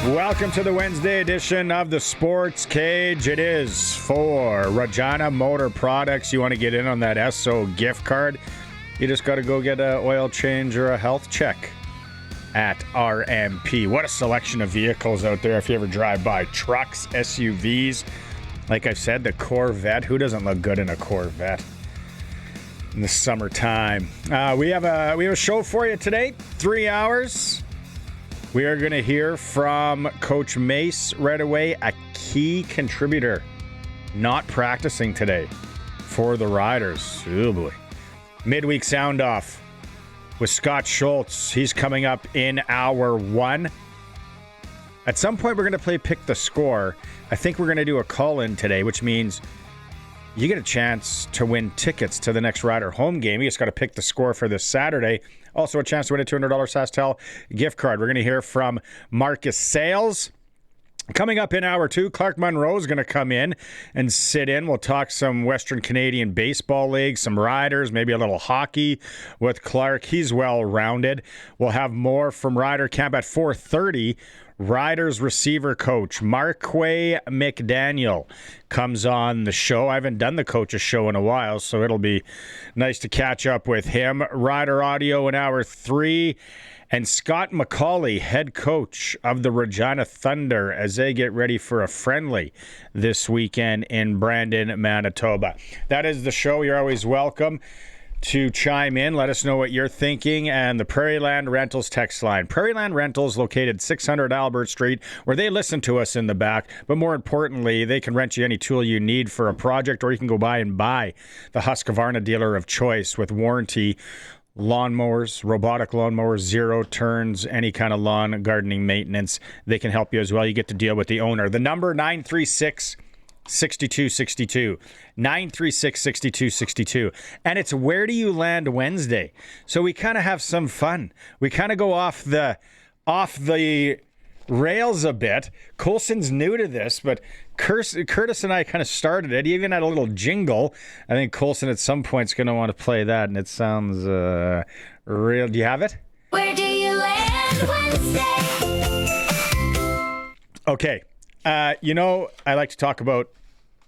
Welcome to the Wednesday edition of the Sports Cage. It is for Regina Motor Products. You want to get in on that SO gift card? You just got to go get an oil change or a health check at RMP. What a selection of vehicles out there if you ever drive by. Trucks, SUVs. Like I've said, the Corvette. Who doesn't look good in a Corvette in the summertime? We have a show for you today. 3 hours. We are going to hear from Coach Mace right away, a key contributor not practicing today for the Riders. Oh boy. Midweek Sound Off with Scott Schultz. He's coming up in hour one. At some point, we're going to play Pick the Score. I think we're going to do a call-in today, which means you get a chance to win tickets to the next Rider home game. You just got to pick the score for this Saturday. Also a chance to win a $200 Sastel gift card. We're going to hear from Marcus Sales. Coming up in hour two, Clark Munroe is going to come in and sit in. We'll talk some Western Canadian Baseball League, some Riders, maybe a little hockey with Clark. He's well-rounded. We'll have more from Rider Camp at 4:30. Riders receiver coach Marquay McDaniel comes on the show. I haven't done the coach's show in a while, so it'll be nice to catch up with him. Rider audio in hour three. And Scott MacAulay, head coach of the Regina Thunder, as they get ready for a friendly this weekend in Brandon, Manitoba. That is the show. You're always welcome to chime in. Let us know what you're thinking. And the Prairieland Rentals text line. Prairieland Rentals located 600 Albert Street, where they listen to us in the back. But more importantly, they can rent you any tool you need for a project, or you can go by and buy the Husqvarna dealer of choice with warranty. Lawnmowers, robotic lawnmowers, zero turns, any kind of lawn gardening maintenance. They can help you as well. You get to deal with the owner. The number 936-6262. 936-6262. And it's Where Do You Land Wednesday. So we kind of have some fun. We kind of go off the rails a bit. Coulson's new to this, but Curtis and I kind of started it. He even had a little jingle. I think Coulson at some point is going to want to play that, and it sounds real. Do you have it? Where do you land Wednesday? Okay. I like to talk about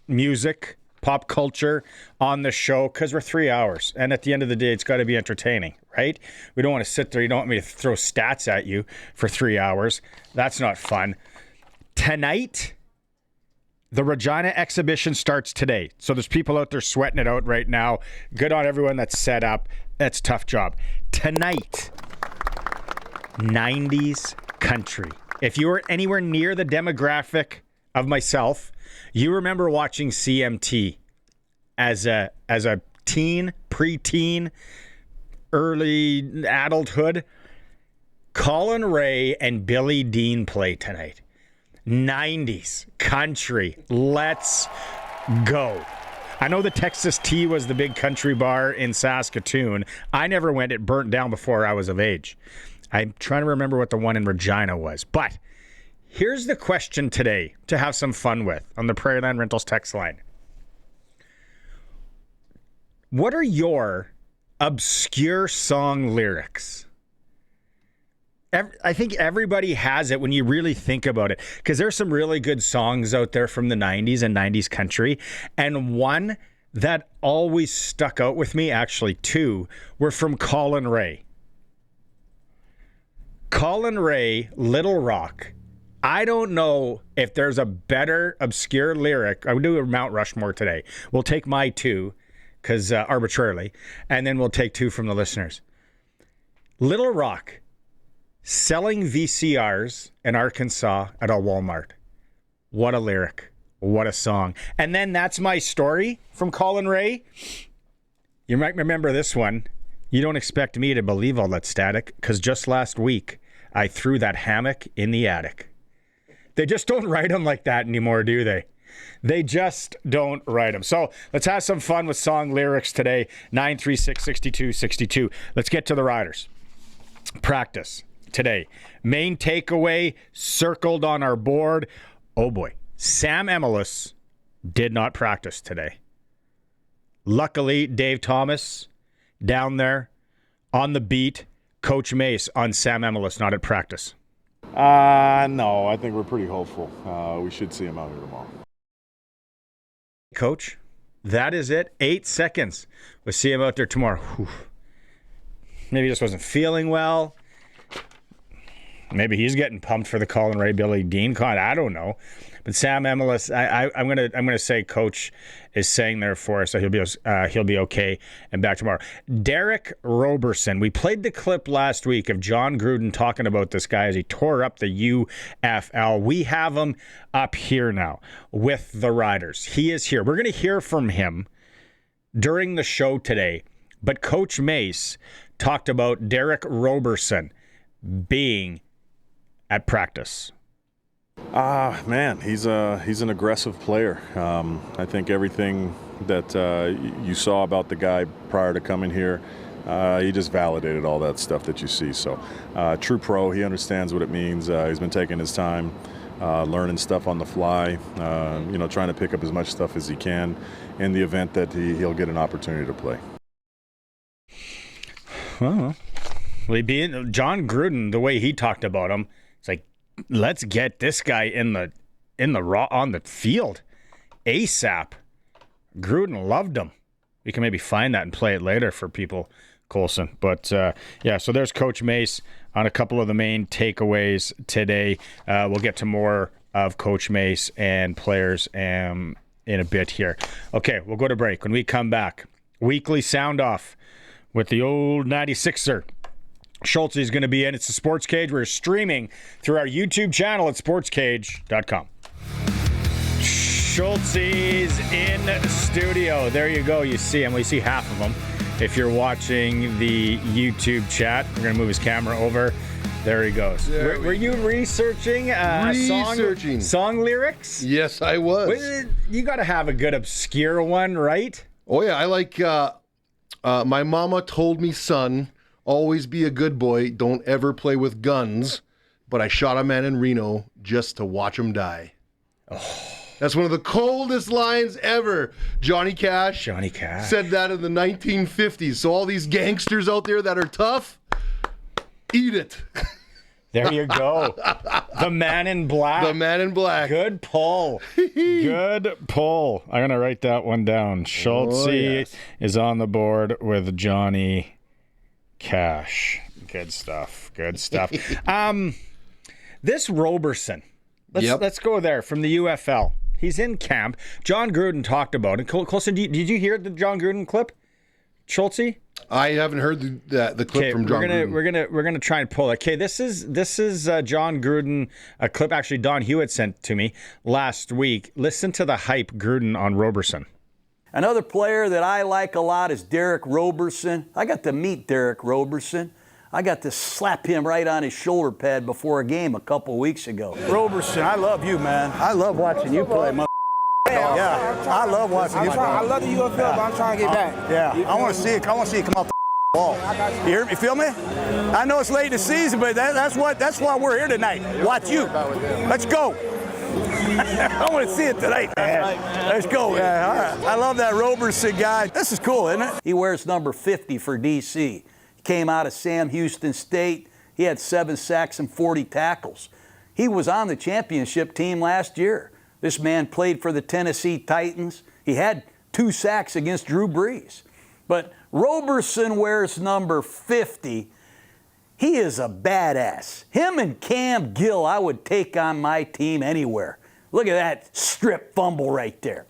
music, pop culture on the show because we're 3 hours. And at the end of the day, it's got to be entertaining, right? We don't want to sit there. You don't want me to throw stats at you for 3 hours. That's not fun. Tonight, the Regina exhibition starts today. So there's people out there sweating it out right now. Good on everyone that's set up. That's a tough job. Tonight, 90s country. If you were anywhere near the demographic of myself, you remember watching CMT as a teen, preteen, early adulthood. Colin Ray and Billy Dean play tonight. 90s country. Let's go. I know the Texas Tea was the big country bar in Saskatoon. I never went. It burnt down before I was of age. I'm trying to remember what the one in Regina was. But here's the question today to have some fun with on the Prairieland Rentals text line. What are your obscure song lyrics? I think everybody has it when you really think about it, because there's some really good songs out there from the 90s and 90s country. And one that always stuck out with me, actually two, were from Colin Ray. Colin Ray, Little Rock. I don't know if there's a better obscure lyric. I would do a Mount Rushmore today. We'll take my two, because arbitrarily, and then we'll take two from the listeners. Little Rock. Selling VCRs in Arkansas at a Walmart. What a lyric. What a song. And then That's My Story from Colin Ray. You might remember this one. You don't expect me to believe all that static, because just last week I threw that hammock in the attic. They just don't write them like that anymore, do they? They just don't write them. So let's have some fun with song lyrics today. 936-6262. Let's get to the Riders. Practice today. Main takeaway circled on our board. Oh boy. Sam Emilus did not practice today. Luckily, Dave Thomas down there on the beat. Coach Mace on Sam Emilus not at practice. No, I think we're pretty hopeful. We should see him out here tomorrow. Coach, that is it. 8 seconds. We'll see him out there tomorrow. Whew. Maybe he just wasn't feeling well. Maybe he's getting pumped for the Colin Ray Billy Dean con. I don't know. But Sam Emelis, I'm gonna say Coach is saying there for us, so he'll be okay and back tomorrow. Derek Roberson. We played the clip last week of John Gruden talking about this guy as he tore up the UFL. We have him up here now with the Riders. He is here. We're gonna hear from him during the show today. But Coach Mace talked about Derek Roberson being at practice. Man, he's an aggressive player. I think everything that you saw about the guy prior to coming here, he just validated all that stuff that you see. So, true pro, he understands what it means. He's been taking his time, learning stuff on the fly, trying to pick up as much stuff as he can in the event that he'll get an opportunity to play. Well, John Gruden, the way he talked about him, it's like, let's get this guy on the field ASAP. Gruden loved him. We can maybe find that and play it later for people, Colson. But so there's Coach Mace on a couple of the main takeaways today. We'll get to more of Coach Mace and players in a bit here. Okay, we'll go to break. When we come back, weekly sound off with the old 96er. Schultz is going to be in. It's the Sports Cage. We're streaming through our YouTube channel at sportscage.com. Schultz is in studio. There you go. You see him. We see half of him. If you're watching the YouTube chat, we're going to move his camera over. There he goes. Were you researching song lyrics? Yes, I was. You got to have a good obscure one, right? Oh, yeah. I like My Mama Told Me, Son, always be a good boy. Don't ever play with guns. But I shot a man in Reno just to watch him die. Oh. That's one of the coldest lines ever. Johnny Cash said that in the 1950s. So all these gangsters out there that are tough, eat it. There you go. The Man in Black. The Man in Black. Good pull. Good pull. I'm going to write that one down. Schultz is on the board with Johnny Cash. Good stuff. This Roberson. Let's go there from the UFL. He's in camp. John Gruden talked about it. Colson, did you hear the John Gruden clip? Schultz? I haven't heard the clip from John Gruden. We're gonna try and pull it. Okay, this is John Gruden, a clip actually Don Hewitt sent to me last week. Listen to the hype Gruden on Roberson. Another player that I like a lot is Derek Roberson. I got to meet Derek Roberson. I got to slap him right on his shoulder pad before a game a couple weeks ago. Roberson, I love you, man. I love watching you play, Yeah, I love watching you play. I love the UFL, but I'm trying to get back. Yeah, I want to see you come off the ball. You feel me? I know it's late in the season, but that's why we're here tonight. Watch you. Let's go. I want to see it tonight, man. Let's go, man. All right. I love that Roberson guy. This is cool, isn't it? He wears number 50 for D.C. He came out of Sam Houston State. He had 7 sacks and 40 tackles. He was on the championship team last year. This man played for the Tennessee Titans. He had 2 sacks against Drew Brees. But Roberson wears number 50. He is a badass. Him and Cam Gill, I would take on my team anywhere. Look at that strip fumble right there.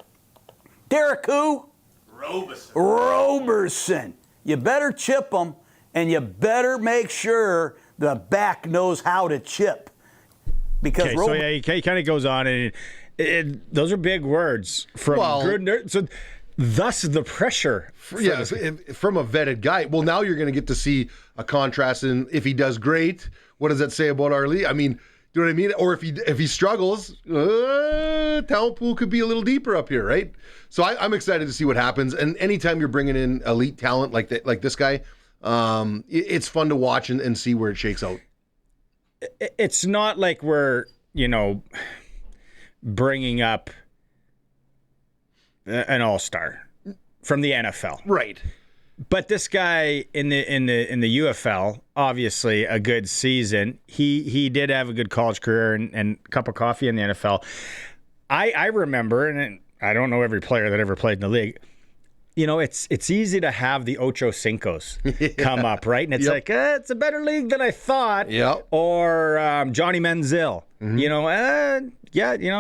Derek who? Roberson. You better chip him, and you better make sure the back knows how to chip. Because he kind of goes on, and those are big words from Gruden. So thus the pressure. From a vetted guy. Well, now you're going to get to see a contrast in if he does great. What does that say about our league? I mean, do you know what I mean? Or if he struggles, talent pool could be a little deeper up here, right? So I'm excited to see what happens. And anytime you're bringing in elite talent like this guy, it's fun to watch and see where it shakes out. It's not like we're, bringing up an all-star from the NFL. Right. But this guy in the UFL, obviously a good season. He did have a good college career and a cup of coffee in the NFL. I remember, and I don't know every player that ever played in the league. You know, it's easy to have the Ocho Cincos come up, right? And it's like, it's a better league than I thought. Yep. Or Johnny Manziel. You know,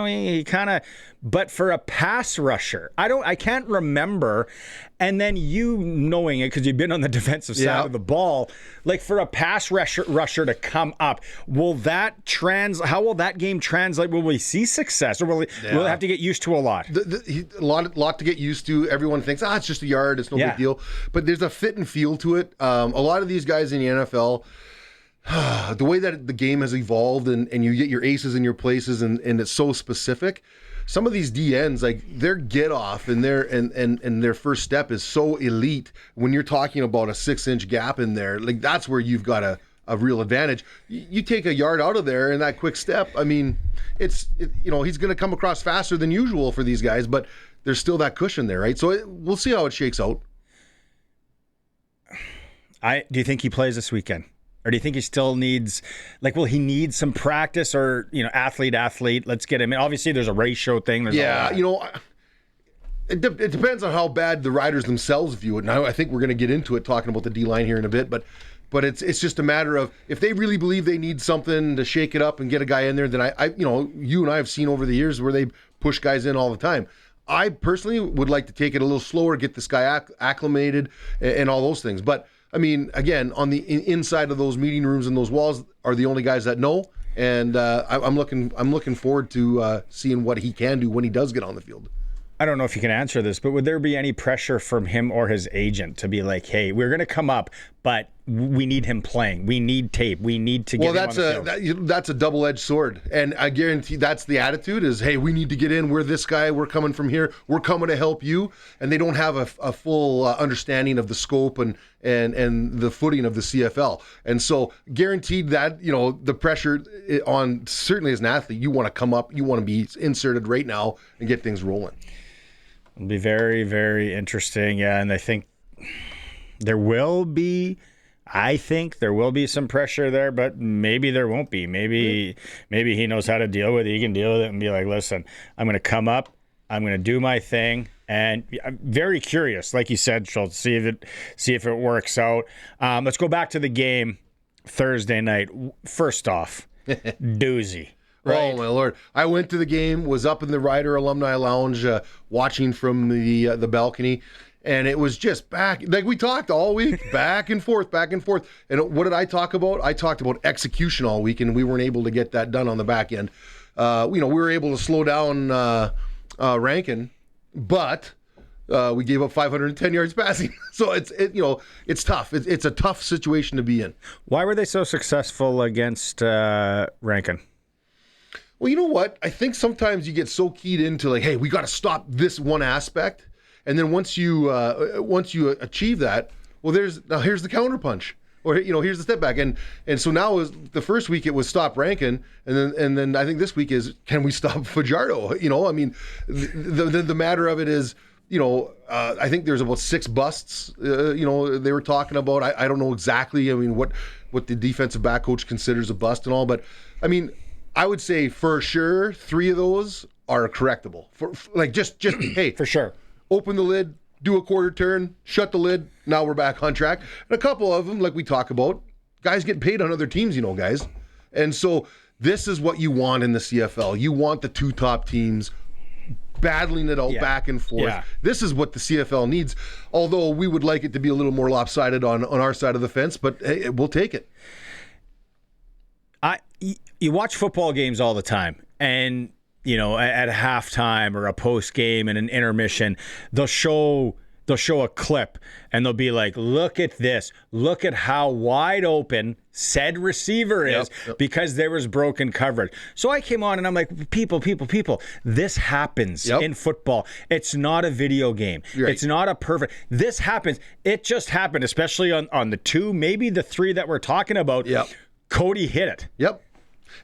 he kind of. But for a pass rusher, I can't remember. And then you knowing it because you've been on the defensive side of the ball, like for a pass rusher to come up, how will that game translate? Will we see success, or will it have to get used to a lot? A lot to get used to. Everyone thinks, it's just a yard, it's no big deal. But there's a fit and feel to it. A lot of these guys in the NFL, the way that the game has evolved and you get your aces in your places and it's so specific. Some of these DNs, like their get off and their first step is so elite. When you're talking about a 6-inch gap in there, like that's where you've got a real advantage. You take a yard out of there in that quick step. I mean, he's going to come across faster than usual for these guys, but there's still that cushion there, right? So we'll see how it shakes out. Do you think he plays this weekend? Or do you think he still needs, will he need some practice or, athlete, let's get him in. Obviously, there's a ratio thing. It depends on how bad the riders themselves view it. And I think we're going to get into it talking about the D-line here in a bit. But it's just a matter of if they really believe they need something to shake it up and get a guy in there, then you and I have seen over the years where they push guys in all the time. I personally would like to take it a little slower, get this guy acclimated and all those things. But I mean, again, on the inside of those meeting rooms and those walls are the only guys that know, and I'm looking forward to seeing what he can do when he does get on the field. I don't know if you can answer this, but would there be any pressure from him or his agent to be like, hey, we're going to come up, but we need him playing. We need tape. We need to get him on the field. That's a double-edged sword. And I guarantee that's the attitude is, hey, we need to get in. We're this guy. We're coming from here. We're coming to help you. And they don't have a full understanding of the scope and the footing of the CFL. And so guaranteed that, the pressure on, certainly as an athlete, you want to come up, you want to be inserted right now and get things rolling. It'll be very, very interesting. Yeah, and I think there will be some pressure there, but maybe there won't be. Maybe he knows how to deal with it. He can deal with it and be like, listen, I'm going to come up. I'm going to do my thing. And I'm very curious, like you said, Schultz, see if it works out. Let's go back to the game Thursday night. First off, doozy. Right. Oh, my Lord. I went to the game, was up in the Ryder Alumni Lounge watching from the balcony, and it was just back, like we talked all week, back and forth. And what did I talk about? I talked about execution all week, and we weren't able to get that done on the back end. We were able to slow down Rankin, but we gave up 510 yards passing. So it's tough. It's a tough situation to be in. Why were they so successful against Rankin? Well, you know what? I think sometimes you get so keyed into like, hey, we got to stop this one aspect, and then once you achieve that, well, here's the counterpunch, or here's the step back, and so now is the first week it was stop Rankin, and then I think this week is can we stop Fajardo? I mean, the matter of it is, I think there's about 6 busts. They were talking about. I don't know exactly. I mean, what the defensive back coach considers a bust and all, but I mean. I would say for sure 3 of those are correctable. For just hey, for sure. Open the lid, do a quarter turn, shut the lid. Now we're back on track. And a couple of them, like we talk about, guys get paid on other teams, guys. And so this is what you want in the CFL. You want the 2 top teams battling it out back and forth. Yeah. This is what the CFL needs. Although we would like it to be a little more lopsided on our side of the fence, but hey, we'll take it. You watch football games all the time, and at halftime or a post game and an intermission, they'll show a clip and they'll be like, "Look at this! Look at how wide open said receiver is because there was broken coverage." So I came on and I'm like, "People! This happens in football. It's not a video game. Right. It's not a perfect. This happens. It just happened, especially on the 2, maybe the 3 that we're talking about." Yep. Cody hit it. Yep.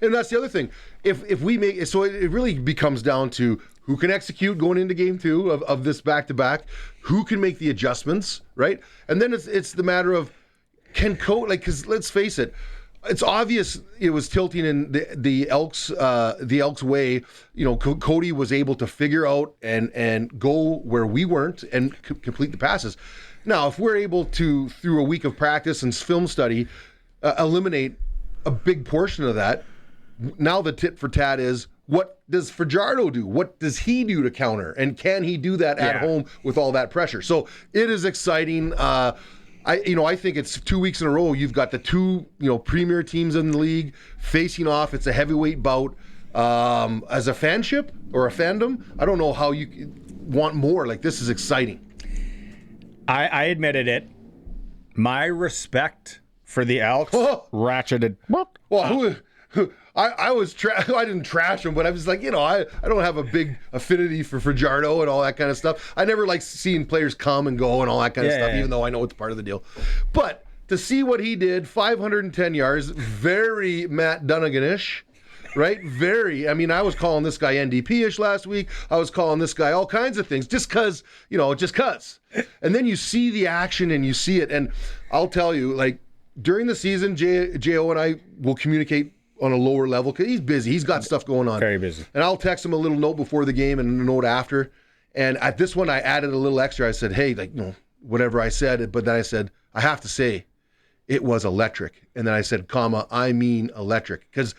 And that's the other thing. If we make so, it really becomes down to who can execute going into game 2 of this back-to-back, who can make the adjustments, right? And then it's the matter of can coach, like, because let's face it, it's obvious it was tilting in the Elks way. You know, Cody was able to figure out and go where we weren't and complete the passes. Now, if we're able to, through a week of practice and film study, eliminate a big portion of that, now the tit for tat is, what does Fajardo do? What does he do to counter? And can he do that at home with all that pressure? So it is exciting. I think it's 2 weeks in a row. You've got the two, premier teams in the league facing off. It's a heavyweight bout. As a fanship or a fandom, I don't know how you want more. Like, this is exciting. I admitted it. My respect for the Elks ratcheted. Well, I didn't trash him, but I was like, I don't have a big affinity for Fajardo and all that kind of stuff. I never like seeing players come and go and all that kind of stuff, even though I know it's part of the deal. But to see what he did, 510 yards, very Matt Dunnigan-ish, right? Very. I mean, I was calling this guy NDP-ish last week. I was calling this guy all kinds of things just because, just because. And then you see the action and you see it. And I'll tell you, like, during the season, J.O. and I will communicate on a lower level because he's busy. He's got stuff going on. Very busy. And I'll text him a little note before the game and a note after. And at this one, I added a little extra. I said, hey, whatever I said. But then I said, I have to say, it was electric. And then I said, I mean electric. Because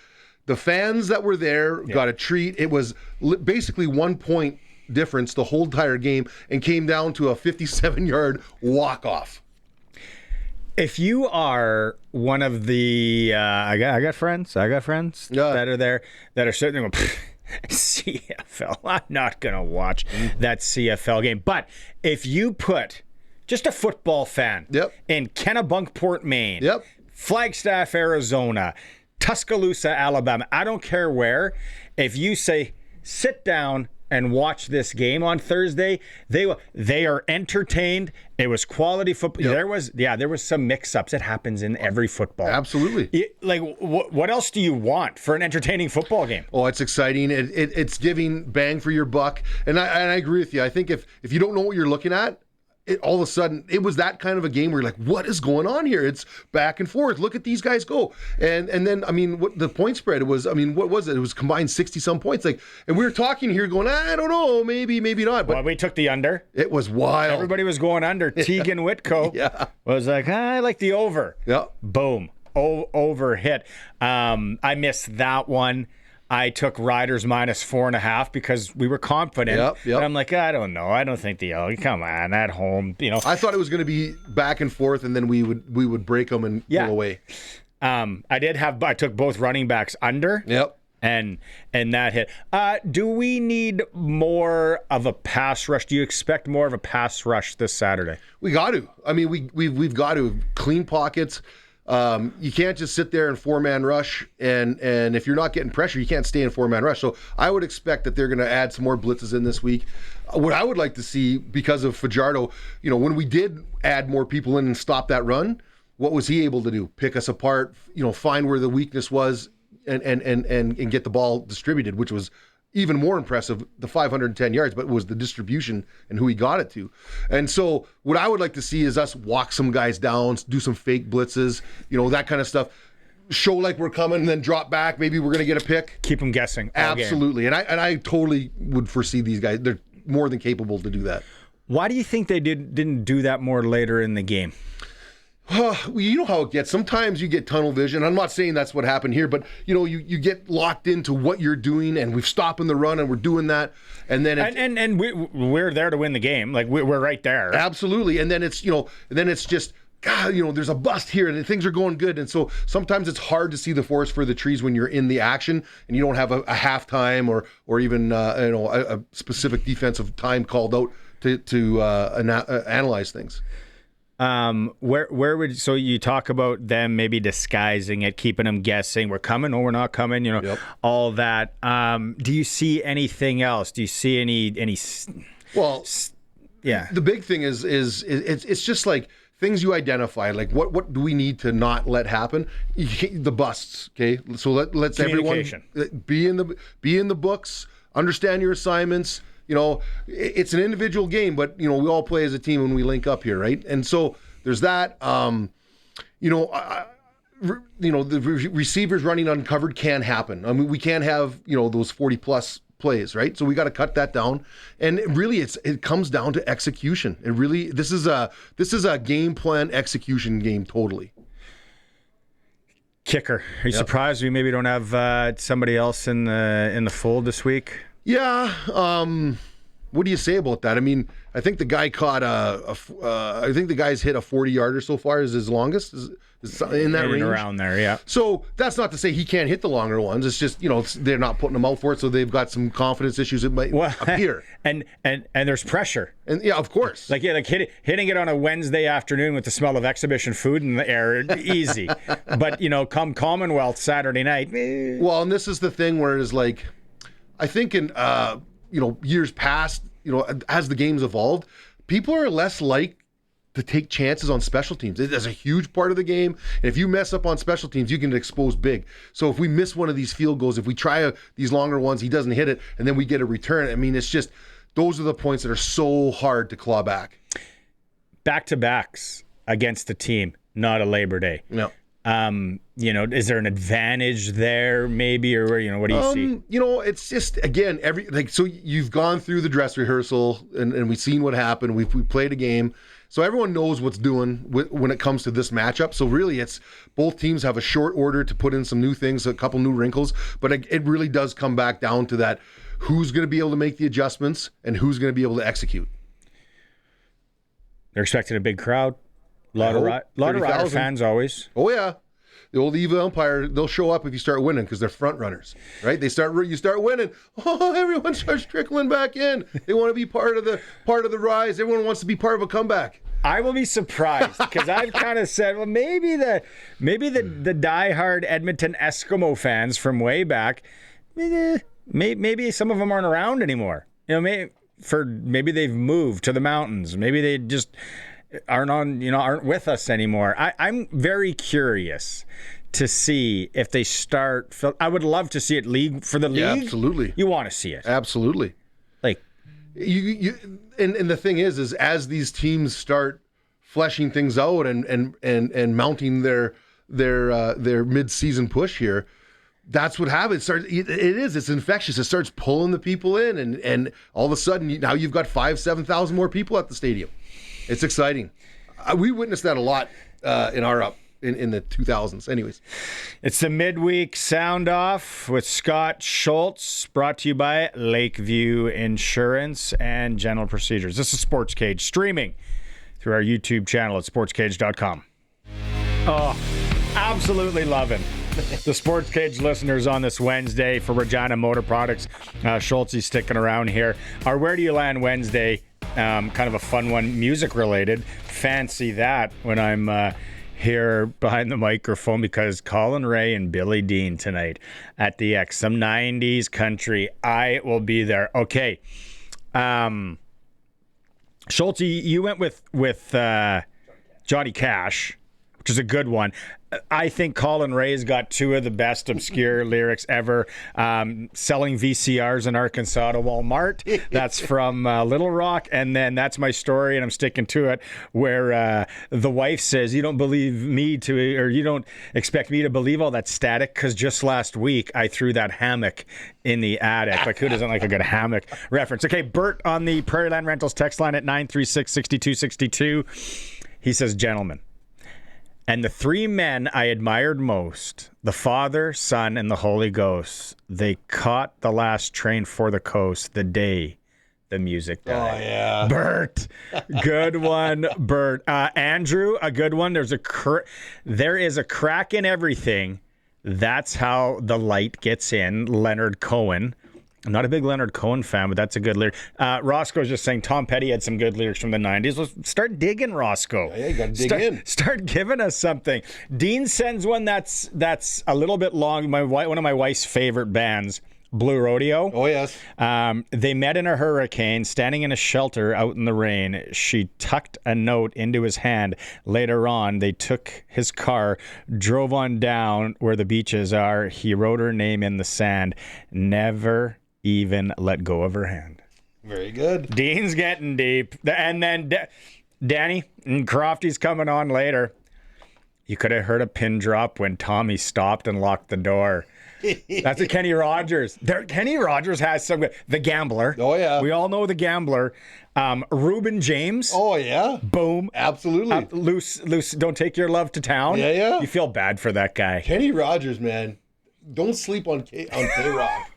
the fans that were there got a treat. It was basically 1 point difference the whole entire game and came down to a 57-yard walk-off. If you are one of the, I got friends that are there that are sitting there going, CFL, I'm not going to watch that CFL game. But if you put just a football fan in Kennebunkport, Maine, Flagstaff, Arizona, Tuscaloosa, Alabama, I don't care where, if you say, sit down and watch this game on Thursday, they are entertained. It was quality football. There was some mix-ups. It happens in every football. Absolutely. What else do you want for an entertaining football game? Oh, it's exciting. It's giving bang for your buck. And I agree with you. I think if you don't know what you're looking at, all of a sudden, it was that kind of a game where you're like, what is going on here? It's back and forth. Look at these guys go. And then, what the point spread was, what was it? It was combined 60-some points. And we were talking here going, I don't know, maybe not. But we took the under. It was wild. Everybody was going under. Tegan Whitco was like, I like the over. Yeah. Boom. Over hit. I missed that one. I took Riders -4.5 because we were confident. Yep. And I'm like, I don't know. I don't think come on, at home, I thought it was going to be back and forth, and then we would break them and pull away. I took both running backs under. Yep. And that hit. Do we need more of a pass rush? Do you expect more of a pass rush this Saturday? We got to. We've got to clean pockets. You can't just sit there in 4-man rush, and if you're not getting pressure, you can't stay in 4-man rush. So I would expect that they're going to add some more blitzes in this week. What I would like to see, because of Fajardo, when we did add more people in and stop that run, what was he able to do? Pick us apart, find where the weakness was, and get the ball distributed, which was even more impressive, the 510 yards, but it was the distribution and who he got it to. And so what I would like to see is us walk some guys down, do some fake blitzes, that kind of stuff. Show like we're coming and then drop back. Maybe we're going to get a pick. Keep them guessing. Absolutely. And I totally would foresee these guys. They're more than capable to do that. Why do you think they didn't do that more later in the game? You know how it gets. Sometimes you get tunnel vision. I'm not saying that's what happened here, but you get locked into what you're doing, and we've stopping the run, and we're doing that, and then we're there to win the game. Like we're right there. Absolutely. And then it's just God, there's a bust here, and things are going good, and so sometimes it's hard to see the forest for the trees when you're in the action, and you don't have a halftime or even a specific defensive time called out to analyze things. Where would so you talk about them maybe disguising it, keeping them guessing, we're coming or we're not coming, all that. Do you see anything else? Do you see any? Well, yeah. The big thing is it's just like things you identify, like what do we need to not let happen? The busts, okay? So let's everyone be in the books, understand your assignments. You know, it's an individual game, but you know we all play as a team when we link up here, right? And so there's that. The receivers running uncovered can happen. I mean, we can't have those 40+ plays, right? So we got to cut that down. And really, it comes down to execution. It really this is a game plan execution game totally. Kicker. Are you surprised we maybe don't have somebody else in the fold this week? Yeah. What do you say about that? I mean, I think the guy caught I think the guy's hit a 40-yarder so far as his longest. Is in that range? Around there, yeah. So that's not to say he can't hit the longer ones. It's just, they're not putting him out for it, so they've got some confidence issues that might appear. And there's pressure. And yeah, of course. Like hitting it on a Wednesday afternoon with the smell of exhibition food in the air, easy. But, come Commonwealth Saturday night. Well, and this is the thing where it's like, I think in years past, as the game's evolved, people are less like to take chances on special teams. It's a huge part of the game. And if you mess up on special teams, you can expose big. So if we miss one of these field goals, if we try these longer ones, he doesn't hit it, and then we get a return. I mean, it's just, those are the points that are so hard to claw back. Back-to-backs against the team, not a Labor Day. No. Is there an advantage there maybe, or what do you see? It's just, again, so you've gone through the dress rehearsal and we've seen what happened. We played a game. So everyone knows what's doing when it comes to this matchup. So really, it's both teams have a short order to put in some new things, a couple new wrinkles. But it really does come back down to that: who's going to be able to make the adjustments and who's going to be able to execute. They're expecting a big crowd. A lot of Rider fans always. Oh yeah, the old evil umpire. They'll show up if you start winning because they're front runners, right? You start winning. Oh, everyone starts trickling back in. They want to be part of the rise. Everyone wants to be part of a comeback. I will be surprised because I've kind of said, well, maybe the diehard Edmonton Eskimo fans from way back, maybe some of them aren't around anymore. Maybe they've moved to the mountains. Maybe they just aren't with us anymore. I'm very curious to see if they start. I would love to see it league for the league. Yeah, absolutely. You want to see it. Absolutely. Like you and the thing is as these teams start fleshing things out and mounting their mid-season push here, that's what happens. It's infectious. It starts pulling the people in, and all of a sudden now you've got 5,000-7,000 more people at the stadium. It's exciting. We witnessed that a lot in the 2000s. Anyways, it's the Midweek Sound Off with Scott Schultz, brought to you by Lakeview Insurance and General Procedures. This is SportsCage, streaming through our YouTube channel at sportscage.com. Oh, absolutely loving the SportsCage listeners on this Wednesday for Regina Motor Products. Schultz sticking around here. Our Where Do You Land Wednesday, kind of a fun one, music related. Fancy that when I'm here behind the microphone, because Colin Ray and Billy Dean tonight at the X, some 90s country. I will be there. Okay. Schultz, you went with Johnny Cash, which is a good one. I think Colin Ray's got two of the best obscure lyrics ever. Selling VCRs in Arkansas to Walmart. That's from Little Rock. And then That's My Story, and I'm sticking to it, where the wife says, you don't expect me to believe all that static, because just last week I threw that hammock in the attic. Like, who doesn't like a good hammock reference? Okay, Bert on the Prairie Land Rentals text line at 936-6262. He says, gentlemen, and the three men I admired most, the Father, Son, and the Holy Ghost, they caught the last train for the coast the day the music died. Oh, yeah. Bert. Good one, Bert. Andrew, a good one. There is a crack in everything. That's how the light gets in. Leonard Cohen. I'm not a big Leonard Cohen fan, but that's a good lyric. Roscoe's just saying Tom Petty had some good lyrics from the 90s. Let's start digging, Roscoe. Yeah, you got to dig in. Start giving us something. Dean sends one that's a little bit long. One of my wife's favorite bands, Blue Rodeo. Oh, yes. They met in a hurricane, standing in a shelter out in the rain. She tucked a note into his hand. Later on, they took his car, drove on down where the beaches are. He wrote her name in the sand. Never even let go of her hand. Very good. Dean's getting deep. And then Danny and Crofty's coming on later. You could have heard a pin drop when Tommy stopped and locked the door. That's a Kenny Rogers. Kenny Rogers has some. The Gambler. Oh, yeah. We all know the Gambler. Reuben James. Oh, yeah. Boom. Absolutely. Loose. Don't take your love to town. Yeah. You feel bad for that guy. Kenny Rogers, man. Don't sleep on K-Rock.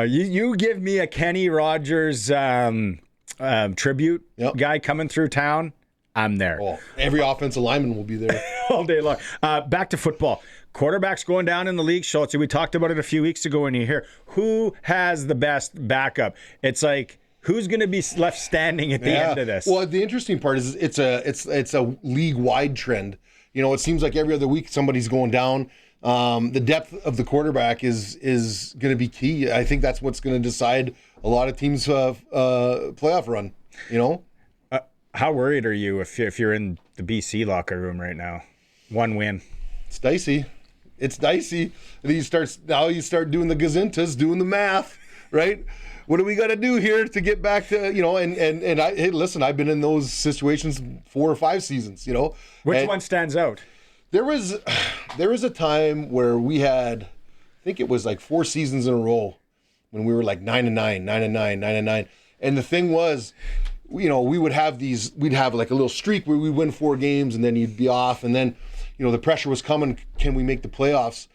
You give me a Kenny Rogers tribute guy coming through town. I'm there. Oh, every offensive lineman will be there. All day long. Back to football. Quarterbacks going down in the league, Schultz. We talked about it a few weeks ago, and you hear who has the best backup. It's like, who's going to be left standing at the end of this? Well, the interesting part is it's a league-wide trend. You know, it seems like every other week somebody's going down. The depth of the quarterback is going to be key. I think that's what's going to decide a lot of teams' playoff run. You know. How worried are you if you're in the BC locker room right now? One win. It's dicey. It's dicey. And you start doing the gazintas, doing the math, right? What do we got to do here to get back to, hey, listen, I've been in those situations 4 or 5 seasons, Which one stands out? There was a time where we had, I think it was like 4 seasons in a row when we were like 9-9, 9-9, 9-9. And the thing was, we would have we'd have like a little streak where we win 4 games and then you'd be off. And then, the pressure was coming. Can we make the playoffs?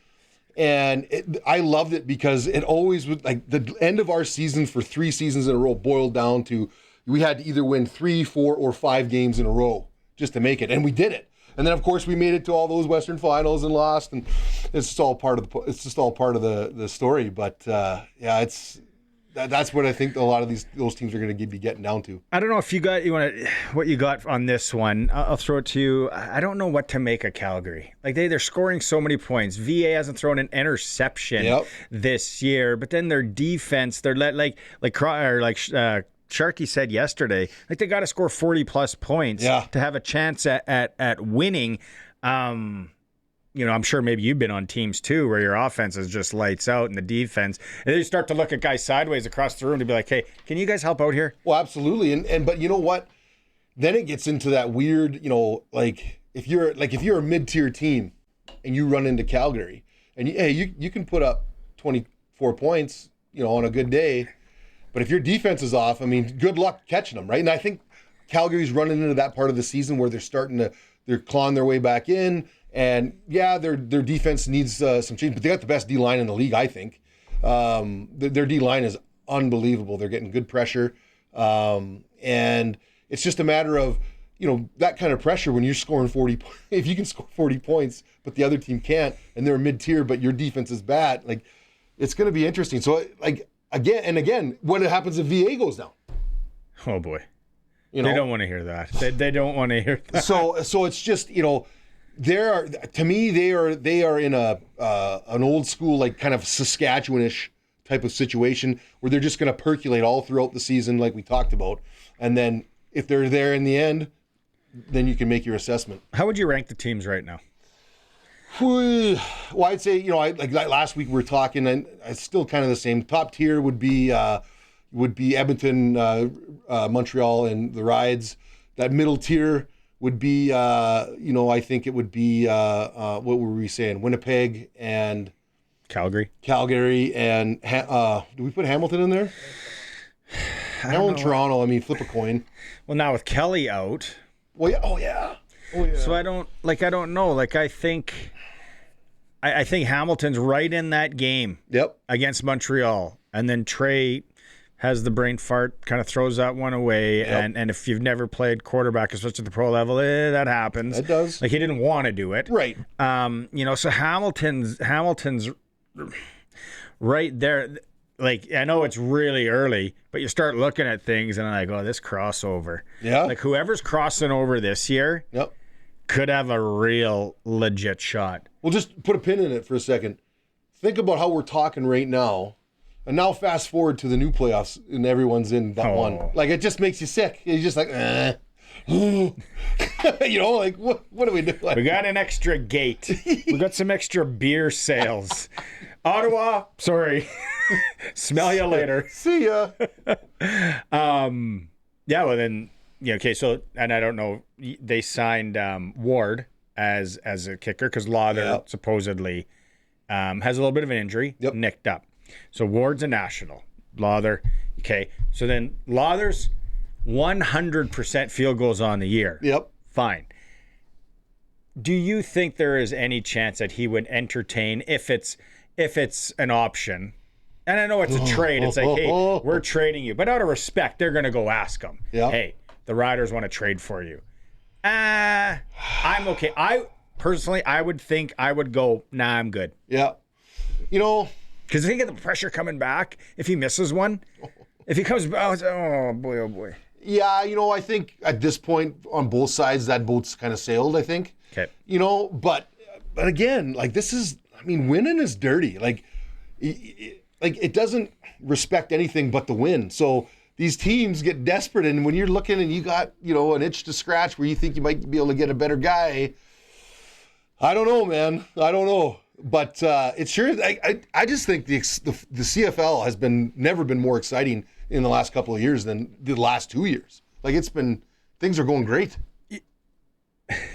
And I loved it because it always was like the end of our season for 3 seasons in a row boiled down to we had to either win 3, 4, or 5 games in a row just to make it. And we did it. And then of course we made it to all those Western finals and lost. And it's just all part of the story. But that's what I think a lot of those teams are going to be getting down to. I don't know if what you got on this one. I'll throw it to you. I don't know what to make of Calgary. Like they're scoring so many points. VA hasn't thrown an interception this year, but then their defense, they're Sharkey said yesterday, like they got to score 40 plus points to have a chance at winning. I'm sure maybe you've been on teams too where your offense is just lights out and the defense. And then you start to look at guys sideways across the room to be like, hey, can you guys help out here? Well, absolutely. But you know what? Then it gets into that weird, if you're a mid-tier team and you run into Calgary and you can put up 24 points, on a good day. But if your defense is off, good luck catching them, right? And I think Calgary's running into that part of the season where they're clawing their way back in. And their defense needs some change, but they got the best D-line in the league, I think. Their D-line is unbelievable. They're getting good pressure. And it's just a matter of, that kind of pressure when you're scoring 40, if you can score 40 points, but the other team can't, and they're mid-tier, but your defense is bad, it's going to be interesting. So, again, what happens if VA goes down? Oh, boy. They don't want to hear that. They don't want to hear that. So it's just, they are in an old school, like kind of Saskatchewan-ish type of situation where they're just going to percolate all throughout the season like we talked about. And then if they're there in the end, then you can make your assessment. How would you rank the teams right now? Well, I'd say, like last week we were talking, and it's still kind of the same. Top tier would be Edmonton, Montreal, and the Rides. That middle tier would be, I think it would be, what were we saying? Winnipeg and Calgary, and do we put Hamilton in there? Hamilton, Toronto. Flip a coin. Well, now with Kelly out. Well, yeah. Oh yeah. So I don't know. I think Hamilton's right in that game. Yep. Against Montreal, and then Trey has the brain fart, kind of throws that one away. Yep. And if you've never played quarterback, especially at the pro level, that happens. It does. Like he didn't want to do it. Right. So Hamilton's right there. Like, I know it's really early, but you start looking at things and I'm like, oh, this crossover. Yeah. Like whoever's crossing over this year could have a real legit shot. Well, just put a pin in it for a second. think about how we're talking right now, and now fast forward to the new playoffs, and everyone's in that one. Like, it just makes you sick. You're just like, you know, like, what are we doing? We got an extra gate. We got some extra beer sales. Ottawa, sorry. Smell you later. See ya. Yeah, well then, yeah, okay, so, and I don't know, they signed Ward as a kicker because Lauder supposedly has a little bit of an injury, nicked up. So Ward's a national. Lauder, okay. So then Lauder's 100% field goals on the year. Yep. Fine. Do you think there is any chance that he would entertain if it's an option? And I know it's a trade. It's like, hey, we're trading you. But out of respect, they're going to go ask him. Yep. Hey, the Riders want to trade for you. I'm okay. I would go, nah, I'm good. Yeah. You know, because think of the pressure coming back if he misses one. If he comes back, oh boy, oh boy. Yeah, you know, I think at this point on both sides, that boat's kind of sailed, I think. Okay. You know, but again, like this is, I mean, winning is dirty. Like it doesn't respect anything but the win. So these teams get desperate, and when you're looking and you got, you know, an itch to scratch where you think you might be able to get a better guy, I don't know, man. I don't know. But it's sure. I just think the CFL has never been more exciting in the last couple of years than the last 2 years. Like things are going great.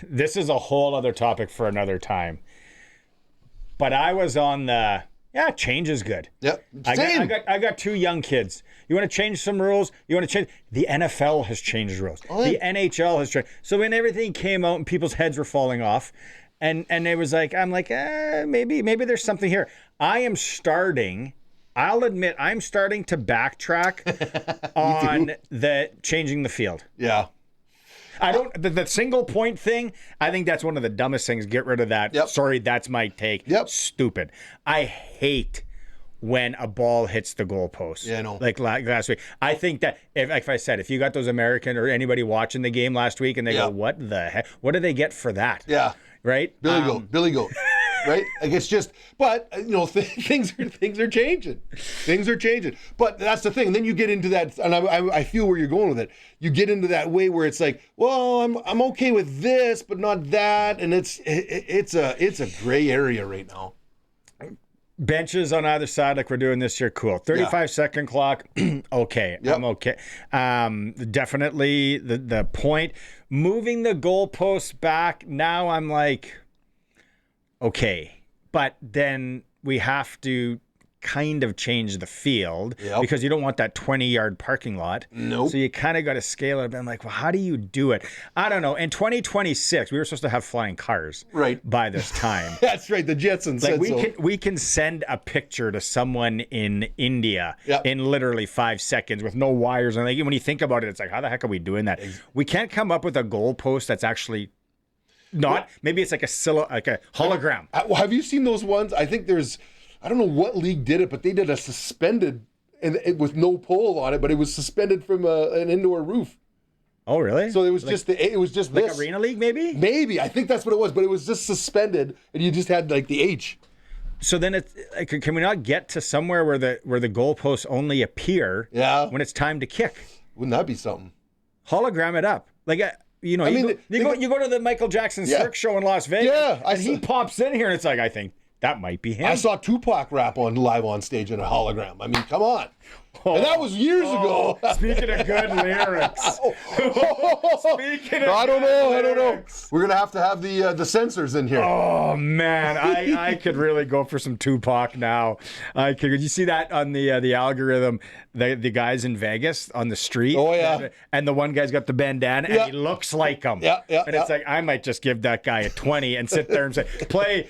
This is a whole other topic for another time. But I was on the change is good. Yep. I got two young kids. You want to change some rules? You want to change? The NFL has changed rules. The NHL has changed. So when everything came out and people's heads were falling off. And it was like, I'm like, maybe there's something here. I'll admit, I'm starting to backtrack on the changing the field. Yeah. I don't, the single point thing, I think that's one of the dumbest things. Get rid of that. Yep. Sorry, that's my take. Yep. Stupid. I hate when a ball hits the goalpost. Yeah, I know. Like last week. I think that, if you got those American or anybody watching the game last week and they go, what the heck? What do they get for that? Yeah. Right? Billy Goat, right? Like it's just, but you know, things are changing. Things are changing. But that's the thing. And then you get into that, and I feel where you're going with it. You get into that way where it's like, well, I'm okay with this, but not that, and it's a gray area right now. Benches on either side, like we're doing this year, cool. 35-second clock, okay. Yep. I'm okay. Definitely the point. Moving the goalposts back, now I'm like, okay. But then we have to kind of change the field because you don't want that 20-yard parking lot. Nope. So you kind of got to scale it. I'm like, well, how do you do it? I don't know. In 2026, we were supposed to have flying cars by this time. That's right. The Jetsons said so. We can send a picture to someone in India in literally 5 seconds with no wires. And when you think about it, it's like, how the heck are we doing that? We can't come up with a goalpost that's actually not. Maybe it's like a hologram. Have you seen those ones? I think I don't know what league did it, but they did a suspended with no pole on it, but it was suspended from an indoor roof. Oh, really? So it was just like this. Arena League, maybe? Maybe. I think that's what it was, but it was just suspended, and you just had like the H. So then it's can we not get to somewhere where the goalposts only appear when it's time to kick? Wouldn't that be something? Hologram it up. Like you go to the Michael Jackson Cirque show in Las Vegas, and he pops in here, and it's like, I think that might be him. I saw Tupac rap live on stage in a hologram. I mean, come on. And that was years ago. Speaking of good lyrics. I don't know. We're gonna have to have the censors in here. Oh man, I could really go for some Tupac now. I could. Did you see that on the algorithm? The guys in Vegas on the street. Oh yeah. And the one guy's got the bandana and he looks like him. Yeah. And it's like, I might just give that guy a 20 and sit there and say, play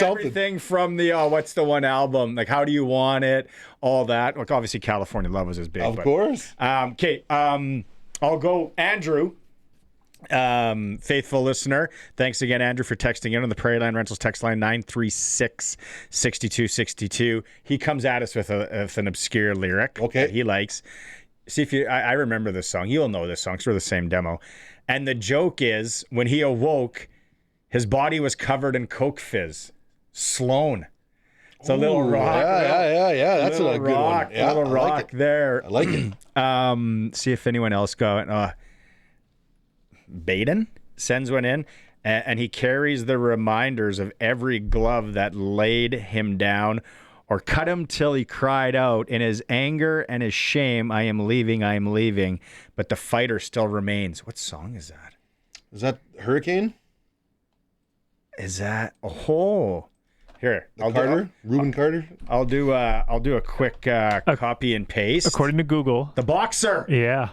everything from the what's the one album? Like, How Do You Want It? All that. Like, obviously California Love was his big. Of course. Okay. I'll go Andrew. Faithful listener. Thanks again, Andrew, for texting in on the Prairie Line Rentals text line 936-6262. He comes at us with an obscure lyric that he likes. See if I remember this song. You'll know this song because we're the same demo. And the joke is, when he awoke, his body was covered in Coke Fizz. Sloan. It's a little rock. Yeah. That's a little good rock, one. Yeah, little I like rock it. there. I like it. See if anyone else got Baden sends one in, and he carries the reminders of every glove that laid him down or cut him till he cried out in his anger and his shame, I am leaving, but the fighter still remains. What song is that? Is that Hurricane? Is that here? Reuben Carter. I'll do a quick copy and paste. According to Google. The Boxer. Yeah.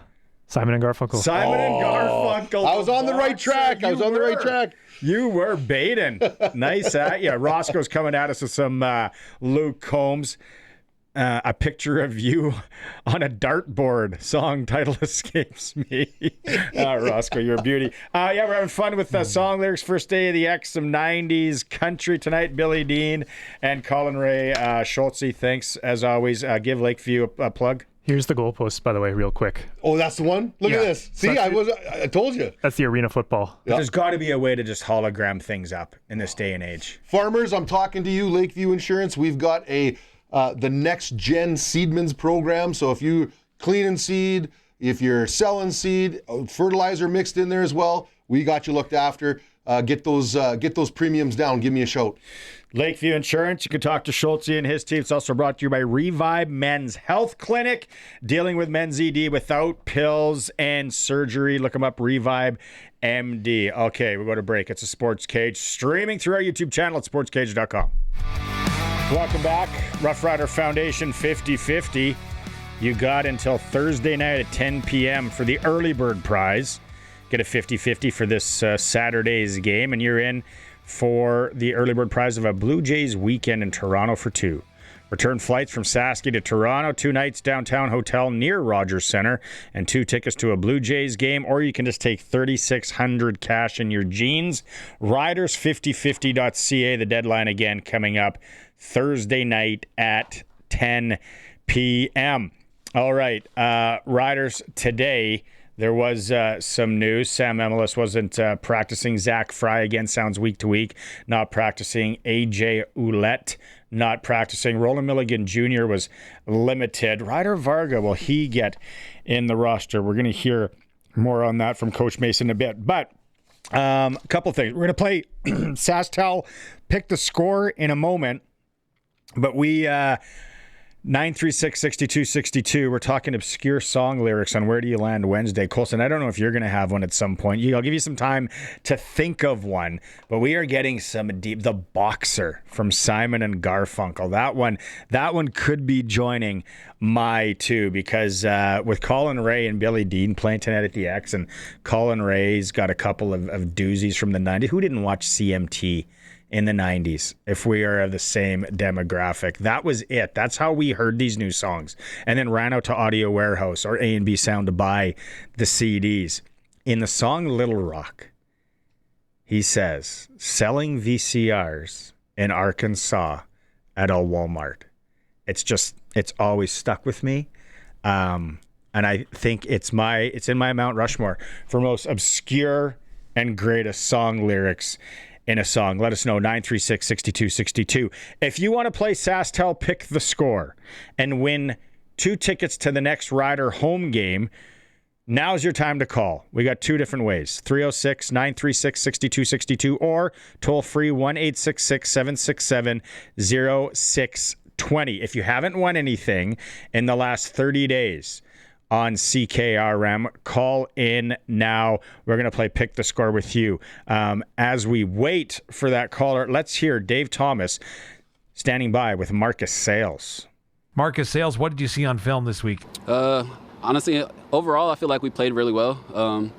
Simon and Garfunkel. Simon and Garfunkel. I was on the right Boxer. track. You were baiting. Nice at you. Roscoe's coming at us with some Luke Combs. A picture of you on a dartboard. Song title escapes me. Roscoe, you're a beauty. Yeah, we're having fun with song lyrics. First day of the X, some 90s country tonight. Billy Dean and Colin Ray Schultz. Thanks, as always. Give Lakeview a plug. Here's the goalpost, by the way, real quick. Oh, that's the one? Look at this. See, I told you. That's the arena football. But there's got to be a way to just hologram things up in this day and age. Farmers, I'm talking to you, Lakeview Insurance. We've got the next gen seedman's program. So if you cleaning seed, if you're selling seed, fertilizer mixed in there as well, we got you looked after. Get those premiums down. Give me a shout. Lakeview Insurance. You can talk to Schultz and his team. It's also brought to you by Revive Men's Health Clinic, dealing with men's ED without pills and surgery. Look them up, Revive MD. Okay, we go to break. It's a Sports Cage, streaming through our YouTube channel at sportscage.com. Welcome back. Rough Rider Foundation 50-50. You got until Thursday night at 10 p.m. for the early bird prize. Get a 50-50 for this Saturday's game, and you're in for the early bird prize of a Blue Jays weekend in Toronto for two. Return flights from Sasky to Toronto, 2 nights downtown hotel near Rogers Centre, and 2 tickets to a Blue Jays game, or you can just take $3,600 cash in your jeans. Riders5050.ca, the deadline again coming up Thursday night at 10 p.m. All right, Riders today. There was some news. Sam Emelis wasn't practicing. Zach Fry, again, sounds week to week. Not practicing. AJ Ouellette, not practicing. Roland Milligan Jr. was limited. Ryder Varga, will he get in the roster? We're going to hear more on that from Coach Mason in a bit. But a couple things. We're going to play SaskTel Pick the Score in a moment. But we... 936-6262. We're talking obscure song lyrics on Where Do You Land Wednesday. Colson, I don't know if you're going to have one at some point. I'll give you some time to think of one, but we are getting some deep. The Boxer from Simon and Garfunkel. That one could be joining my two, because with Colin Ray and Billy Dean playing tonight at the X, and Colin Ray's got a couple of doozies from the 90s. Who didn't watch CMT in the 90s, if we are of the same demographic? That was it. That's how we heard these new songs, and then ran out to Audio Warehouse or A&B Sound to buy the CDs. In the song Little Rock, he says, selling VCRs in Arkansas at a Walmart. It's always stuck with me. And I think it's in my Mount Rushmore for most obscure and greatest song lyrics in a song. Let us know, 936-6262. If you want to play SaskTel Pick the Score and win 2 tickets to the next Rider home game, now's your time to call. We got 2 different ways, 306-936-6262 or toll free 1-866-767-0620. If you haven't won anything in the last 30 days on CKRM, call in now. We're going to play Pick the Score with you. As we wait for that caller, let's hear Dave Thomas standing by with Marcus Sales. Marcus Sales, what did you see on film this week? Honestly, overall, I feel like we played really well.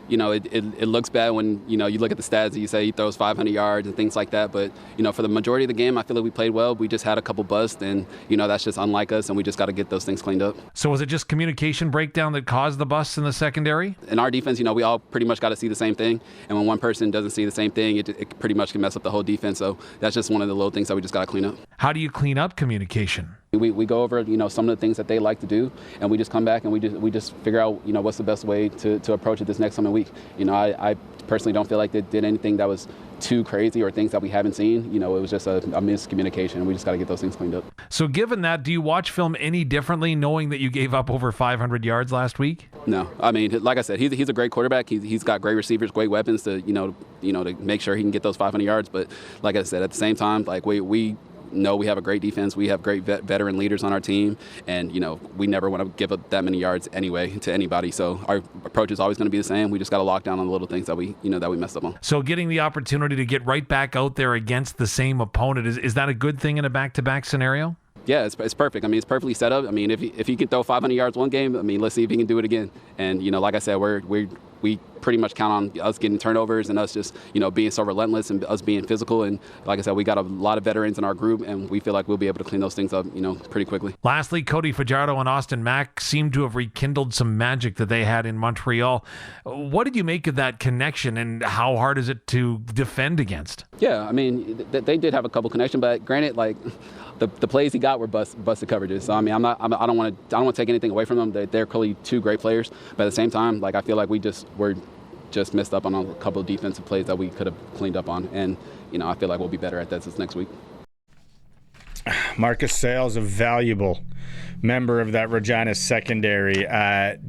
It looks bad when, you look at the stats and you say he throws 500 yards and things like that. But, for the majority of the game, I feel like we played well. We just had a couple busts, and, that's just unlike us, and we just got to get those things cleaned up. So was it just communication breakdown that caused the busts in the secondary? In our defense, we all pretty much got to see the same thing. And when one person doesn't see the same thing, it pretty much can mess up the whole defense. So that's just one of the little things that we just got to clean up. How do you clean up communication? We go over, some of the things that they like to do, and we just come back and we just figure out, what's the best way to approach it this next coming week. I personally don't feel like they did anything that was too crazy or things that we haven't seen. It was just a miscommunication. We just got to get those things cleaned up. So given that, do you watch film any differently knowing that you gave up over 500 yards last week? No. I mean, like I said, he's a great quarterback. He's got great receivers, great weapons to, to make sure he can get those 500 yards. But like I said, at the same time, like we know we have a great defense. We have great veteran leaders on our team, and we never want to give up that many yards anyway to anybody. So our approach is always going to be the same. We just got to lock down on the little things that we messed up on. So getting the opportunity to get right back out there against the same opponent, is that a good thing in a back-to-back scenario? Yeah, it's perfect. I mean, it's perfectly set up. I mean, if he can throw 500 yards one game, I mean, let's see if he can do it again. And like I said, we pretty much count on us getting turnovers and us just being so relentless and us being physical. And like I said, we got a lot of veterans in our group, and we feel like we'll be able to clean those things up pretty quickly. Lastly, Cody Fajardo and Austin Mack seem to have rekindled some magic that they had in Montreal. What did you make of that connection, and how hard is it to defend against? Yeah, I mean, they did have a couple connections, but granted, like the plays he got were busted coverages. So I mean, I don't want to take anything away from them. They're clearly two great players, but at the same time, like I feel like we're just messed up on a couple of defensive plays that we could have cleaned up on, and I feel like we'll be better at that this next week. Marcus Sales, a valuable member of that Regina secondary.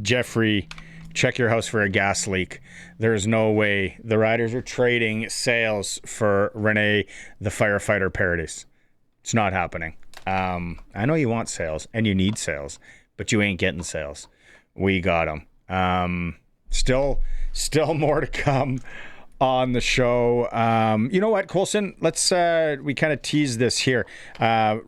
Jeffrey, check your house for a gas leak. There's no way the Riders are trading Sales for Renee, the firefighter paradise. It's not happening. I know you want Sales and you need Sales, but you ain't getting Sales. We got them. Still more to come on the show. You know what, Colson? Let's we kind of tease this here. I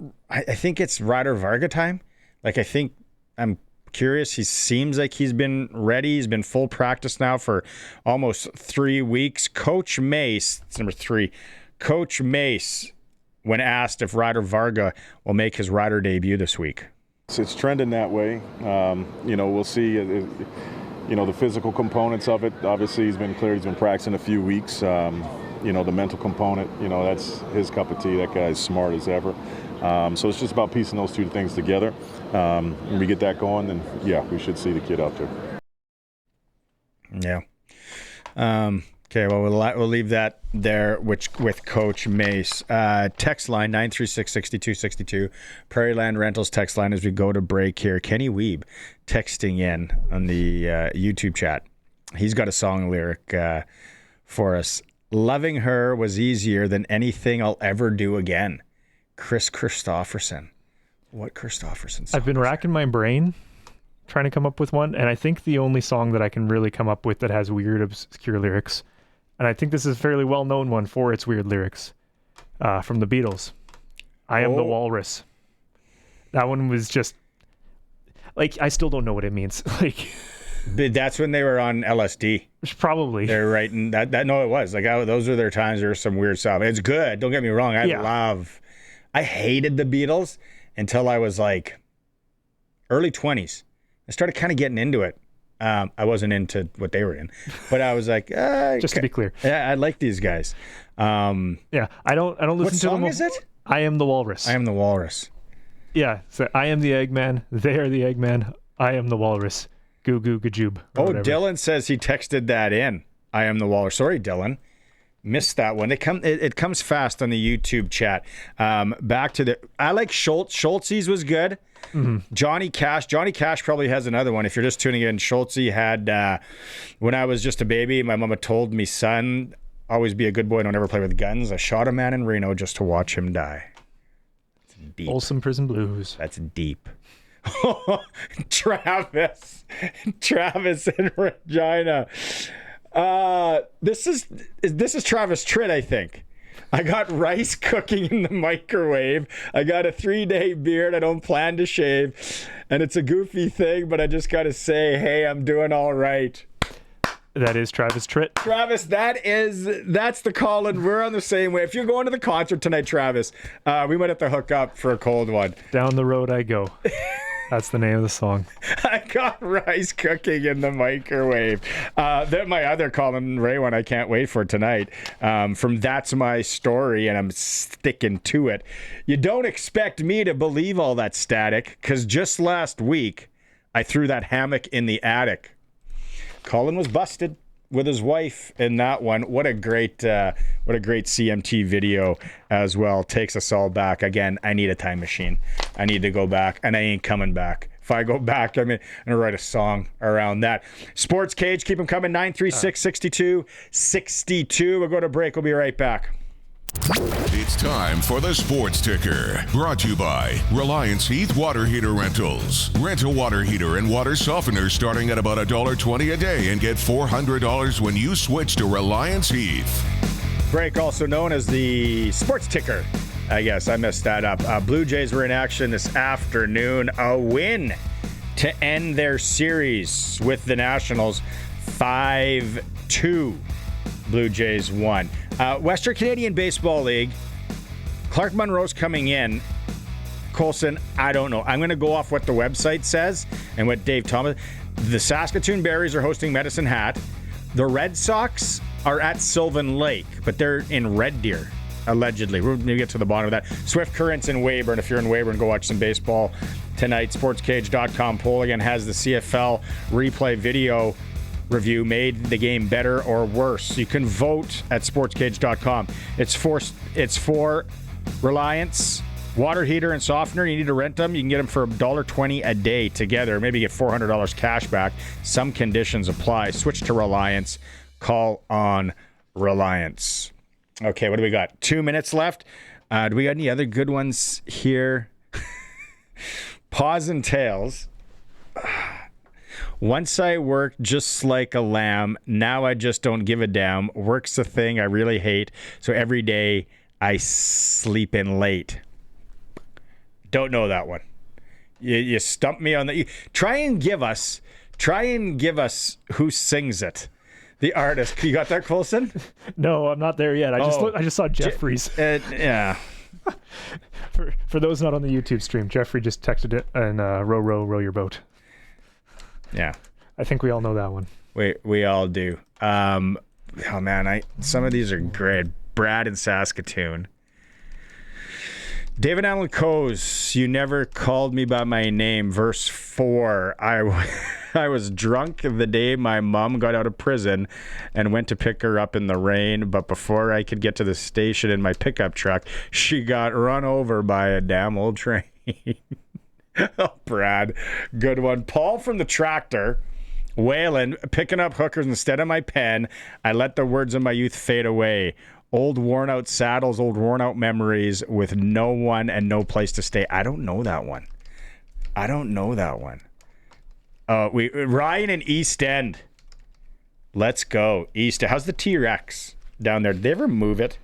think it's Ryder Varga time. I'm curious. He seems like he's been ready. He's been full practice now for almost 3 weeks. Coach Mace, it's number 3. Coach Mace, when asked if Ryder Varga will make his Rider debut this week. It's trending that way. We'll see. The physical components of it. Obviously, he's been cleared. He's been practicing a few weeks. The mental component, that's his cup of tea. That guy's smart as ever. So it's just about piecing those two things together. When we get that going, then, yeah, we should see the kid out Yeah. there. Okay, well, we'll leave that there with Coach Mace. Text line 936-6262. Prairie Land Rentals text line as we go to break here. Kenny Weeb texting in on the YouTube chat. He's got a song lyric for us. Loving her was easier than anything I'll ever do again. Chris Christopherson. What Christopherson song? I've been racking my brain trying to come up with one, and I think the only song that I can really come up with that has weird, obscure lyrics, and I think this is a fairly well-known one for its weird lyrics, from the Beatles. I Am the Walrus. That one was just, I still don't know what it means. That's when they were on LSD. Probably. They're writing that. No, it was. Those were their times. There was some weird stuff. It's good. Don't get me wrong. I hated the Beatles until I was early 20s. I started kind of getting into it. I wasn't into what they were in, but I was like, just to be clear, yeah, I like these guys. Yeah, I don't listen what to song them. Is it? I Am the Walrus. I Am the Walrus. Yeah, so I am the Eggman. They are the Eggman. I am the Walrus. Goo goo gajoob. Whatever. Dylan says he texted that in. I Am the Walrus. Sorry, Dylan. Missed that one. It comes fast on the YouTube chat. Back to I like Schultz. Schultz's was good. Mm-hmm. Johnny Cash probably has another one. If you're just tuning in, Schultz had when I was just a baby, my mama told me, son, always be a good boy, don't ever play with guns. I shot a man in Reno just to watch him die. That's deep. Folsom Prison Blues. That's deep. Travis in Regina. This is Travis Tritt, I think. I got rice cooking in the microwave. I got a 3-day beard I don't plan to shave. And it's a goofy thing, but I just got to say, hey, I'm doing all right. That is Travis Tritt. Travis, that's the call, and we're on the same way. If you're going to the concert tonight, Travis, we might have to hook up for a cold one. Down the road I go. That's the name of the song. I got rice cooking in the microwave. That my other Colin Ray one I can't wait for tonight. From That's My Story, and I'm sticking to it. You don't expect me to believe all that static, because just last week I threw that hammock in the attic. Colin was busted with his wife in that one. What a great CMT video as well. Takes us all back. Again, I need a time machine. I need to go back, and I ain't coming back. If I go back, I'm going to write a song around that. Sports Cage, keep them coming. 936-6262. We'll go to break. We'll be right back. It's time for the Sports Ticker, brought to you by Reliance Heath Water Heater Rentals. Rent a water heater and water softener starting at about $1.20 a day and get $400 when you switch to Reliance Heath. Break, also known as the Sports Ticker. I guess I messed that up. Blue Jays were in action this afternoon. A win to end their series with the Nationals. 5-2. Blue Jays won. Western Canadian Baseball League. Clark Munroe's coming in. Colson, I don't know. I'm going to go off what the website says and what Dave Thomas. The Saskatoon Berries are hosting Medicine Hat. The Red Sox are at Sylvan Lake, but they're in Red Deer, allegedly. We're going to get to the bottom of that. Swift Currents in Weyburn. If you're in Weyburn, go watch some baseball tonight. SportsCage.com poll again has the CFL replay video review made the game better or worse. You can vote at sportscage.com. It's for Reliance water heater and softener. You need to rent them. You can get them for $1.20 a day together. Maybe get $400 cash back. Some conditions apply. Switch to Reliance. Call on Reliance. Okay, what do we got? 2 minutes left. Do we got any other good ones here? Paws and tails. Once I worked just like a lamb. Now I just don't give a damn. Work's a thing I really hate. So every day I sleep in late. Don't know that one. You stumped me on that. Try and give us who sings it. The artist. You got that, Colson? No, I'm not there yet. I just saw Jeffrey's. Yeah. For those not on the YouTube stream, Jeffrey just texted it and row your boat. Yeah. I think we all know that one. We all do. Oh man, some of these are great. Brad in Saskatoon. David Allen Coes, you never called me by my name. Verse 4. I was drunk the day my mom got out of prison and went to pick her up in the rain, but before I could get to the station in my pickup truck, she got run over by a damn old train. Oh, Brad, good one. Paul from the Tractor. Wayland, picking up hookers instead of my pen. I let the words of my youth fade away. Old worn out saddles, old worn out memories with no one and no place to stay. I don't know that one. Ryan in East End. Let's go. East End. How's the T-Rex down there? Did they ever move it?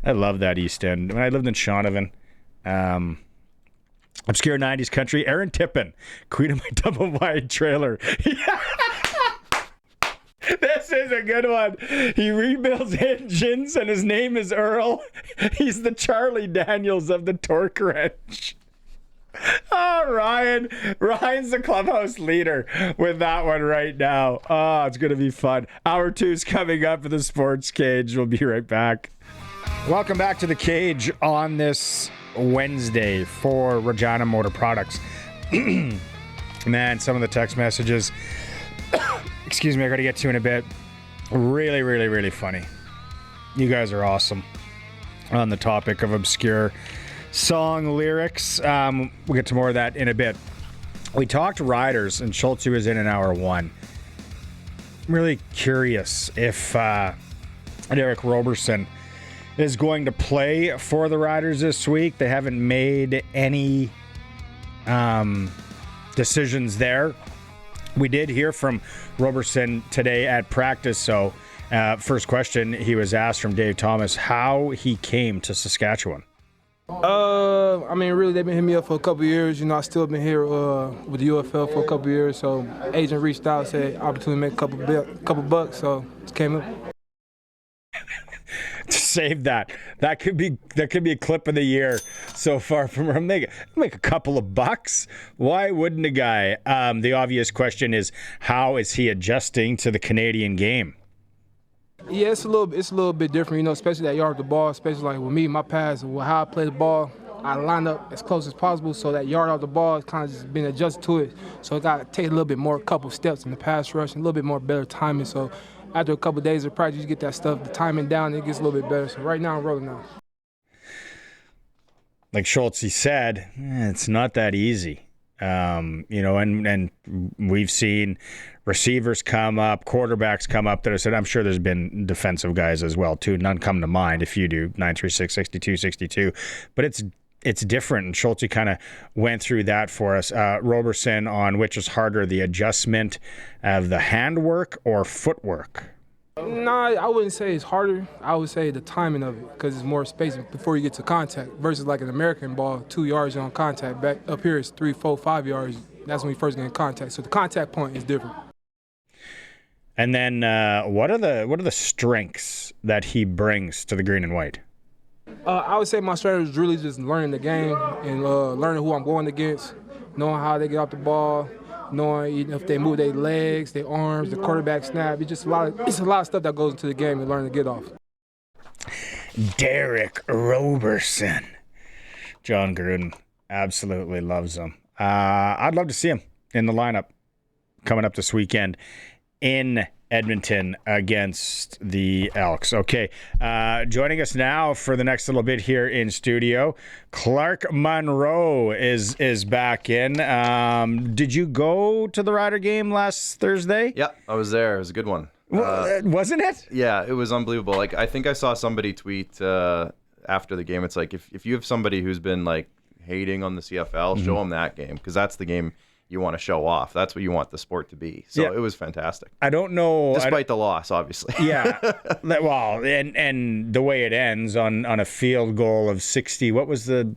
I love that East End. When I lived in Shaunavon. Obscure 90s country. Aaron Tippin. Queen of my double wide trailer. This is a good one. He rebuilds engines and his name is Earl. He's the Charlie Daniels of the torque wrench. Oh, Ryan. Ryan's the clubhouse leader with that one right now. Oh, it's going to be fun. Hour 2's coming up for the Sports Cage. We'll be right back. Welcome back to the Cage on this Wednesday for Regina Motor Products. Man, some of the text messages, excuse me, I got to get to in a bit. Really, really, really funny. You guys are awesome on the topic of obscure song lyrics. We'll get to more of that in a bit. We talked riders, and Schultz was in hour 1. I'm really curious if Eric Roberson is going to play for the Riders this week. They haven't made any decisions there. We did hear from Roberson today at practice. So first question he was asked from Dave Thomas, how he came to Saskatchewan. I mean, really, they've been hitting me up for a couple of years. You know, I still been here with the UFL for a couple of years. So agent reached out, said opportunity to make a couple bucks. So just came up. save that. That could be a clip of the year so far from her. Make a couple of bucks. Why wouldn't a guy? The obvious question is, how is he adjusting to the Canadian game? Yeah, it's a little bit different, especially that yard of the ball, especially like with me, my pass, how I play the ball. I line up as close as possible, so that yard off the ball has kind of just been adjusted to it. So it got to take a little bit more, couple steps in the pass rush, and a little bit more better timing. So after a couple of days of practice, you get that stuff, the timing down, and it gets a little bit better. So right now, I'm rolling now. Like Schultz, he said, it's not that easy. And we've seen receivers come up, quarterbacks come up that have said, I'm sure there's been defensive guys as well, too. None come to mind if you do, 936, 62, 62. But it's different, and Schultz kind of went through that for us. Roberson on which is harder, the adjustment of the handwork or footwork? No, I wouldn't say it's harder. I would say the timing of it, because it's more space before you get to contact versus like an American ball, 2 yards on contact. Back up here, it's 3, 4, 5 yards. That's when you first get in contact. So the contact point is different. And then what are the strengths that he brings to the green and white? I would say my strategy is really just learning the game and learning who I'm going against, knowing how they get off the ball, knowing if they move their legs, their arms, the quarterback snap. It's a lot of stuff that goes into the game and learning to get off. Derek Roberson. John Gruden absolutely loves him. I'd love to see him in the lineup coming up this weekend in Edmonton against the Elks. Okay, joining us now for the next little bit here in studio, Clark Munroe is back in. Did you go to the Rider game last Thursday? Yeah, I was there. It was a good one. Wasn't it? Yeah, it was unbelievable. Like, I think I saw somebody tweet after the game. It's like, if you have somebody who's been like hating on the CFL, show them that game, because that's the game you want to show off. That's what you want the sport to be. So It was fantastic. I don't know. Despite the loss, obviously. Yeah. Well, and the way it ends on a field goal of 60, what was the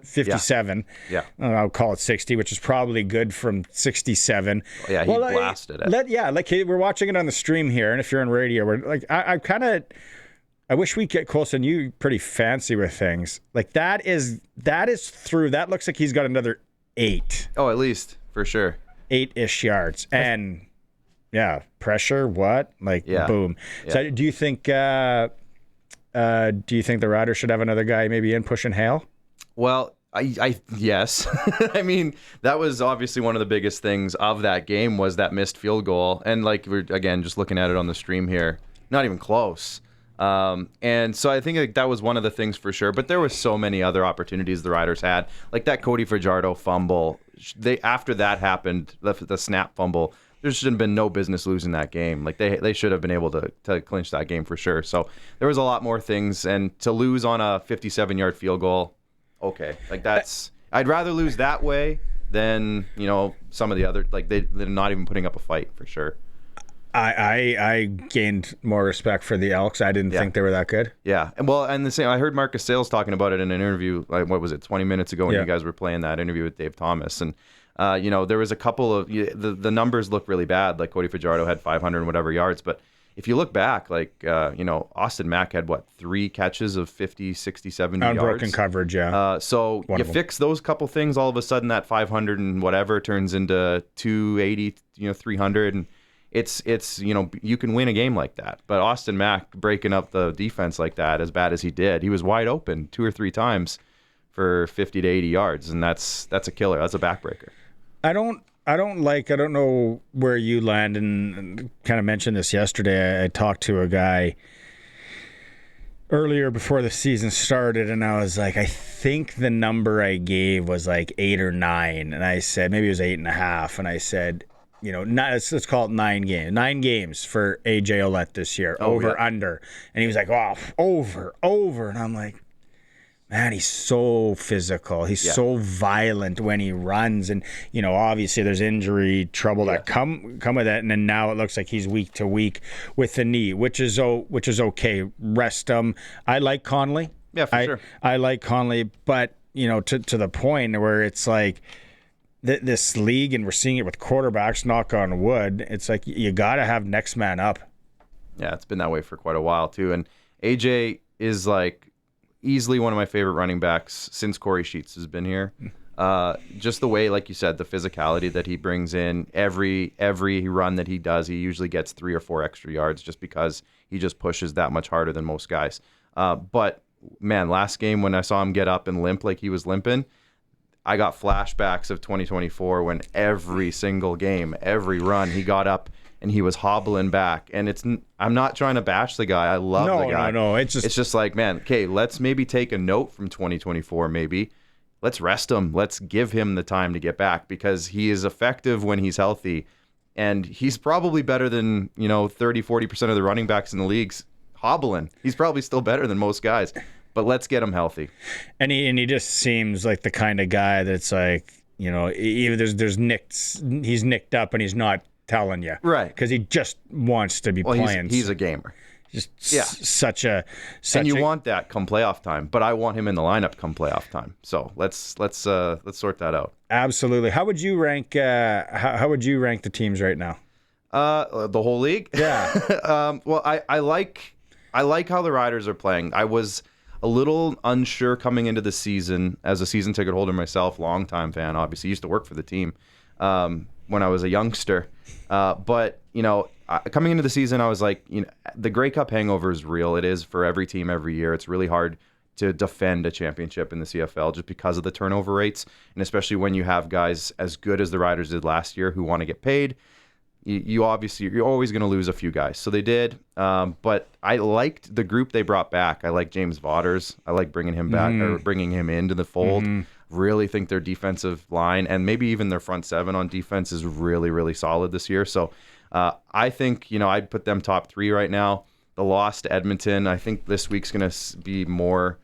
57? Yeah. I'll call it 60, which is probably good from 67. Yeah, he blasted it. We're watching it on the stream here, and if you're on radio, we're like, I wish we get close, and you pretty fancy with things. Like that is through. That looks like he's got another 8. Oh, at least. For sure. 8-ish yards. And pressure, what? Boom. Yeah. So do you think the Riders should have another guy maybe in pushing Hale? Well, I yes. I mean, that was obviously one of the biggest things of that game was that missed field goal. And like we're again just looking at it on the stream here, not even close. And so I think that was one of the things for sure. But there were so many other opportunities the Riders had, like that Cody Fajardo fumble. After that happened, the snap fumble, there should have been no business losing that game. Like they should have been able to clinch that game for sure. So there was a lot more things, and to lose on a 57-yard field goal, okay, like I'd rather lose that way than some of the other, like they're not even putting up a fight for sure. I gained more respect for the Elks. I didn't think they were that good. Yeah, and the same. I heard Marcus Sales talking about it in an interview. Like, what was it, 20 minutes ago when you guys were playing that interview with Dave Thomas, and there was a couple of the numbers look really bad. Like Cody Fajardo had 500 and whatever yards, but if you look back, like Austin Mack had 3 catches of 50, 60, 70 yards. Unbroken coverage, yeah. So you fix those couple things, all of a sudden that 500 and whatever turns into 280, 300, and it's you can win a game like that. But Austin Mack breaking up the defense like that, as bad as he did, he was wide open 2 or 3 times for 50 to 80 yards, and that's a killer. That's a backbreaker. I don't know where you land, and kind of mentioned this yesterday. I talked to a guy earlier before the season started, and I was like, I think the number I gave was like 8 or 9, and I said maybe it was 8.5, and I said, let's call it 9 games. 9 games for AJ Ouellette this year, under. And he was like, oh, over. And I'm like, man, he's so physical. He's so violent when he runs. And, obviously there's injury trouble that come with that. And then now it looks like he's week to week with the knee, which is okay. Rest him. I like Conley. Yeah, for sure. I like Conley, but, to the point where it's like, this league, and we're seeing it with quarterbacks, knock on wood, it's like you got to have next man up. Yeah, it's been that way for quite a while too. And AJ, is like easily one of my favorite running backs since Corey Sheets has been here. Just the way, like you said, the physicality that he brings in every run that he does, he usually gets 3 or 4 extra yards just because he just pushes that much harder than most guys. But man, last game when I saw him get up and limp like he was limping, I got flashbacks of 2024 when every single game, every run, he got up and he was hobbling back. And I'm not trying to bash the guy. I love the guy. No. It's just like, man, okay, let's maybe take a note from 2024 maybe. Let's rest him. Let's give him the time to get back because he is effective when he's healthy. And he's probably better than, 30, 40% of the running backs in the leagues hobbling. He's probably still better than most guys. But let's get him healthy. And he just seems like the kind of guy that's like, even he's nicked up and he's not telling you. Right. Because he just wants to be playing. He's a gamer. Such a want that come playoff time, but I want him in the lineup come playoff time. So let's sort that out. Absolutely. How would you rank the teams right now? The whole league? Yeah. Well, I like how the Riders are playing. I was a little unsure coming into the season as a season ticket holder myself, longtime fan. Obviously, used to work for the team when I was a youngster. But coming into the season, I was like, the Grey Cup hangover is real. It is for every team every year. It's really hard to defend a championship in the CFL just because of the turnover rates, and especially when you have guys as good as the Riders did last year who want to get paid. You're always going to lose a few guys. So they did. But I liked the group they brought back. I like James Vaughters. I like bringing him back or bringing him into the fold. Really think their defensive line and maybe even their front seven on defense is really, really solid this year. So I think, I'd put them top 3 right now. The loss to Edmonton, I think this week's going to be more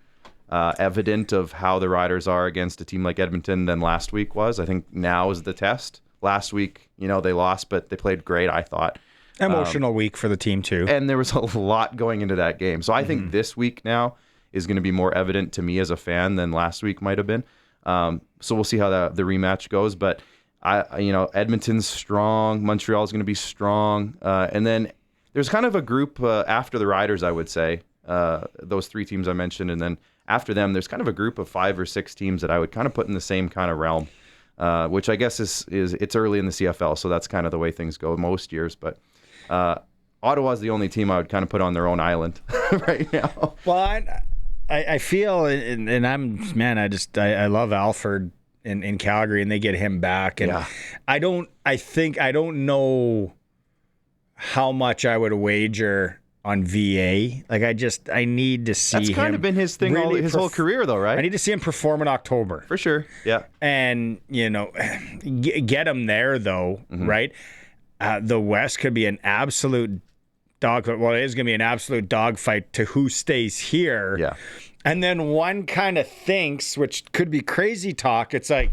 evident of how the Riders are against a team like Edmonton than last week was. I think now is the test. Last week, they lost, but they played great, I thought. Emotional week for the team, too. And there was a lot going into that game. So I think this week now is going to be more evident to me as a fan than last week might have been. So we'll see how the rematch goes. But, Edmonton's strong. Montreal's going to be strong. And then there's kind of a group after the Riders, I would say, those 3 teams I mentioned. And then after them, there's kind of a group of 5 or 6 teams that I would kind of put in the same kind of realm. Which I guess is it's early in the CFL, so that's kind of the way things go most years. But Ottawa's the only team I would kind of put on their own island right now. Well, I feel, and I love Alford in Calgary, and they get him back, and I don't know how much I would wager on VA. Like I need to see him. That's kind of been his thing really his whole career, though, right? I need to see him perform in October. For sure, yeah. And, get him there, though, right? The West could be an absolute dogfight. Well, it is going to be an absolute dogfight to who stays here. Yeah. And then one kind of thinks, which could be crazy talk, it's like,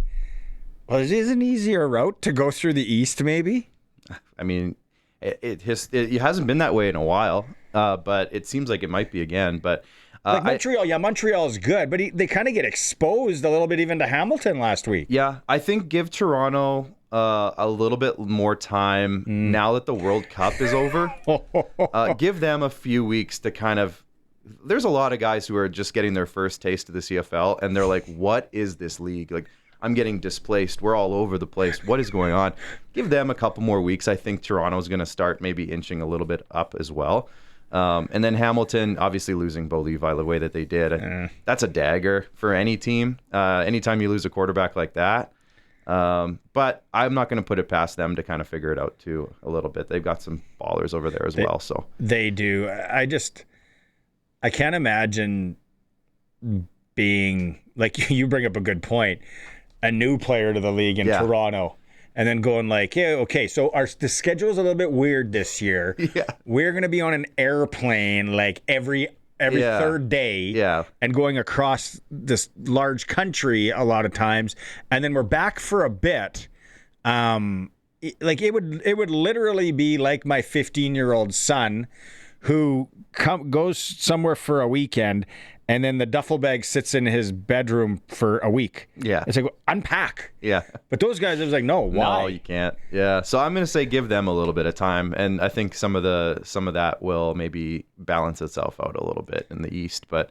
well, is it an easier route to go through the East, maybe? I mean, it hasn't been that way in a while. But it seems like it might be again. But Montreal, Montreal is good, but they kind of get exposed a little bit even to Hamilton last week. Yeah, I think give Toronto a little bit more time now that the World Cup is over. Give them a few weeks to kind of. There's a lot of guys who are just getting their first taste of the CFL, and they're like, "What is this league? Like, I'm getting displaced. We're all over the place. What is going on?" Give them a couple more weeks. I think Toronto's going to start maybe inching a little bit up as well. And then Hamilton, obviously losing Bo Levi the way that they did, that's a dagger for any team. Anytime you lose a quarterback like that. But I'm not going to put it past them to kind of figure it out too a little bit. They've got some ballers over there as well. So they do. I can't imagine being, like, you bring up a good point, a new player to the league in Toronto. And then going like, yeah, okay, so the schedule's a little bit weird this year. Yeah. We're going to be on an airplane like every third day and going across this large country a lot of times. And then we're back for a bit. Like it would literally be like my 15-year-old son who goes somewhere for a weekend and then the duffel bag sits in his bedroom for a week. Yeah. It's like, unpack. Yeah. But those guys, it was like, no, why? No, you can't. Yeah. So I'm going to say give them a little bit of time, and I think some of that will maybe balance itself out a little bit in the East. But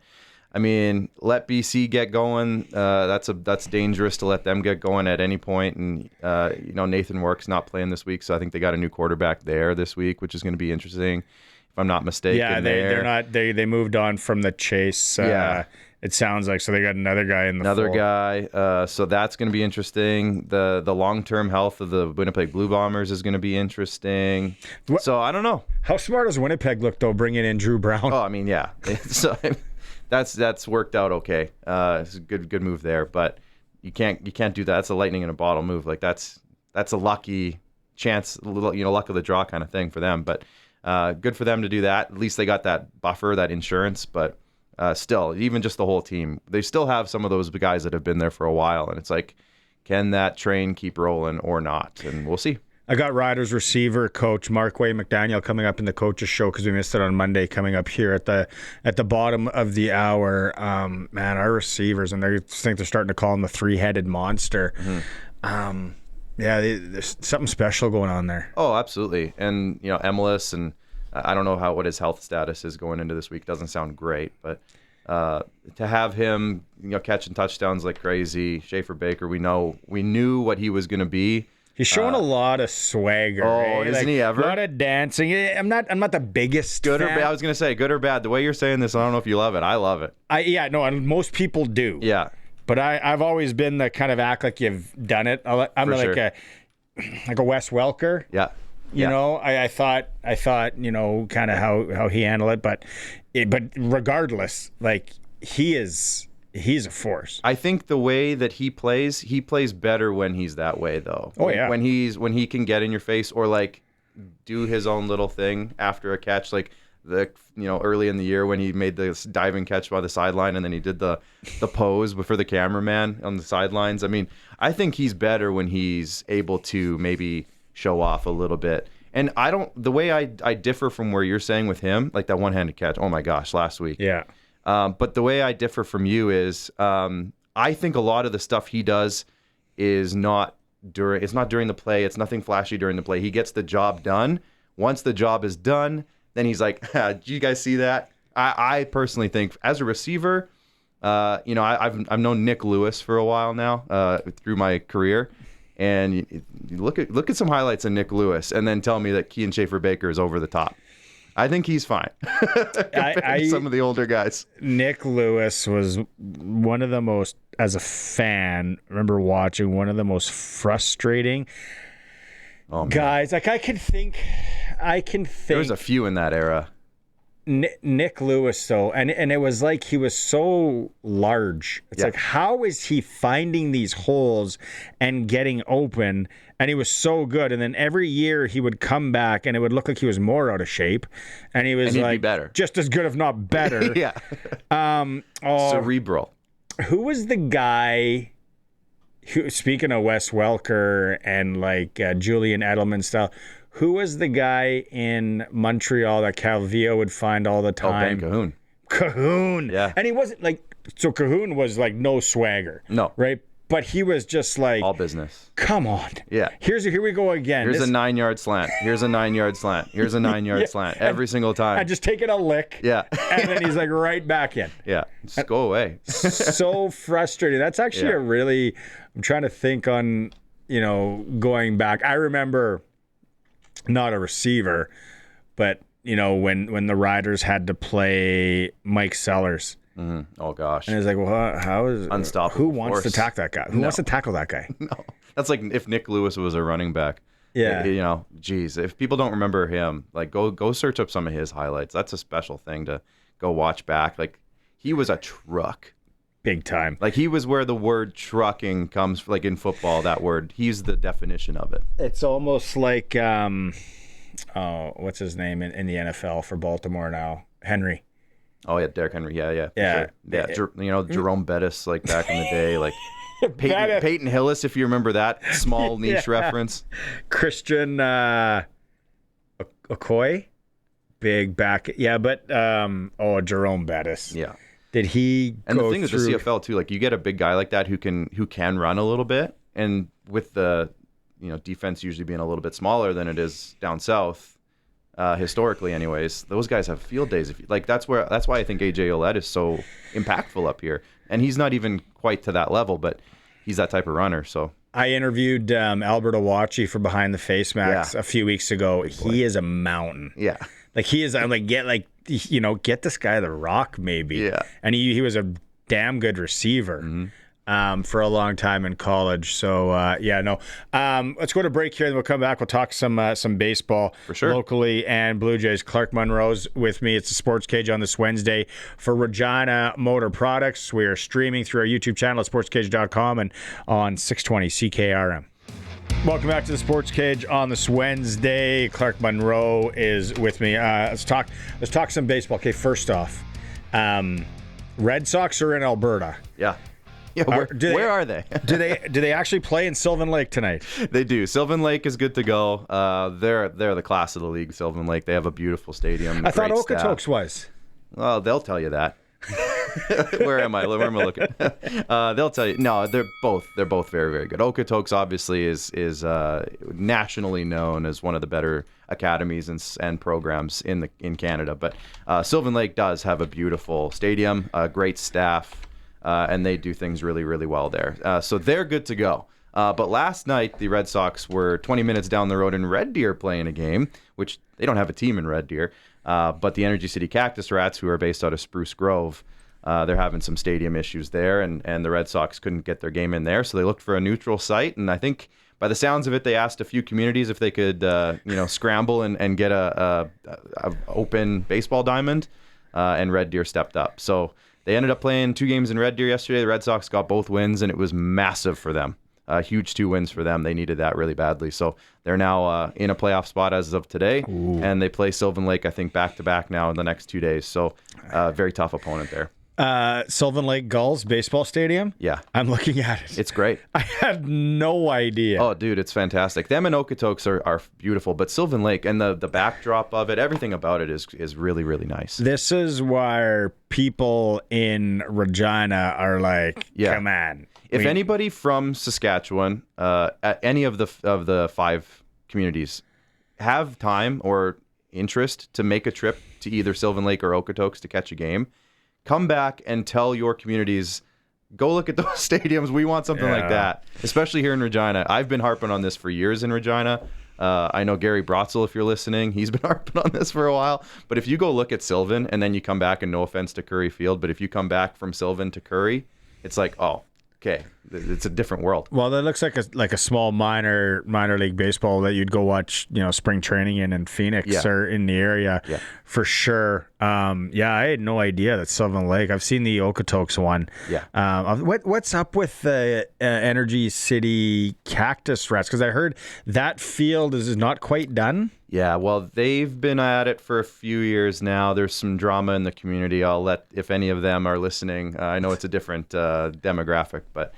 I mean, let BC get going. That's dangerous to let them get going at any point. And Nathan Work's not playing this week, so I think they got a new quarterback there this week, which is going to be interesting. If I'm not mistaken, yeah, they're not. They moved on from the Chase. It sounds like, so they got another guy in the fold. So that's going to be interesting. The long-term health of the Winnipeg Blue Bombers is going to be interesting. So I don't know. How smart does Winnipeg look though, bringing in Drew Brown? Oh, I mean, yeah. So that's worked out okay. It's a good move there, but you can't do that. That's a lightning in a bottle move. Like that's a lucky chance, luck of the draw kind of thing for them. But good for them to do that. At least they got that buffer, that insurance. But still, even just the whole team, they still have some of those guys that have been there for a while, and it's like, can that train keep rolling or not? And we'll see. I got Riders receiver coach Marquay McDaniel coming up in the coaches show because we missed it on Monday. Coming up here at the bottom of the hour, man, our receivers, and they think they're starting to call him the three-headed monster. Mm-hmm. There's something special going on there. Oh, absolutely. And Emilus, and I don't know what his health status is going into this week. Doesn't sound great, but to have him catching touchdowns like crazy, Schaefer Baker, we knew what he was going to be. He's showing a lot of swagger. Oh, isn't he ever? A lot of dancing. I'm not the biggest good fan. or bad. I was gonna say good or bad. The way you're saying this, I don't know if you love it. I love it. And most people do. Yeah. But I've always been the kind of act like you've done it. I'm For like sure. like a Wes Welker. Yeah. I thought kind of how he handled it, but regardless, like he's a force. I think the way that he plays better when he's that way, though. Oh, yeah. When he can get in your face or like do his own little thing after a catch, like early in the year when he made the diving catch by the sideline and then he did the pose for the cameraman on the sidelines. I mean, I think he's better when he's able to maybe show off a little bit. And the way I differ from where you're saying with him, like that one-handed catch, oh my gosh, last week. Yeah. But the way I differ from you is I think a lot of the stuff he does is not during the play. It's nothing flashy during the play. He gets the job done. Once the job is done, then he's like, did you guys see that? I personally think as a receiver, I've known Nick Lewis for a while now through my career. And you look at some highlights of Nick Lewis and then tell me that Kean Schaefer Baker is over the top. I think he's fine compared to some of the older guys. Nick Lewis was one of the most, as a fan, I remember watching one of the most frustrating guys. Like I can think. There was a few in that era. Nick Lewis, though, and it was like he was so large. It's like, how is he finding these holes and getting open? And he was so good. And then every year he would come back and it would look like he was more out of shape. And he was like be better. Just as good, if not better. Yeah. Cerebral. Who was the guy who, speaking of Wes Welker and like Julian Edelman style, who was the guy in Montreal that Calvillo would find all the time? Ben Cahoon. Cahoon. Yeah. And he wasn't like, so Cahoon was like no swagger. No. Right? But he was just like, all business. Come on. Yeah. Here we go again. Here's a 9-yard slant. Here's a 9-yard slant. Here's a 9-yard slant. Every single time. And just taking a lick. Yeah. And then he's like right back in. Yeah. Just go away. So frustrating. That's actually a really, I'm trying to think on, going back. I remember, not a receiver, but when the Riders had to play Mike Sellers. Mm-hmm. Oh gosh! And it's like, well, how is unstoppable? Who wants to tackle that guy? Who wants to tackle that guy? No, that's like if Nick Lewis was a running back. Yeah, geez, if people don't remember him, like go search up some of his highlights. That's a special thing to go watch back. Like he was a truck. Big time. Like he was where the word trucking comes, like in football, that word. He's the definition of it. It's almost like, what's his name in the NFL for Baltimore now? Henry. Oh yeah, Derrick Henry. Yeah. Sure. Yeah. Jerome Bettis, like back in the day, like Peyton Hillis, if you remember that small niche reference. Christian Okoye, big back. Yeah, but Jerome Bettis. Yeah. Did he And go the thing through... with the CFL too, like you get a big guy like that who can run a little bit, and with the defense usually being a little bit smaller than it is down south, historically anyways, those guys have field days. That's why I think AJ Ouellette is so impactful up here, and he's not even quite to that level, but he's that type of runner. So I interviewed Albert Awachi for Behind the Face Max a few weeks ago. He is a mountain. Yeah. Like he is. I'm like, get this guy the rock maybe. Yeah. And he was a damn good receiver for a long time in college. So let's go to break here, and we'll come back. We'll talk some baseball for sure locally and Blue Jays. Clark Munroe's with me. It's the Sports Cage on this Wednesday for Regina Motor Products. We are streaming through our YouTube channel at sportscage.com and on 620 CKRM. Welcome back to the Sports Cage on this Wednesday. Clark Munroe is with me. Let's talk some baseball. Okay, first off, Red Sox are in Alberta. Yeah. Yeah, where are they? do they actually play in Sylvan Lake tonight? They do. Sylvan Lake is good to go. They're the class of the league. Sylvan Lake. They have a beautiful stadium. I thought Okotoks was. Well, they'll tell you that. Where am I? Where am I looking? They'll tell you. No, they're both very, very good. Okotoks obviously is nationally known as one of the better academies and programs in Canada. But Sylvan Lake does have a beautiful stadium, a great staff, and they do things really, really well there. So they're good to go. But last night the Red Sox were 20 minutes down the road in Red Deer playing a game, which they don't have a team in Red Deer. But the Energy City Cactus Rats, who are based out of Spruce Grove, they're having some stadium issues there, and the Red Sox couldn't get their game in there, so they looked for a neutral site. And I think by the sounds of it, they asked a few communities if they could, scramble and get a open baseball diamond, and Red Deer stepped up. So they ended up playing 2 games in Red Deer yesterday. The Red Sox got both wins, and it was massive for them. Huge 2 wins for them. They needed that really badly. So they're now in a playoff spot as of today. Ooh. And they play Sylvan Lake, I think, back-to-back now in the next 2 days. So very tough opponent there. Sylvan Lake Gulls Baseball Stadium? Yeah. I'm looking at it. It's great. I had no idea. Oh, dude, it's fantastic. Them and Okotoks are beautiful, but Sylvan Lake and the backdrop of it, everything about it is really, really nice. This is where people in Regina are like, come on. If anybody from Saskatchewan, at any of the 5 communities, have time or interest to make a trip to either Sylvan Lake or Okotoks to catch a game, come back and tell your communities, go look at those stadiums. We want something like that, especially here in Regina. I've been harping on this for years in Regina. I know Gary Brotzel, if you're listening, he's been harping on this for a while. But if you go look at Sylvan and then you come back, and no offense to Curry Field, but if you come back from Sylvan to Curry, it's like, oh, okay, it's a different world. Well, that looks like a small minor league baseball that you'd go watch, spring training in Phoenix or in the area for sure. I had no idea that Sylvan Lake. I've seen the Okotoks one. Yeah. What's up with the Energy City Cactus Rats? Because I heard that field is not quite done. Yeah, well, they've been at it for a few years now. There's some drama in the community. I'll let, if any of them are listening, I know it's a different demographic, but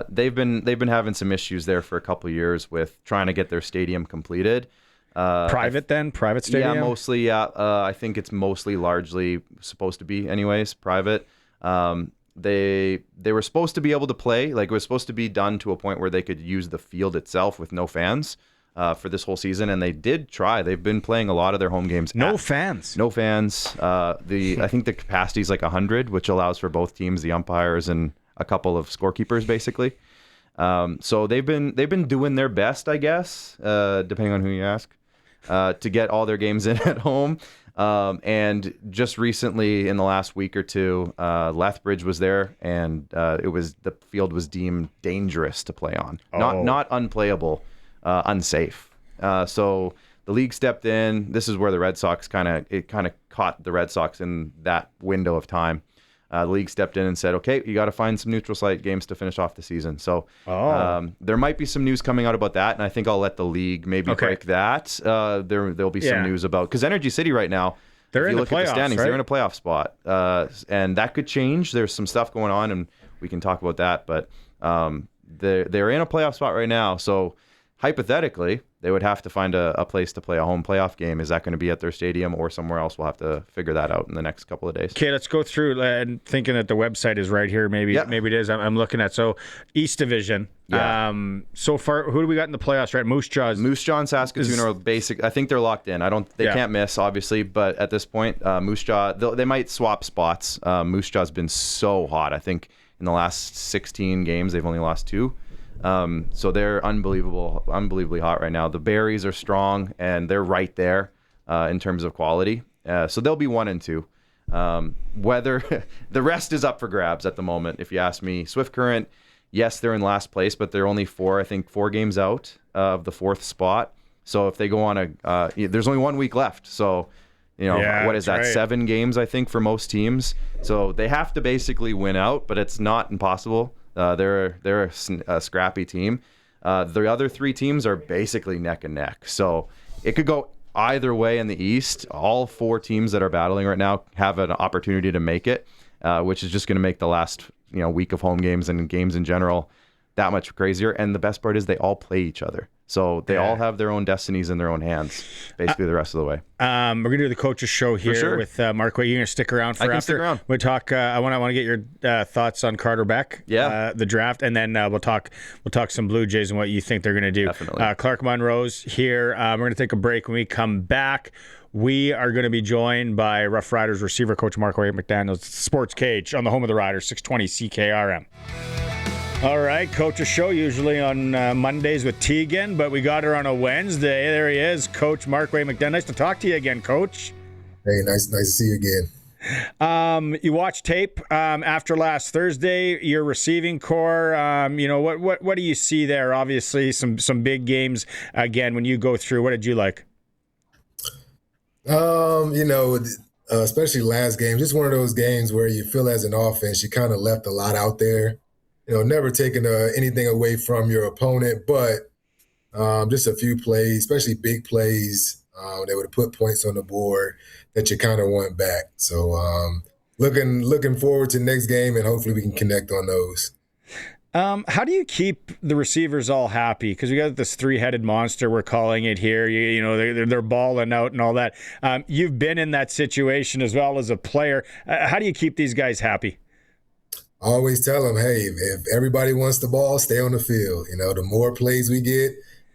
they've been having some issues there for a couple of years with trying to get their stadium completed. Private stadium? Yeah, mostly. Yeah, I think it's largely supposed to be, anyways, private. They were supposed to be able to play, like it was supposed to be done to a point where they could use the field itself with no fans. For this whole season, and they did try. They've been playing a lot of their home games. No fans. I think the capacity is like 100, which allows for both teams, the umpires, and a couple of scorekeepers, basically. So they've been doing their best, I guess, depending on who you ask, to get all their games in at home. And just recently, in the last week or two, Lethbridge was there, and the field was deemed dangerous to play on, not unplayable. Unsafe. So the league stepped in. This is where the Red Sox kind of caught the Red Sox in that window of time. The league stepped in and said, okay, you got to find some neutral site games to finish off the season. So there might be some news coming out about that, and I think I'll let the league maybe break that. There'll be some news about, because Energy City right now, they're in the playoffs, standings, right? They're in a playoff spot, and that could change. There's some stuff going on, and we can talk about that. But they're in a playoff spot right now, so hypothetically, They would have to find a place to play a home playoff game. Is that going to be at their stadium or somewhere else? We'll have to figure that out in the next couple of days. Okay, let's go through. And thinking that the website is right here. Maybe it is. I'm looking at East Division. Yeah. So far, who do we got in the playoffs? Right, Moose Jaw and Saskatoon are basic. I think they're locked in. They can't miss, obviously, but at this point, Moose Jaw they might swap spots. Moose Jaw's been so hot. I think in the last 16 games they've only lost 2. So they're unbelievably hot right now. The Berries are strong, and they're right there in terms of quality. So they'll be 1 and 2. Whether the rest is up for grabs at the moment, if you ask me. Swift Current, yes, they're in last place, but they're only 4 games out of the 4th spot. So if they go on there's only 1 week left. So, what is that? Right. 7 games, I think, for most teams. So they have to basically win out, but it's not impossible. They're a scrappy team. The other 3 teams are basically neck and neck. So it could go either way in the East. All 4 teams that are battling right now have an opportunity to make it, which is just going to make the last week of home games and games in general that much crazier. And the best part is they all play each other. So they all have their own destinies in their own hands, basically the rest of the way. We're going to do the coaches show here with Marquay. You're going to stick around for after? I can stick around. We talk. I want to get your thoughts on Carter Beck, the draft, and then we'll talk some Blue Jays and what you think they're going to do. Definitely. Clark Munroe's here. We're going to take a break. When we come back, we are going to be joined by Rough Riders receiver coach Marquay McDaniel. SportsCage on the home of the Riders, 620 CKRM. All right, Coach's Show, usually on Mondays with Tegan, but we got her on a Wednesday. There he is, Coach Marquay McDaniel. Nice to talk to you again, Coach. Hey, nice to see you again. You watched tape after last Thursday, your receiving core. What do you see there? Obviously, some big games again. When you go through, what did you like? Especially last game, just one of those games where you feel as an offense, you kind of left a lot out there. Never taking anything away from your opponent, but just a few plays, especially big plays, that would have put points on the board that you kind of want back. So looking forward to next game, and hopefully we can connect on those. How do you keep the receivers all happy? Because we got this 3-headed monster, we're calling it here. They're balling out and all that. You've been in that situation as well as a player. How do you keep these guys happy? I always tell them, hey, if everybody wants the ball, stay on the field. The more plays we get,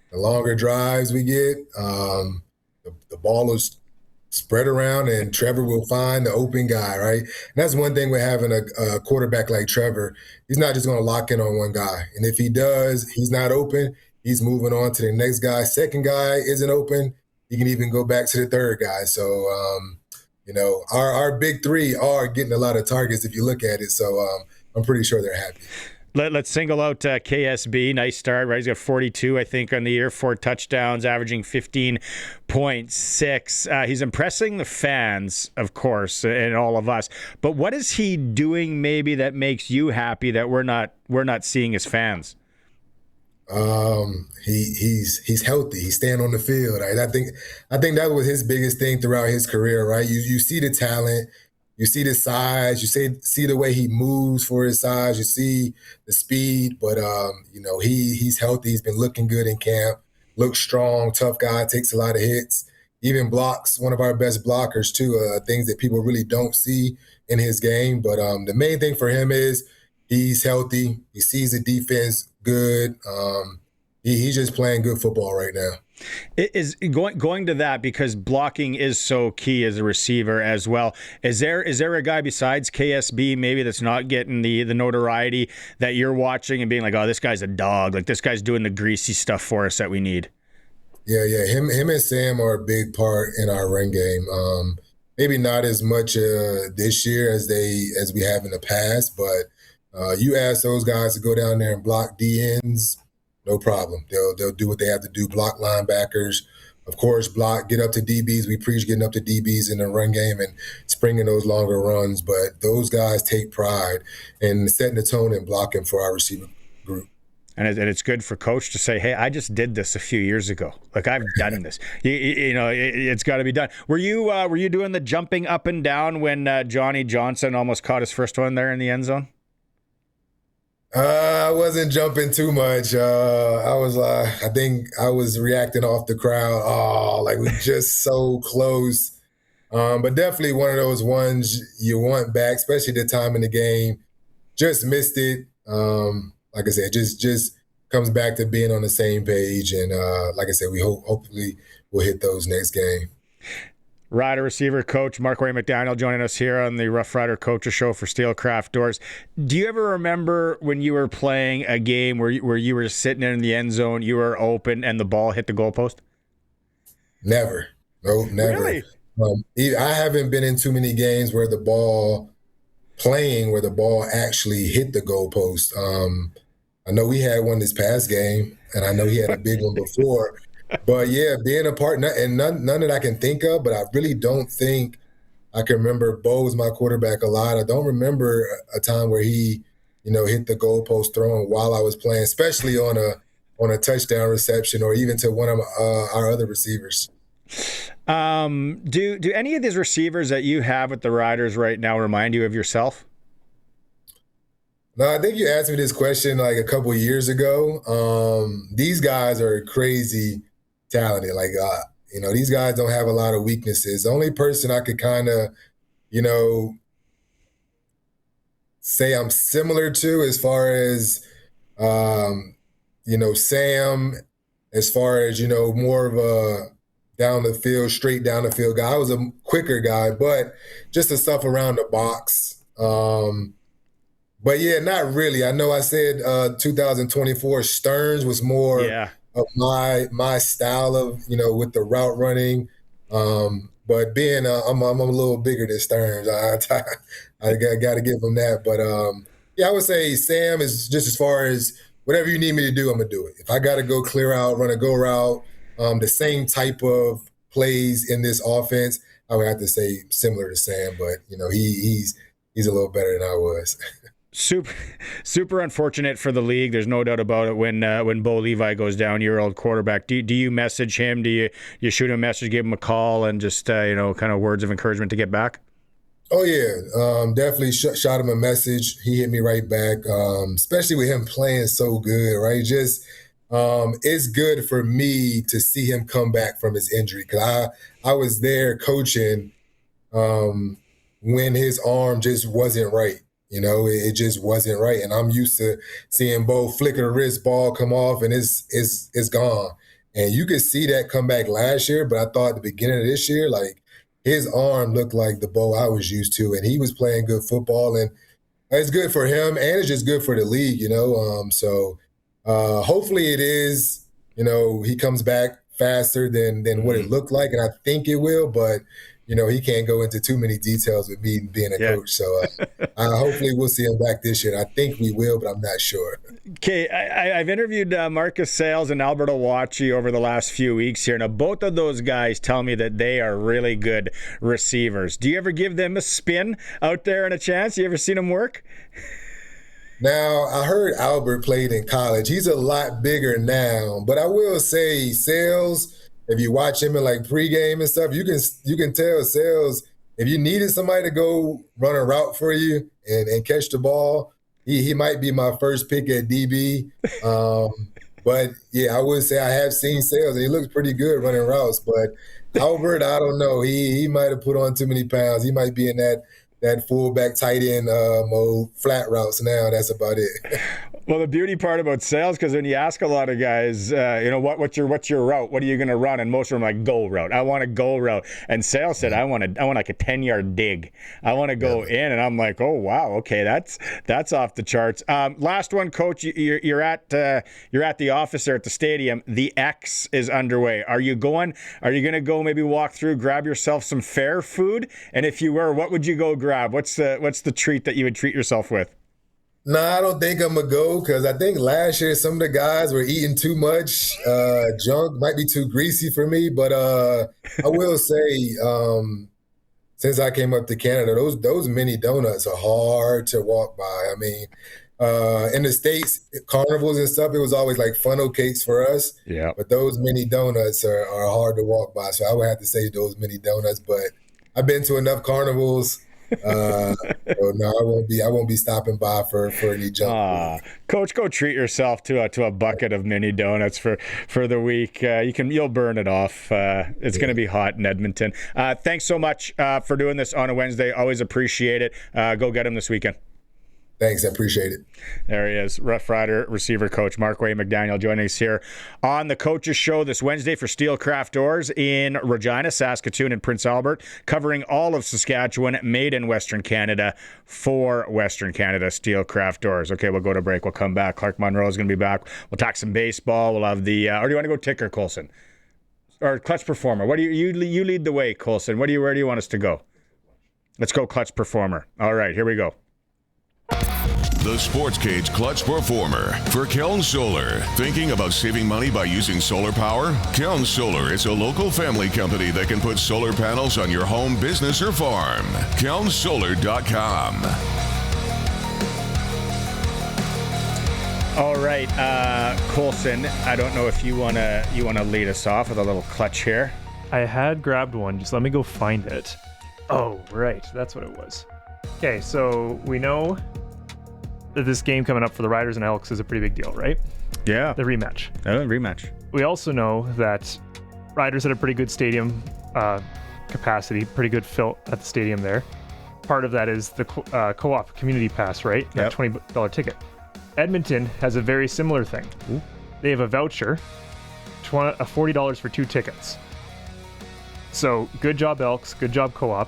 the longer drives we get, the ball will spread around and Trevor will find the open guy, right? And that's one thing with having a quarterback like Trevor. He's not just going to lock in on one guy. And if he does, he's not open, he's moving on to the next guy. Second guy isn't open, he can even go back to the third guy. So, our big 3 are getting a lot of targets if you look at it. So I'm pretty sure they're happy. Let's single out KSB. Nice start, right? He's got 42, I think, on the year, 4 touchdowns, averaging 15.6. He's impressing the fans, of course, and all of us. But what is he doing maybe that makes you happy that we're not seeing as fans? He's healthy. He's staying on the field. Right? I think that was his biggest thing throughout his career. Right? You see the talent, you see the size, you see the way he moves for his size, you see the speed. But he's healthy. He's been looking good in camp. Looks strong, tough guy. Takes a lot of hits. Even blocks. One of our best blockers too. Things that people really don't see in his game. But the main thing for him is he's healthy. He sees the defense good. He's just playing good football right now. It is going to that because blocking is so key as a receiver as well. Is there a guy besides KSB maybe that's not getting the notoriety that you're watching and being like, oh, this guy's a dog, like this guy's doing the greasy stuff for us that we need? Yeah. Him and Sam are a big part in our run game. Maybe not as much this year as we have in the past, but you ask those guys to go down there and block DNs, no problem. They'll do what they have to do. Block linebackers, of course. Get up to DBs. We preach getting up to DBs in the run game and springing those longer runs. But those guys take pride in setting the tone and blocking for our receiver group. And it's good for coach to say, hey, I just did this a few years ago. Like I've done this. It's got to be done. Were you doing the jumping up and down when Johnny Johnson almost caught his first one there in the end zone? I wasn't jumping too much. I think I was reacting off the crowd. Oh, like we're just so close. But definitely one of those ones you want back, especially the time in the game. Just missed it. Like I said, just comes back to being on the same page. And like I said, hopefully we'll hit those next game. Rider receiver coach Marquay McDaniel joining us here on the Rough Rider Coaches Show for Steelcraft Doors. Do you ever remember when you were playing a game where you were sitting in the end zone, you were open, and the ball hit the goalpost? Never. No, never. Really? I haven't been in too many games where the ball actually hit the goalpost. I know we had one this past game, and I know he had a big one before. But yeah, being a part, and none that I can think of, but I really don't think I can remember. Bo was my quarterback a lot. I don't remember a time where he, hit the goalpost throwing while I was playing, especially on a touchdown reception or even to one of our other receivers. Do any of these receivers that you have with the Riders right now remind you of yourself? No, I think you asked me this question like a couple of years ago. These guys are crazy talented. Like, these guys don't have a lot of weaknesses. The only person I could kind of, say I'm similar to as far as, Sam, as far as, more of a straight down the field guy. I was a quicker guy, but just the stuff around the box. But yeah, not really. I know I said 2024 Stearns was more of my style of, with the route running. But being I'm a little bigger than Stearns. I got to give him that. But I would say Sam is just as far as whatever you need me to do, I'm gonna do it. If I got to go clear out, run a go route, the same type of plays in this offense, I would have to say similar to Sam. But he's a little better than I was. Super unfortunate for the league. There's no doubt about it. When Bo Levi goes down, your old quarterback, do you message him? Do you shoot him a message, give him a call, and just kind of words of encouragement to get back? Oh yeah, definitely shot him a message. He hit me right back. Especially with him playing so good, right? Just it's good for me to see him come back from his injury because I was there coaching when his arm just wasn't right. It just wasn't right. And I'm used to seeing Bo flicker the wrist, ball come off, and it's gone. And you could see that come back last year, but I thought at the beginning of this year, like his arm looked like the Bo I was used to, and he was playing good football. And it's good for him, and it's just good for the league, So hopefully it is, he comes back faster than what it looked like, and I think it will, but he can't go into too many details with me being a coach. So hopefully we'll see him back this year. I think we will, but I'm not sure. Okay, I've interviewed Marcus Sales and Alberto Wachi over the last few weeks here. Now, both of those guys tell me that they are really good receivers. Do you ever give them a spin out there and a chance? You ever seen them work? Now, I heard Albert played in college. He's a lot bigger now, but I will say Sales, if you watch him in like pregame and stuff, you can tell Sales, if you needed somebody to go run a route for you and catch the ball, he might be my first pick at DB. But yeah, I would say I have seen Sales, and he looks pretty good running routes. But Albert, I don't know. He might have put on too many pounds. He might be in that fullback tight end mode, flat routes now. That's about it. Well, the beauty part about Sales, because when you ask a lot of guys, what's your route? What are you going to run? And most of them are like, go route. I want a go route. And Sales said, I want like a 10-yard dig. I want to go in. And I'm like, oh wow, okay, that's off the charts. Last one, Coach. You're at the office there at the stadium. The X is underway. Are you going to go maybe walk through, grab yourself some fair food? And if you were, what would you go grab? What's the treat that you would treat yourself with? No, I don't think I'm going to go because I think last year some of the guys were eating too much junk, might be too greasy for me. But I will say, since I came up to Canada, those mini donuts are hard to walk by. I mean, in the States, carnivals and stuff, it was always like funnel cakes for us. Yeah. But those mini donuts are hard to walk by. So I would have to say those mini donuts. But I've been to enough carnivals. So no, I won't be stopping by for any junk food. Coach, go treat yourself to a bucket of mini donuts for the week. You'll burn it off. It's going to be hot in Edmonton. Thanks so much for doing this on a Wednesday. Always appreciate it. Go get him this weekend. Thanks, I appreciate it. There he is, Rough Rider receiver coach Marquay McDaniel joining us here on the Coaches Show this Wednesday for Steelcraft Doors in Regina, Saskatoon, and Prince Albert, covering all of Saskatchewan, made in Western Canada for Western Canada Steelcraft Doors. Okay, we'll go to break. We'll come back. Clark Munroe is going to be back. We'll talk some baseball. We'll have the or do you want to go ticker, Colson? Or Clutch Performer? What do you lead the way, Colson? Where do you want us to go? Let's go Clutch Performer. All right, here we go. The SportsCage Clutch Performer for Keln Solar. Thinking about saving money by using solar power? Keln Solar is a local family company that can put solar panels on your home, business, or farm. KelnSolar.com. All right, Colson, I don't know if you wanna lead us off with a little clutch here. I had grabbed one. Just let me go find it. Oh, right. That's what it was. Okay, so we know that this game coming up for the Riders and Elks is a pretty big deal, right? Yeah. The rematch. Rematch. We also know that Riders had a pretty good stadium capacity, pretty good fill at the stadium there. Part of that is the co-op community pass, right? That $20 ticket. Edmonton has a very similar thing. Ooh. They have a voucher, $40 for 2 tickets. So good job, Elks. Good job, co-op.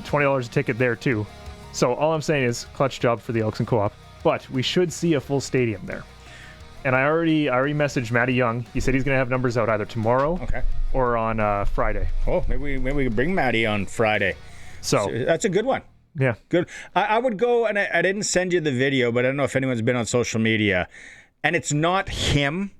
$20 a ticket there too. So all I'm saying is clutch job for the Elks and co-op, but we should see a full stadium there. And I already messaged Matty Young. He said he's going to have numbers out either tomorrow or on Friday. Oh, maybe we can bring Matty on Friday. So that's a good one. Yeah. Good. I would go, and I didn't send you the video, but I don't know if anyone's been on social media. And it's not him.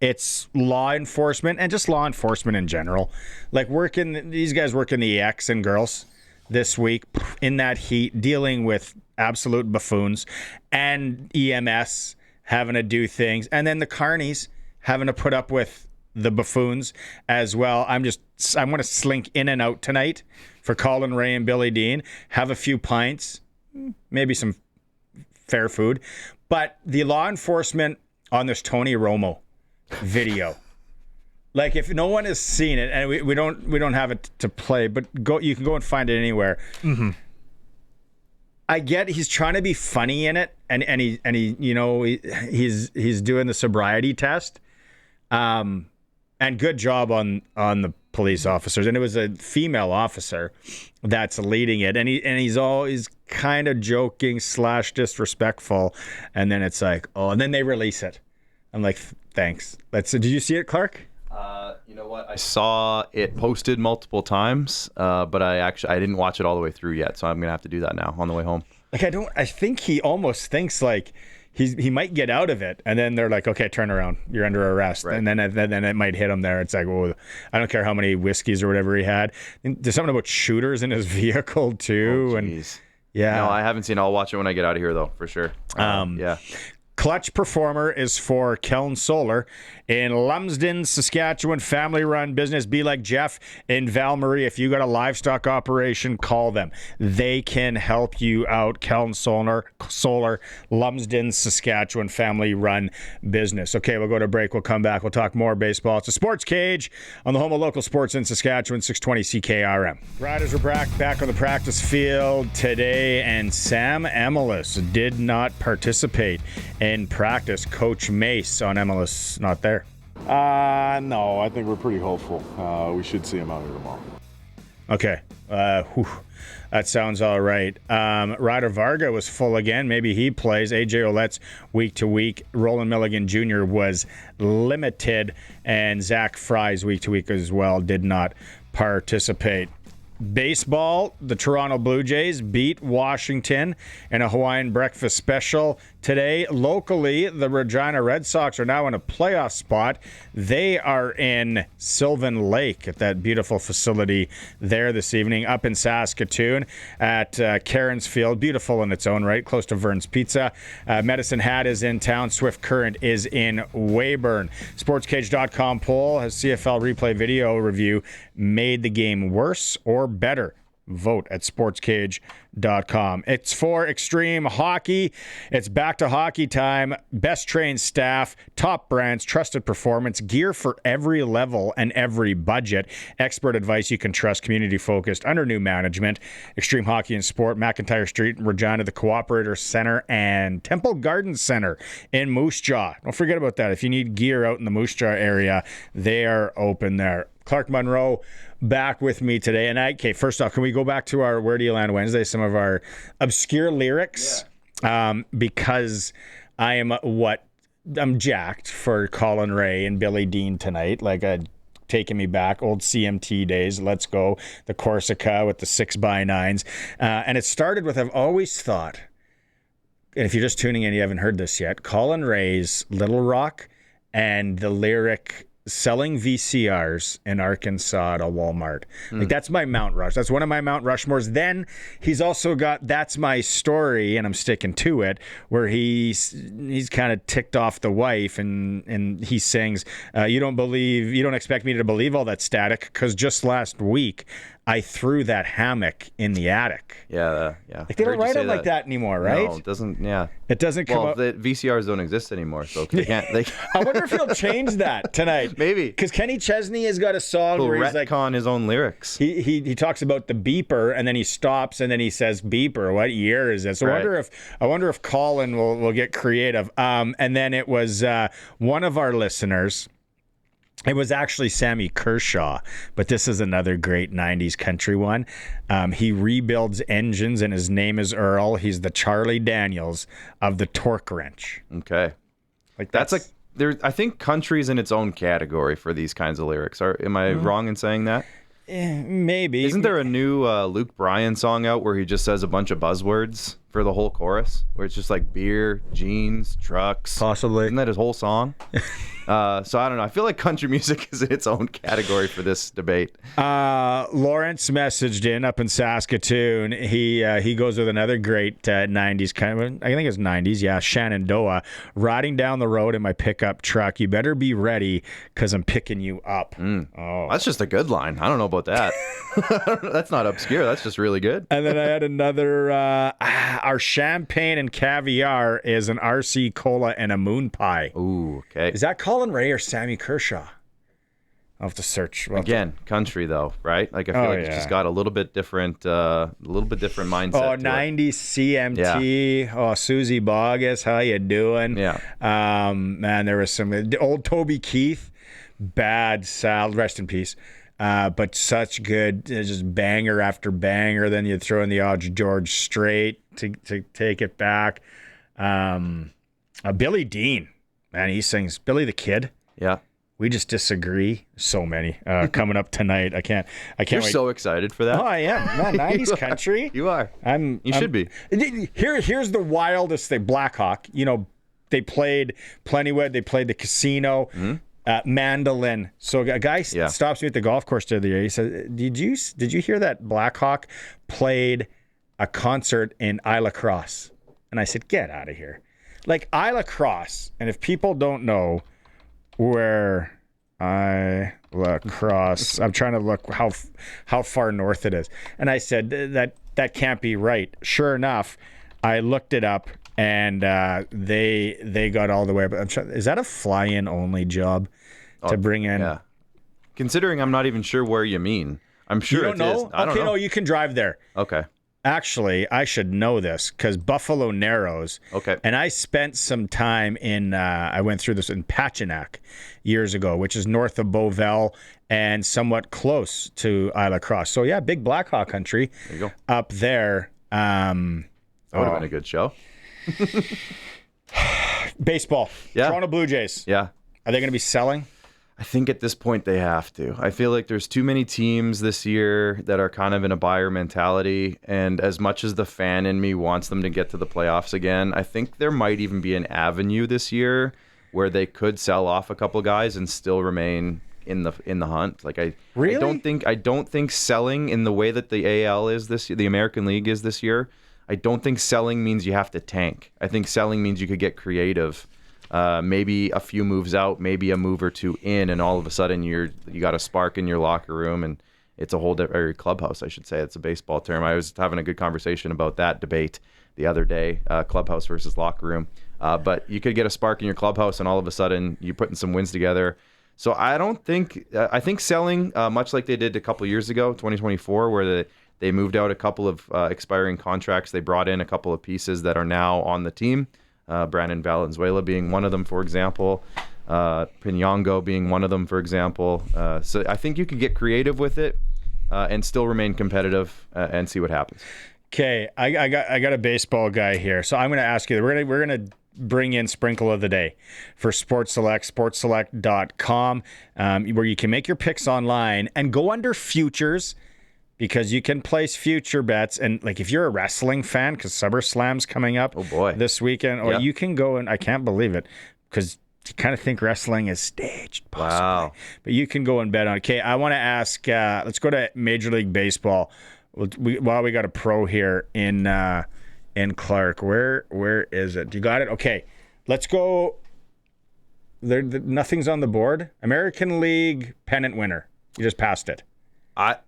It's law enforcement and just law enforcement in general. Like these guys work in the EX and girls this week in that heat, dealing with absolute buffoons, and EMS having to do things, and then the carnies having to put up with the buffoons as well. I'm going to slink in and out tonight for Colin Ray and Billy Dean, have a few pints, maybe some fair food. But the law enforcement on this Tony Romo video, like if no one has seen it, and we don't have it to play, but you can go and find it anywhere. Mm-hmm. I get he's trying to be funny in it, and he's doing the sobriety test, and good job on the police officers, and it was a female officer that's leading it, and he's always kind of joking / disrespectful, and then it's like, oh, and then they release it. I'm like, thanks. Did you see it, Clark? You know what? I saw it posted multiple times, but I didn't watch it all the way through yet, so I'm gonna have to do that now on the way home. Like I think he almost thinks like he might get out of it, and then they're like, okay, turn around, you're under arrest, right. And then it might hit him there. It's like, well, I don't care how many whiskeys or whatever he had. And there's something about shooters in his vehicle too, and yeah. No, I haven't seen it. I'll watch it when I get out of here though, for sure. Yeah. Clutch Performer is for Keln Solar in Lumsden, Saskatchewan, family-run business. Be like Jeff in Val-Marie. If you got a livestock operation, call them. They can help you out. Keln Solar, Lumsden, Saskatchewan, family-run business. Okay, we'll go to break. We'll come back. We'll talk more baseball. It's a Sports Cage on the home of local sports in Saskatchewan, 620 CKRM. Riders are back on the practice field today, and Sam Emelis did not participate in practice. Coach Mace on Emelis not there. No, I think we're pretty hopeful. We should see him out here tomorrow. Okay. That sounds all right. Ryder Varga was full again. Maybe he plays. AJ Ouellette's week to week. Roland Milligan Jr. was limited, and Zach Fry's week to week as well did not participate. Baseball, the Toronto Blue Jays beat Washington in a Hawaiian breakfast special today. Locally, the Regina Red Sox are now in a playoff spot. They are in Sylvan Lake at that beautiful facility there this evening. Up in Saskatoon at Cairns Field. Beautiful in its own right, close to Vern's Pizza. Medicine Hat is in town. Swift Current is in Weyburn. SportsCage.com poll has CFL replay video review made the game worse or better Vote at sportscage.com. It's for extreme hockey. It's back to hockey time. Best trained staff, top brands, trusted performance, gear for every level and every budget. Expert advice you can trust, community focused, under new management. Extreme Hockey and Sport, McIntyre Street in Regina, the Cooperator Center, and Temple Garden Center in Moose Jaw. Don't forget about that. If you need gear out in the Moose Jaw area, they are open there. Clark Munroe back with me today. And okay, first off, can we go back to our Where Do You Land Wednesday, some of our obscure lyrics? Yeah. Because I'm jacked for Colin Ray and Billy Dean tonight. Like, taking me back, old CMT days. Let's go. The Corsica with the 6x9s. And it started with, I've always thought, and if you're just tuning in, you haven't heard this yet, Colin Ray's Little Rock and the lyric selling VCRs in Arkansas at a Walmart. Like, that's my Mount Rush. That's one of my Mount Rushmores. Then he's also got That's My Story, and I'm sticking to it, where he's kind of ticked off the wife, and he sings, you don't expect me to believe all that static, because just last week I threw that hammock in the attic. Yeah. Like, they don't write it like that anymore, right? No, it doesn't. Yeah, it doesn't come up. The VCRs don't exist anymore, so they can't. I wonder if he'll change that tonight. Maybe, because Kenny Chesney has got a song where he's like retcon his own lyrics. He talks about the beeper, and then he stops, and then he says beeper. What year is this? So right. I wonder if Colin will get creative. And then it was one of our listeners. It was actually Sammy Kershaw, but this is another great 90s country one. He rebuilds engines, and his name is Earl. He's the Charlie Daniels of the Torque Wrench. Okay. Like, that's like, I think country's in its own category for these kinds of lyrics. Am I wrong in saying that? Maybe. Isn't there a new Luke Bryan song out where he just says a bunch of buzzwords for the whole chorus? Where it's just like beer, jeans, trucks. Possibly. Isn't that his whole song? So I don't know. I feel like country music is in its own category for this debate. Lawrence messaged in up in Saskatoon. He goes with another great 90s kind of, I think it's 90s. Yeah, Shenandoah. Riding down the road in my pickup truck. You better be ready because I'm picking you up. Oh, that's just a good line. I don't know about that. That's not obscure. That's just really good. And then I had another. Our champagne and caviar is an RC Cola and a moon pie. Ooh, okay. Is that Colin Ray or Sammy Kershaw? I'll have to search. Country though, right? Like, I feel like it's just got a little bit different mindset. Oh, 90s CMT. Yeah. Oh, Susie Bogus, how you doing? Yeah. Man, there was some old Toby Keith, bad Sal, rest in peace. But such good, just banger after banger. Then you throw in the odds George Strait to take it back. Billy Dean, man, he sings Billy the Kid. Yeah. We just disagree. So many coming up tonight. I can't You're wait. so excited for that. Oh, I am. Man, 90s country. You are. You should be. Here's the wildest thing. Blackhawk. You know, they played Plentywood. They played the Casino. Mm-hmm. Mandolin. So a guy stops me at the golf course the other day. He said, "Did you hear that Blackhawk played a concert in Isla Crosse?" And I said, "Get out of here!" Like, Isla Crosse. And if people don't know where Isla Crosse, I'm trying to look how far north it is. And I said that can't be right. Sure enough, I looked it up. And they got all the way up. Is that a fly-in only job to bring in? Yeah. Considering I'm not even sure where you mean. I'm sure you don't know? Is. I don't know. No, you can drive there. Okay. Actually, I should know this because Buffalo Narrows. Okay. And I spent some time I went through this in Pachinak years ago, which is north of Beauville and somewhat close to Isla Crosse. So, yeah, big Blackhawk country. There you go. Up there. That would have been a good show. Baseball. Yeah. Toronto Blue Jays. Yeah. Are they going to be selling? I think at this point they have to. I feel like there's too many teams this year that are kind of in a buyer mentality. And as much as the fan in me wants them to get to the playoffs again, I think there might even be an avenue this year where they could sell off a couple guys and still remain in the hunt. Like, I don't think selling in the way that the AL is this year, the American League is this year. I don't think selling means you have to tank. I think selling means you could get creative. Maybe a few moves out, maybe a move or two in, and all of a sudden you got a spark in your locker room, it's a whole different clubhouse, I should say. It's a baseball term. I was having a good conversation about that debate the other day, clubhouse versus locker room. But you could get a spark in your clubhouse, and all of a sudden you're putting some wins together. So I think selling, much like they did a couple years ago, 2024, where they moved out a couple of expiring contracts. They brought in a couple of pieces that are now on the team. Brandon Valenzuela being one of them, for example. Piñongo being one of them, for example. So I think you could get creative with it and still remain competitive and see what happens. Okay, I got a baseball guy here, so I'm going to ask you. We're going to bring in Sprinkle of the Day for Sports Select, sportselect.com, where you can make your picks online and go under futures, because you can place future bets. And like if you're a wrestling fan, because SummerSlam's coming up this weekend, or you can go, and I can't believe it, because you kind of think wrestling is staged, possibly. Wow. But you can go and bet on it. Okay, I want to ask, let's go to Major League Baseball. While we got a pro here in Clark. Where is it? You got it? Okay, let's go. Nothing's on the board. American League pennant winner. You just passed it.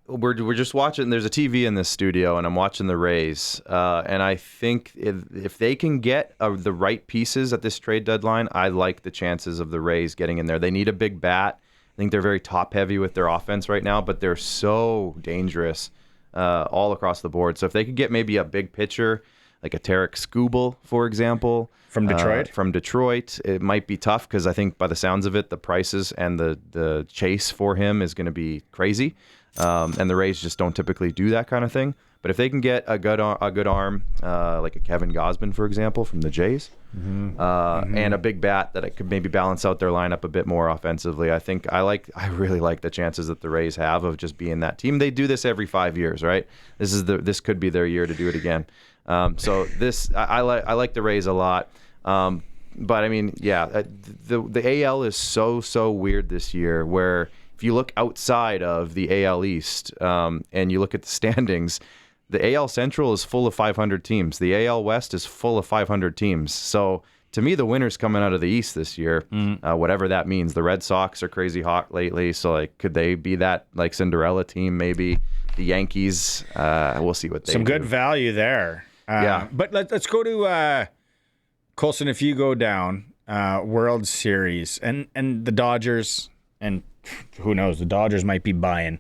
We're just watching. There's a TV in this studio, and I'm watching the Rays. And I think if they can get the right pieces at this trade deadline, I like the chances of the Rays getting in there. They need a big bat. I think they're very top heavy with their offense right now, but they're so dangerous all across the board. So if they could get maybe a big pitcher, like a Tarek Skubal, for example, from Detroit, it might be tough, because I think by the sounds of it, the prices and the chase for him is going to be crazy. And the Rays just don't typically do that kind of thing. But if they can get a good arm, like a Kevin Gausman, for example, from the Jays, and a big bat that could maybe balance out their lineup a bit more offensively, I really like the chances that the Rays have of just being that team. They do this every 5 years, right? This could be their year to do it again. So I like the Rays a lot. But I mean, yeah, the AL is so weird this year, where if you look outside of the AL East and you look at the standings, the AL Central is full of 500 teams. The AL West is full of 500 teams. So to me, the winner's coming out of the East this year, whatever that means. The Red Sox are crazy hot lately, so like, could they be that like Cinderella team? Maybe the Yankees. We'll see what they do. Some good value there. Yeah, but let's go to Colson. If you go down World Series and the Dodgers, and who knows, the Dodgers might be buying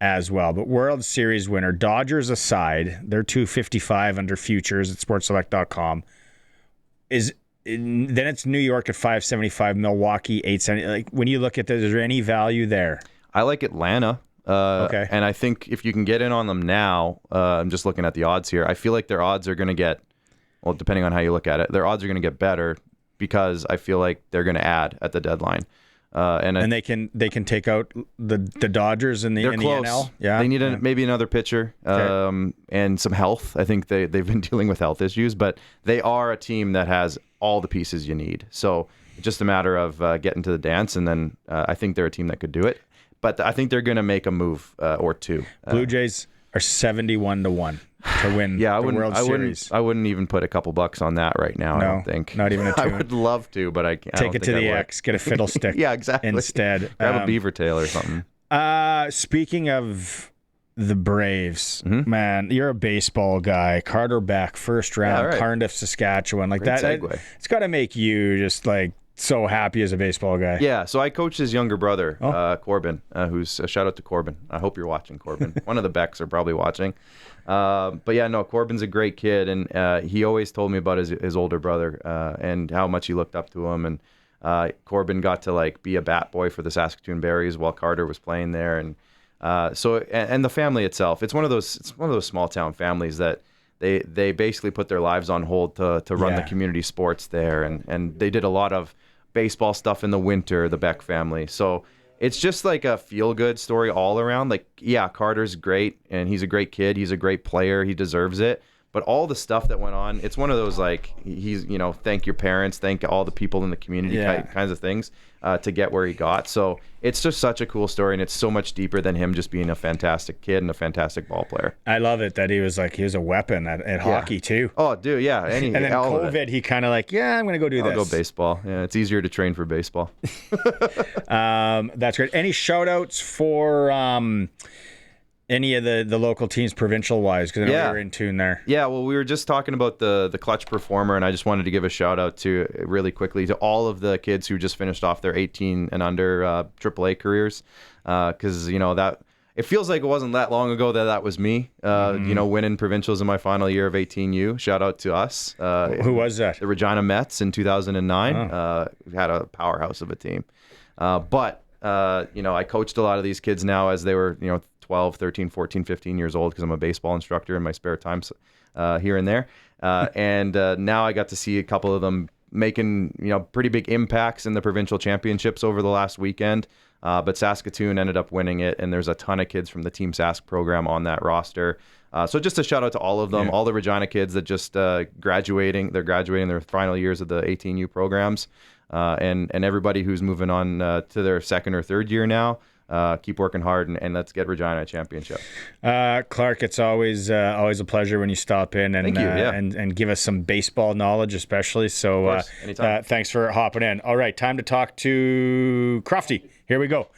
as well. But World Series winner, Dodgers aside, they're 255 under futures at sportselect.com. Then it's New York at 575, Milwaukee 870. Like, when you look at this, is there any value there? I like Atlanta. Okay. And I think if you can get in on them now, I'm just looking at the odds here. I feel like their odds are going to get, well, depending on how you look at it, their odds are going to get better, because I feel like they're going to add at the deadline. And they can take out the Dodgers in the NL. Yeah, they need maybe another pitcher, and some health. I think they've been dealing with health issues, but they are a team that has all the pieces you need. So it's just a matter of getting to the dance, and then I think they're a team that could do it. But I think they're going to make a move or two. Blue Jays are 71-1 to win the World Series. I wouldn't even put a couple bucks on that right now. No, I don't think. Not even a tune. I would love to, but I can't. Take it to the X. Get a fiddlestick. Yeah, exactly. Instead, grab a beaver tail or something. Speaking of the Braves, man, you're a baseball guy. Carter Beck, first round, Cardiff, Saskatchewan, like Great that. segue. It's got to make you just like so happy as a baseball guy. Yeah, so I coach his younger brother, Corbin, who's a shout out to Corbin. I hope you're watching, Corbin. One of the Becks are probably watching. But yeah, no, Corbin's a great kid, and he always told me about his older brother and how much he looked up to him. And Corbin got to like be a bat boy for the Saskatoon Berries while Carter was playing there, and and the family itself. It's one of those small town families that they basically put their lives on hold to run the community sports there, and they did a lot of baseball stuff in the winter, the Beck family. So it's just like a feel-good story all around. Like, yeah, Carter's great, and he's a great kid. He's a great player. He deserves it. But all the stuff that went on, it's one of those, like, he's, thank your parents, thank all the people in the community kinds of things to get where he got. So it's just such a cool story, and it's so much deeper than him just being a fantastic kid and a fantastic ball player. I love it that he was a weapon at hockey, too. Oh, dude, yeah. And then COVID, he kind of like, I'm going to go do this. I'll go baseball. Yeah, it's easier to train for baseball. That's great. Any shout-outs for any of the local teams provincial-wise? Because I know we were in tune there. Yeah, well, we were just talking about the clutch performer, and I just wanted to give a shout-out to, really quickly, to all of the kids who just finished off their 18 and under AAA careers. Because, that it feels like it wasn't that long ago that was me, winning provincials in my final year of 18U. Shout-out to us. Who was that? The Regina Mets in 2009. We had a powerhouse of a team. But I coached a lot of these kids now as they were, 12, 13, 14, 15 years old, because I'm a baseball instructor in my spare time here and there. And now I got to see a couple of them making, pretty big impacts in the provincial championships over the last weekend. But Saskatoon ended up winning it, and there's a ton of kids from the Team Sask program on that roster. So just a shout out to all of them, all the Regina kids that just graduating. They're graduating their final years of the 18U programs. And everybody who's moving on to their second or third year now, keep working hard, and let's get Regina a championship. Clark, it's always a pleasure when you stop in and Thank you, and give us some baseball knowledge, especially. So thanks for hopping in. All right, time to talk to Crofty. Here we go.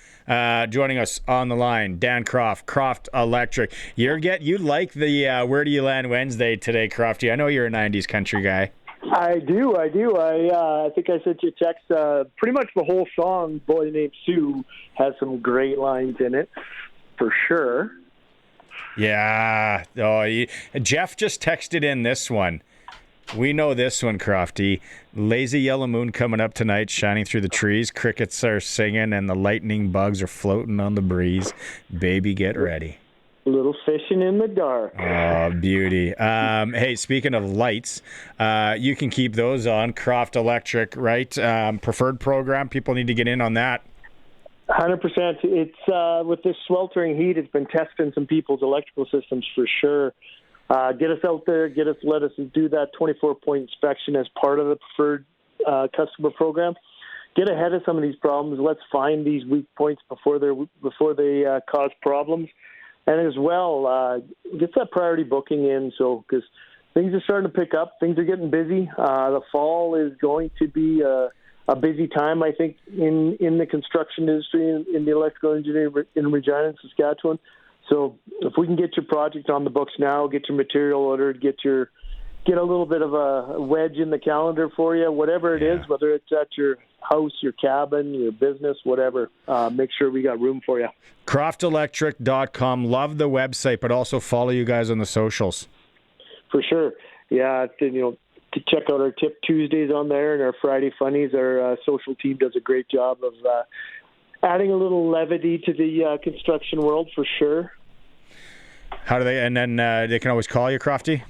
Joining us on the line, Dan Croft, Croft Electric. You like the Where Do You Land Wednesday today, Crofty? I know you're a 90s country guy. I do. I think I sent you a text. Pretty much the whole song, Boy Named Sue, has some great lines in it, for sure. Yeah. Jeff just texted in this one. We know this one, Crofty. Lazy yellow moon coming up tonight, shining through the trees. Crickets are singing and the lightning bugs are floating on the breeze. Baby, get ready. Little fishing in the dark. Oh, beauty. Hey, speaking of lights, you can keep those on. Croft Electric, right? Preferred program. People need to get in on that. 100%. It's with this sweltering heat, it's been testing some people's electrical systems for sure. Get us out there. Let us do that 24-point inspection as part of the preferred customer program. Get ahead of some of these problems. Let's find these weak points before they cause problems. And as well, get that priority booking in, because things are starting to pick up. Things are getting busy. The fall is going to be a busy time, I think, in the construction industry, in the electrical engineering in Regina and Saskatchewan. So if we can get your project on the books now, get your material ordered, get a little bit of a wedge in the calendar for you, whatever it is, whether it's at your house, your cabin, your business, whatever, make sure we got room for you. CroftElectric.com. Love the website, but also follow you guys on the socials. For sure. Yeah, to check out our Tip Tuesdays on there and our Friday Funnies. Our social team does a great job of adding a little levity to the construction world, for sure. How do they? And then they can always call you, Crofty?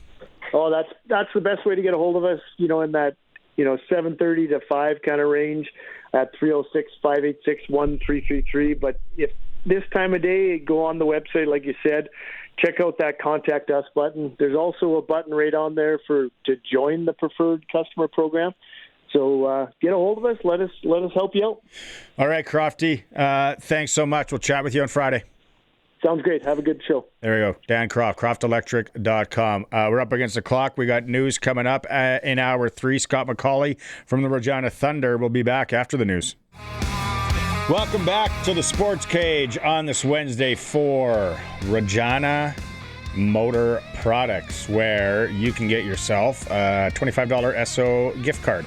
Oh, that's the best way to get a hold of us, in that 7:30 to 5 kind of range at 306-586-1333. But if this time of day, go on the website, like you said, check out that Contact Us button. There's also a button right on there to join the preferred customer program. So get a hold of us. Let us help you out. All right, Crofty. Thanks so much. We'll chat with you on Friday. Sounds great. Have a good show. There we go. Dan Croft, CroftElectric.com. We're up against the clock. We got news coming up in hour 3. Scott MacAulay from the Regina Thunder will be back after the news. Welcome back to the Sports Cage on this Wednesday for Regina Motor Products, where you can get yourself a $25 SO gift card.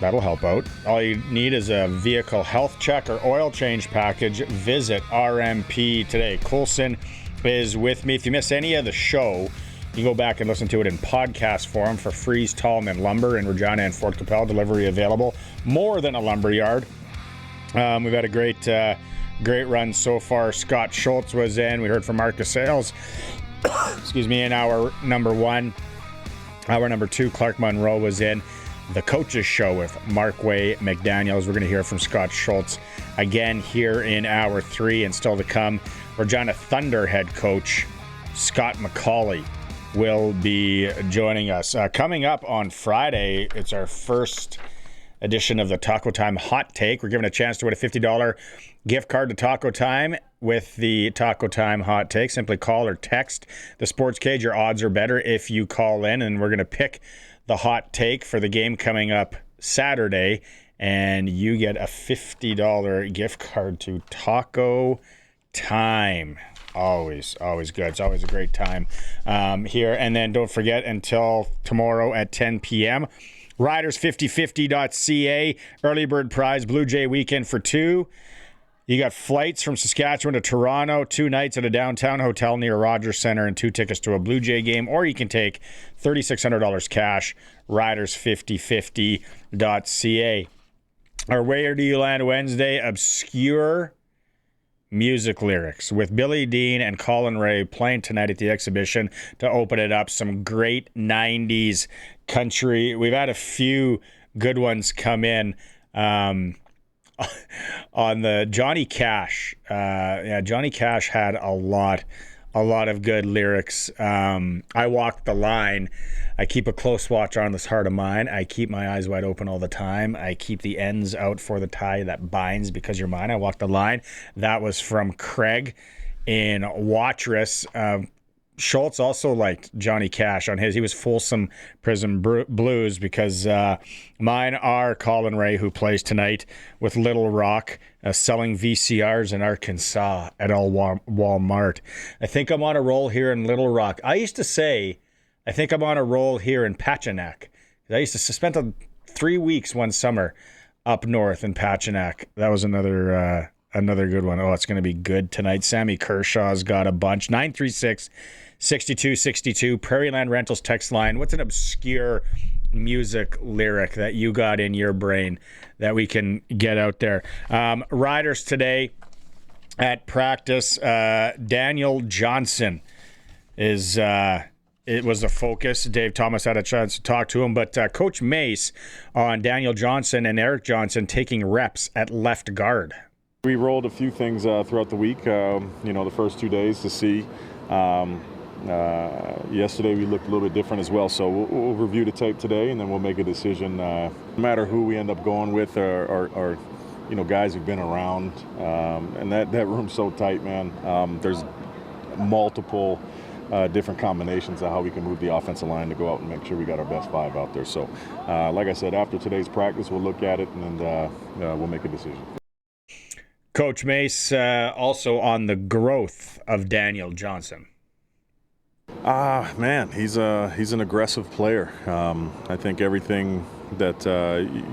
That'll help out. All you need is a vehicle health check or oil change package. Visit RMP today. Coulson is with me. If you miss any of the show, you can go back and listen to it in podcast form for Freeze Tallman Lumber in Regina and Fort Capel. Delivery available. More than a lumber yard. We've had a great run so far. Scott Schultz was in. We heard from Marcus Sales. Excuse me, in hour number 1. Hour number 2, Clark Munroe was in. The Coaches Show with Marquay McDaniel. We're going to hear from Scott Schultz again here in hour 3, and still to come, Regina Thunder head coach Scott MacAulay will be joining us. Coming up on Friday, it's our first edition of the Taco Time Hot Take. We're giving a chance to win a $50 gift card to Taco Time with the Taco Time Hot Take. Simply call or text the Sports Cage. Your odds are better if you call in, and we're going to pick the hot take for the game coming up Saturday, and you get a $50 gift card to Taco Time. Always good. It's always a great time here. And then don't forget, until tomorrow at 10 p.m., Riders5050.ca, early bird prize, Blue Jay weekend for two. You got flights from Saskatchewan to Toronto, 2 nights at a downtown hotel near Rogers Centre, and 2 tickets to a Blue Jay game. Or you can take $3,600 cash, Riders5050.ca. Or Where Do You Land Wednesday? Obscure music lyrics with Billy Dean and Colin Ray playing tonight at the exhibition to open it up. Some great 90s country. We've had a few good ones come in on the Johnny Cash. Johnny Cash had a lot of good lyrics. I Walk the Line. I keep a close watch on this heart of mine. I keep my eyes wide open all the time. I keep the ends out for the tie that binds because you're mine. I Walk the Line. That was from Craig in Watrous. Schultz also liked Johnny Cash on his. He was Folsom Prison Blues because mine are Colin Ray, who plays tonight with Little Rock, selling VCRs in Arkansas at all Walmart. I think I'm on a roll here in Little Rock. I used to say, I think I'm on a roll here in Pachinak. I used to spend 3 weeks one summer up north in Pachinak. That was another good one. Oh, it's going to be good tonight. Sammy Kershaw's got a bunch. 936-6262, Prairie Land Rentals text line. What's an obscure music lyric that you got in your brain that we can get out there? Riders today at practice. Daniel Johnson is... it was the focus. Dave Thomas had a chance to talk to him, but Coach Mace on Daniel Johnson and Eric Johnson taking reps at left guard. We rolled a few things throughout the week, the first 2 days to see. Yesterday we looked a little bit different as well, so we'll review the tape today and then we'll make a decision. No matter who we end up going with or guys who've been around, and that room's so tight, man. There's multiple different combinations of how we can move the offensive line to go out and make sure we got our best 5 out there. So, like I said, after today's practice, we'll look at it and we'll make a decision. Coach Mace also on the growth of Daniel Johnson. Man, he's an aggressive player. I think everything that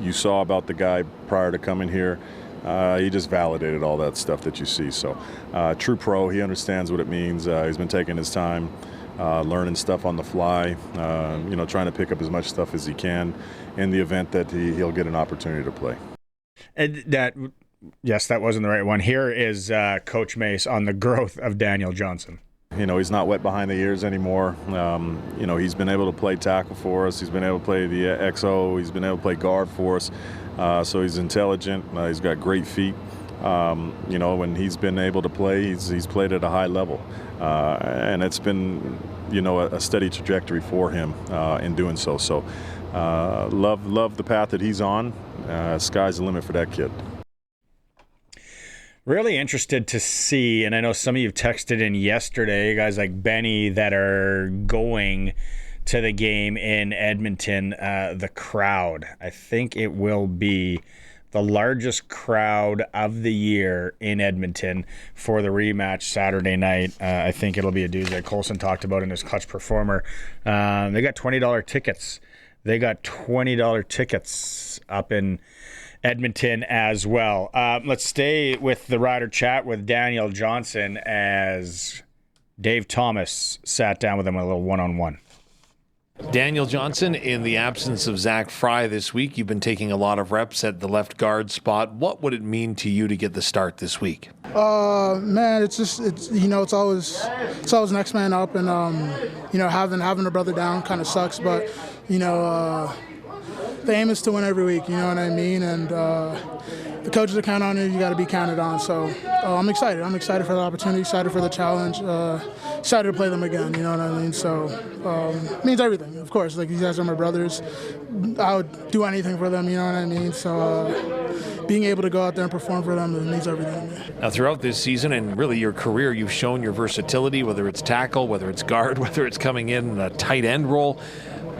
you saw about the guy prior to coming here, he just validated all that stuff that you see. So, true pro, he understands what it means. He's been taking his time, learning stuff on the fly, trying to pick up as much stuff as he can in the event that he'll get an opportunity to play. And yes, that wasn't the right one. Here is Coach Mace on the growth of Daniel Johnson. He's not wet behind the ears anymore. He's been able to play tackle for us. He's been able to play the XO. He's been able to play guard for us. So he's intelligent. He's got great feet. When he's been able to play, he's played at a high level. And it's been, a steady trajectory for him in doing so. So love the path that he's on. Sky's the limit for that kid. Really interested to see, and I know some of you texted in yesterday, guys like Benny that are going to the game in Edmonton, the crowd. I think it will be the largest crowd of the year in Edmonton for the rematch Saturday night. I think it'll be a doozy. Colson talked about in his Clutch Performer. They got $20 tickets. They got $20 tickets up in Edmonton as well. Let's stay with the Rider chat with Daniel Johnson as Dave Thomas sat down with him a little one-on-one. Daniel Johnson, in the absence of Zach Fry this week, you've been taking a lot of reps at the left guard spot. What would it mean to you to get the start this week? Man, it's always next man up, and having a brother down kind of sucks, but the aim is to win every week, you know what I mean? And the coaches are counting on you. You got to be counted on. So I'm excited. I'm excited for the opportunity, excited for the challenge, excited to play them again, you know what I mean? So it means everything, of course. Like, these guys are my brothers. I would do anything for them, you know what I mean? So being able to go out there and perform for them, it means everything to me. Now, throughout this season and really your career, you've shown your versatility, whether it's tackle, whether it's guard, whether it's coming in a tight end role.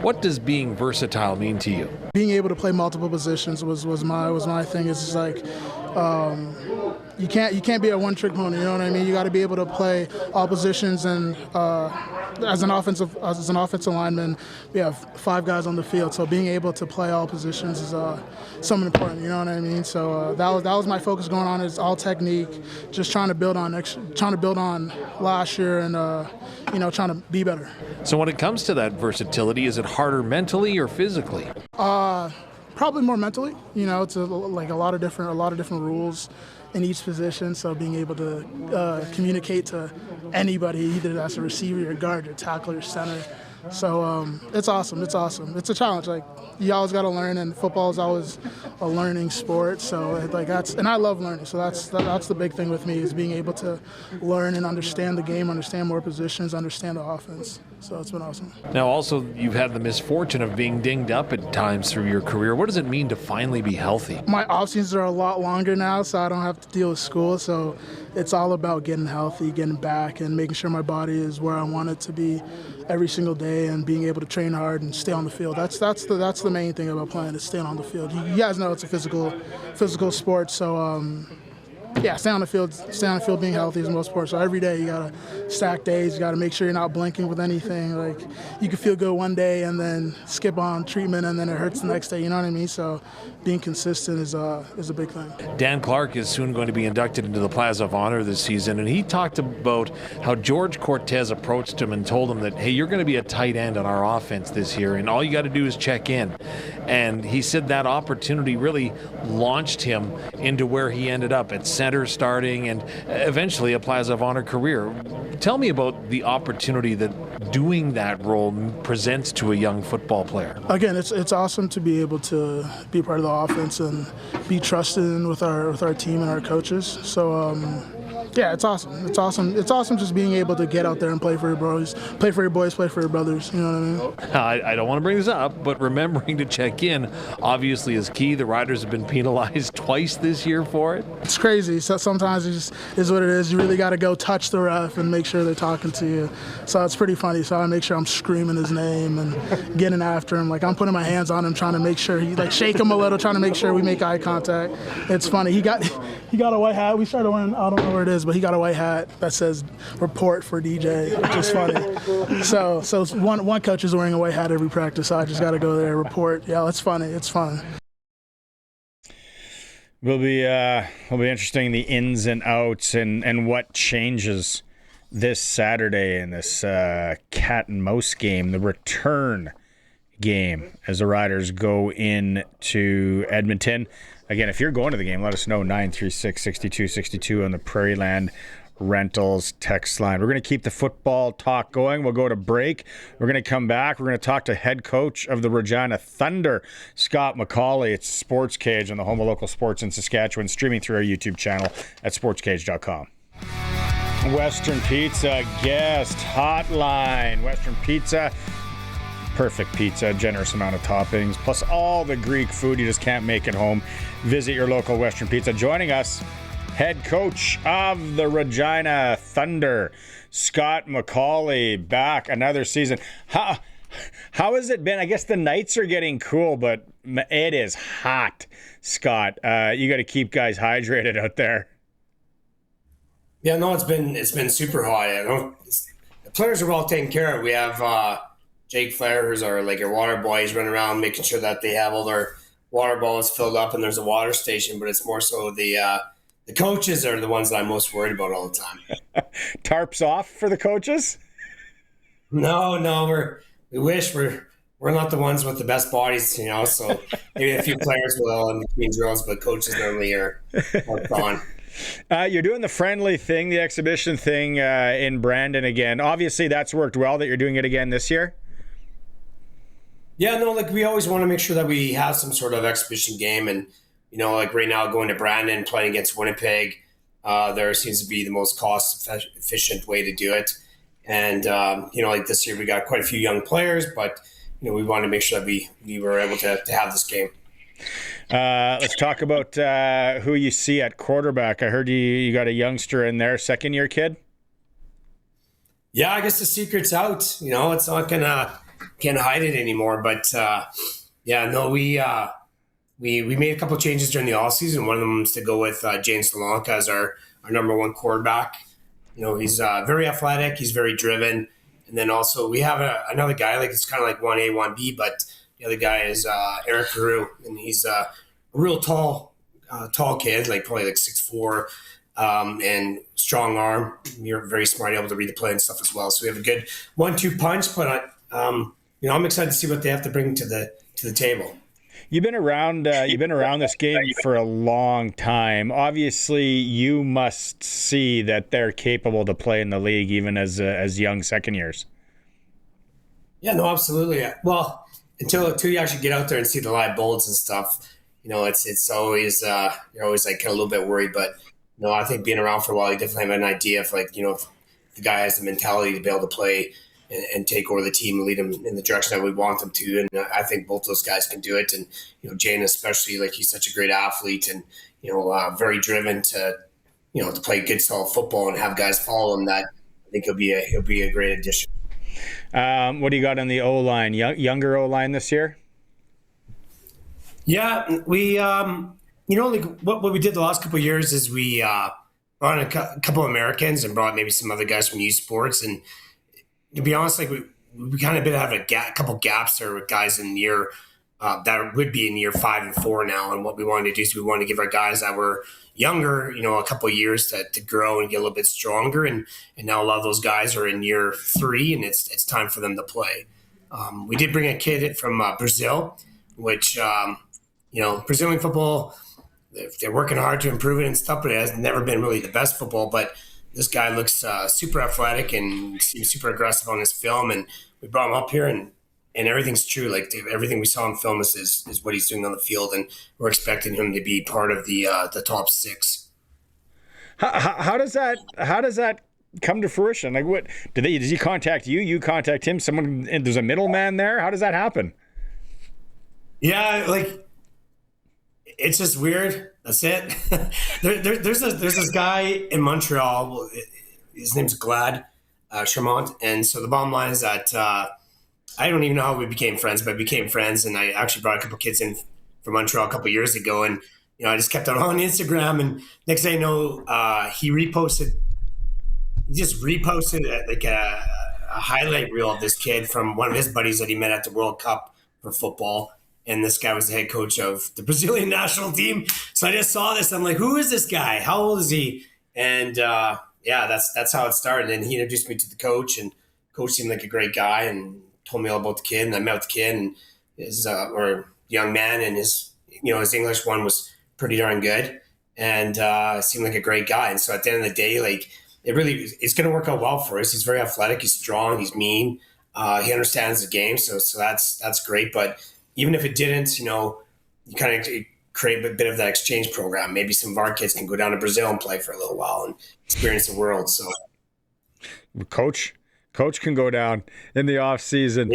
What does being versatile mean to you? Being able to play multiple positions was my thing. It's just like you can't be a one-trick pony. You know what I mean? You got to be able to play all positions. And as an offensive lineman, we have 5 guys on the field, so being able to play all positions is something important. You know what I mean? So that was my focus going on. Is all technique, just trying to build on last year, and trying to be better. So when it comes to that versatility, is it harder mentally or physically? Probably more mentally. It's like a lot of different rules in each position. So being able to communicate to anybody, either that's a receiver, your guard, your tackler, your center. So it's awesome. It's awesome. It's a challenge. Like, you always got to learn, and football is always a learning sport. So and I love learning. So that's the big thing with me, is being able to learn and understand the game, understand more positions, understand the offense. So it's been awesome. Now, also, you've had the misfortune of being dinged up at times through your career. What does it mean to finally be healthy? My off seasons are a lot longer now, so I don't have to deal with school. So it's all about getting healthy, getting back, and making sure my body is where I want it to be every single day, and being able to train hard and stay on the field. That's the main thing about playing, is staying on the field. You guys know it's a physical sport, so stay on the field, being healthy is most important. So every day you gotta stack days. You gotta make sure you're not blinking with anything. Like, you can feel good one day and then skip on treatment, and then it hurts the next day. You know what I mean? So being consistent is a big thing. Dan Clark is soon going to be inducted into the Plaza of Honor this season, and he talked about how George Cortez approached him and told him that, hey, you're going to be a tight end on our offense this year, and all you got to do is check in. And he said that opportunity really launched him into where he ended up at center starting, and eventually a Plaza of Honor career. Tell me about the opportunity that doing that role presents to a young football player. Again, it's awesome to be able to be part of the offense and be trusted in with our team and our coaches. So it's awesome. It's awesome just being able to get out there and play for your boys, play for your brothers. You know what I mean? I don't want to bring this up, but remembering to check in obviously is key. The Riders have been penalized twice this year for it. It's crazy. So sometimes it just is what it is. You really got to go touch the ref and make sure they're talking to you. So it's pretty funny. So I make sure I'm screaming his name and getting after him. Like, I'm putting my hands on him, trying to make sure shake him a little, trying to make sure we make eye contact. It's funny. He got a white hat. We started wearing, I don't know where it is, but he got a white hat that says report for DJ, which is funny. So one coach is wearing a white hat every practice, so I just got to go there, report. Yeah, it's funny. It's fun. Will be interesting, the ins and outs and what changes this Saturday in this cat and mouse game, the return game, as the Riders go into Edmonton. Again, if you're going to the game, let us know, 936-6262 on the Prairie Land Rentals text line. We're going to keep the football talk going. We'll go to break. We're going to come back. We're going to talk to head coach of the Regina Thunder, Scott MacAulay. It's SportsCage on the home of local sports in Saskatchewan, streaming through our YouTube channel at sportscage.com. Western Pizza guest hotline. Western Pizza, perfect pizza, generous amount of toppings, plus all the Greek food you just can't make at home. Visit your local Western Pizza. Joining us, head coach of the Regina Thunder, Scott MacAulay, back another season. How has it been? I guess the nights are getting cool, but it is hot, Scott. You got to keep guys hydrated out there. Yeah, no, it's been super hot. The players are well taken care of. We have Jake Flair, who's our water boy. He's running around making sure that they have all their water bottles filled up and there's a water station. But it's more so the coaches are the ones that I'm most worried about all the time. Tarps off for the coaches? No, we wish we're not the ones with the best bodies, So maybe a few players will in between drills, but coaches normally are gone. You're doing the friendly thing, the exhibition thing in Brandon again. Obviously, that's worked well that you're doing it again this year. Yeah, no, we always want to make sure that we have some sort of exhibition game. And, right now going to Brandon, playing against Winnipeg, there seems to be the most cost-efficient way to do it. And, this year we got quite a few young players, but, we want to make sure that we were able to have this game. Let's talk about who you see at quarterback. I heard you got a youngster in there, second-year kid? Yeah, I guess the secret's out. It's not gonna can't hide it anymore. But we we made a couple changes during the offseason. One of them is to go with James Solanka as our number one quarterback. He's very athletic. He's very driven. And then also we have another guy, like it's kind of like 1A, 1B, but the other guy is Eric Carew, and he's a real tall kid, like probably like 6'4", and strong arm. You're very smart, able to read the play and stuff as well. So we have a good 1-2 punch, but I'm excited to see what they have to bring to the table. You've been around this game for a long time. Obviously, you must see that they're capable to play in the league even as young second years. Yeah, no, absolutely. Well, until you actually get out there and see the live bullets and stuff, it's always you're always like kind of a little bit worried. But I think being around for a while, you definitely have an idea of if the guy has the mentality to be able to play and take over the team and lead them in the direction that we want them to. And I think both those guys can do it. And, Jane especially, like he's such a great athlete and, very driven to play good solid football and have guys follow him. That I think he'll be a great addition. What do you got on the O-line? Younger O-line this year? Yeah, we, like what we did the last couple of years is we brought in a couple of Americans and brought maybe some other guys from youth sports. And to be honest, like we kind of have a couple gaps there with guys in year that would be in year 5 and 4 now. And what we wanted to do is we wanted to give our guys that were younger, a couple of years to grow and get a little bit stronger. And now a lot of those guys are in year 3, and it's time for them to play. We did bring a kid from Brazil, which Brazilian football, they're working hard to improve it and stuff, but it has never been really the best football. But this guy looks super athletic and seems super aggressive on his film, and we brought him up here, and everything's true. Like everything we saw in film is what he's doing on the field, and we're expecting him to be part of the top 6. How does that come to fruition? Like, what does he contact you? You contact him? Someone? There's a middleman there. How does that happen? Yeah, like it's just weird. That's it. There's this guy in Montreal. His name's Glad Charmant, and so the bottom line is that I don't even know how we became friends, but we became friends, and I actually brought a couple kids in from Montreal a couple of years ago, and I just kept it on Instagram, and next thing I know, he just reposted like a highlight reel of this kid from one of his buddies that he met at the World Cup for football. And this guy was the head coach of the Brazilian national team. So I just saw this. I'm like, who is this guy? How old is he? And that's how it started. And he introduced me to the coach, and coach seemed like a great guy and told me all about the kid. And I met with the kid and his young man, and his English one was pretty darn good, and seemed like a great guy. And so at the end of the day, like it's going to work out well for us. He's very athletic. He's strong. He's mean. He understands the game. So that's great. But even if it didn't, you kind of create a bit of that exchange program. Maybe some of our kids can go down to Brazil and play for a little while and experience the world. So, Coach can go down in the off season.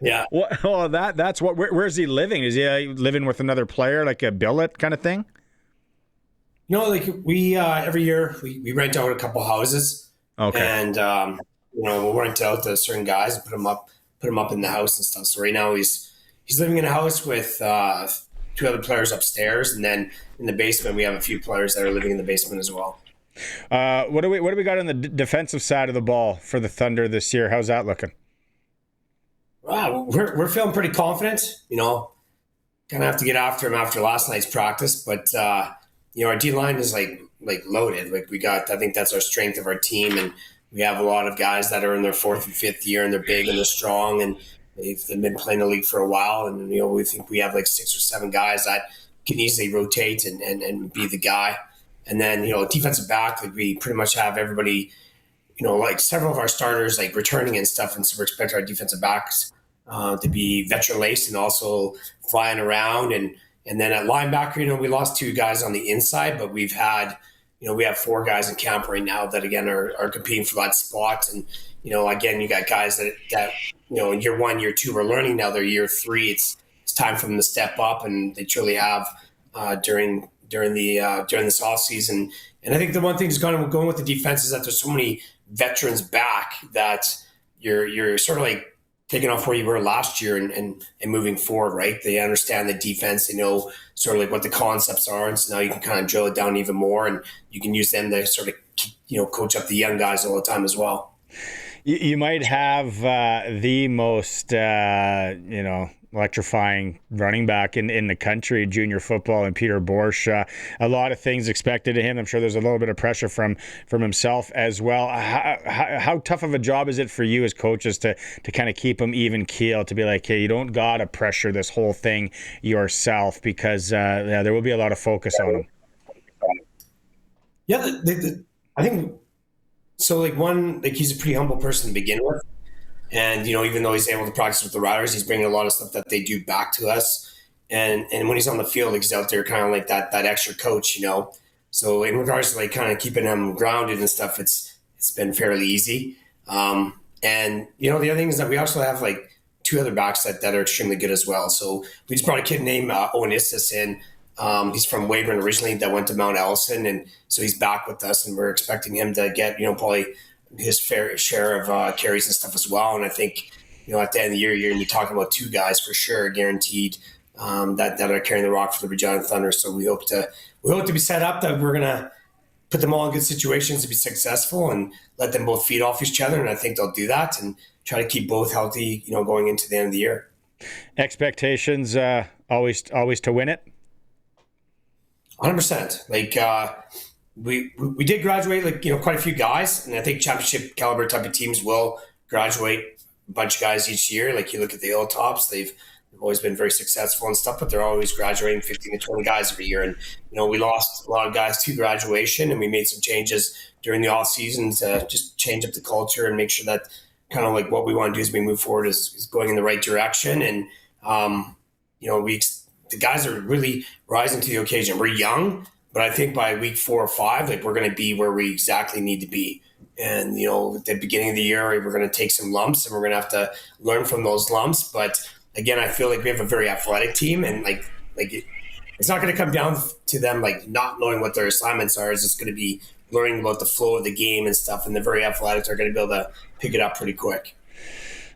Yeah. Well, that's what. Where's he living? Is he living with another player, like a billet kind of thing? Like we every year we rent out a couple houses. Okay. And we'll rent out to certain guys and put them up in the house and stuff. So right now he's living in a house with 2 other players upstairs, and then in the basement we have a few players that are living in the basement as well. What do we got on the defensive side of the ball for the Thunder this year? How's that looking? Wow, we're feeling pretty confident. Gonna have to get after him after last night's practice, but our D line is like loaded. Like I think that's our strength of our team, and we have a lot of guys that are in their 4th and 5th year, and they're big and they're strong, and they've been playing the league for a while. And we think we have like 6 or 7 guys that can easily rotate and be the guy. And then defensive back, like we pretty much have everybody. Like several of our starters like returning and stuff, and so we expect our defensive backs to be veteran laced and also flying around. And then at linebacker, we lost 2 guys on the inside, but we've had. We have 4 guys in camp right now that, again, are competing for that spot. And, again, you got guys that in year 1, year 2 are learning now. They're year 3. It's time for them to step up, and they truly have during this off season. And I think the one thing that's going with the defense is that there's so many veterans back that you're sort of like taking off where you were last year and moving forward, right? They understand the defense. They know sort of like what the concepts are. And so now you can kind of drill it down even more, and you can use them to sort of, coach up the young guys all the time as well. You might have the most, electrifying running back in the country, junior football, and Peter Borsch. A lot of things expected of him. I'm sure there's a little bit of pressure from himself as well. How tough of a job is it for you as coaches to kind of keep him even keel, to be like, hey, you don't got to pressure this whole thing yourself, because there will be a lot of focus on him. Yeah, I think so. Like, he's a pretty humble person to begin with. And, even though he's able to practice with the Riders, he's bringing a lot of stuff that they do back to us. And when he's on the field, he's out there kind of like that extra coach, So in regards to like kind of keeping him grounded and stuff, it's been fairly easy. And, the other thing is that we also have like two other backs that are extremely good as well. So we just brought a kid named Owen Istis in. He's from Weyburn originally, that went to Mount Ellison. And so he's back with us, and we're expecting him to get, probably his fair share of carries and stuff as well. And I think, at the end of the year, you're going to be talking about two guys for sure, guaranteed, that are carrying the rock for the Regina Thunder. So we hope to be set up that we're going to put them all in good situations to be successful and let them both feed off each other. And I think they'll do that and try to keep both healthy, going into the end of the year. Expectations, always to win it? 100%. Like, we did graduate, quite a few guys, and I think championship caliber type of teams will graduate a bunch of guys each year. Like, you look at the Hilltops, they've always been very successful and stuff, but they're always graduating 15 to 20 guys every year. And, we lost a lot of guys to graduation, and we made some changes during the off season to just change up the culture and make sure that kind of like what we want to do as we move forward is going in the right direction. And, the guys are really rising to the occasion. We're young, but I think by week 4 or 5, like, we're going to be where we exactly need to be. And, at the beginning of the year, we're going to take some lumps, and we're going to have to learn from those lumps. But again, I feel like we have a very athletic team, and it's not going to come down to them, like, not knowing what their assignments are. It's just going to be learning about the flow of the game and stuff. And the very athletic are going to be able to pick it up pretty quick.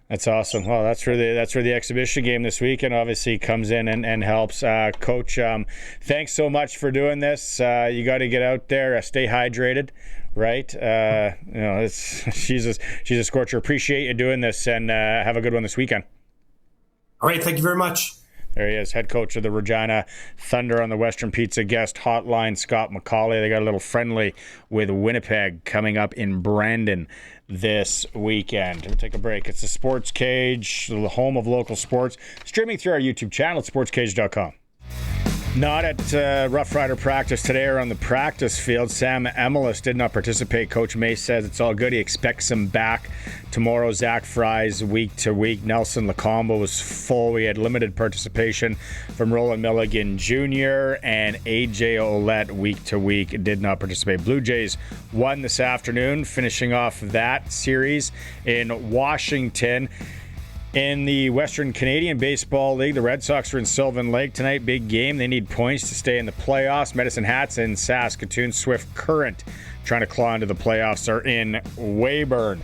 That's awesome. Well, that's where the exhibition game this weekend obviously comes in and helps. Coach, thanks so much for doing this. You got to get out there, stay hydrated, right? She's a scorcher. Appreciate you doing this, and have a good one this weekend. All right, thank you very much. There he is, head coach of the Regina Thunder on the Western Pizza guest hotline, Scott MacAulay. They got a little friendly with Winnipeg coming up in Brandon this weekend. We'll take a break. It's the Sports Cage, the home of local sports, streaming through our YouTube channel at sportscage.com. Not at Rough Rider practice today or on the practice field. Sam Emelis did not participate. Coach May says it's all good. He expects him back tomorrow. Zach Fry's week to week. Nelson Lacombe was full. We had limited participation from Roland Milligan Jr. and AJ Ouellette week to week did not participate. Blue Jays won this afternoon, finishing off that series in Washington. In the Western Canadian Baseball League, the Red Sox are in Sylvan Lake tonight. Big game. They need points to stay in the playoffs. Medicine Hats in Saskatoon. Swift Current trying to claw into the playoffs are in Weyburn.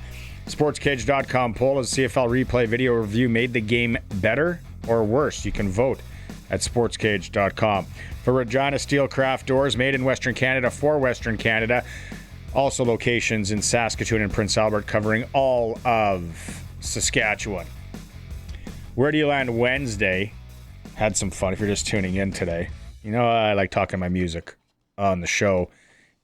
SportsCage.com poll is CFL replay video review made the game better or worse? You can vote at SportsCage.com. For Regina Steelcraft Doors, made in Western Canada for Western Canada. Also locations in Saskatoon and Prince Albert, covering all of Saskatchewan. Where do you land Wednesday? Had some fun if you're just tuning in today. I like talking my music on the show.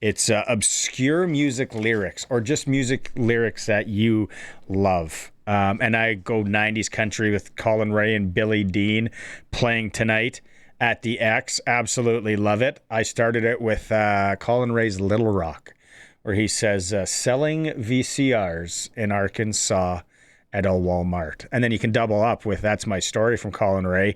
It's obscure music lyrics or just music lyrics that you love. And I go 90s country with Colin Ray and Billy Dean playing tonight at the X. Absolutely love it. I started it with Colin Ray's Little Rock, where he says, selling VCRs in Arkansas at a Walmart. And then you can double up with That's My Story from Colin Ray.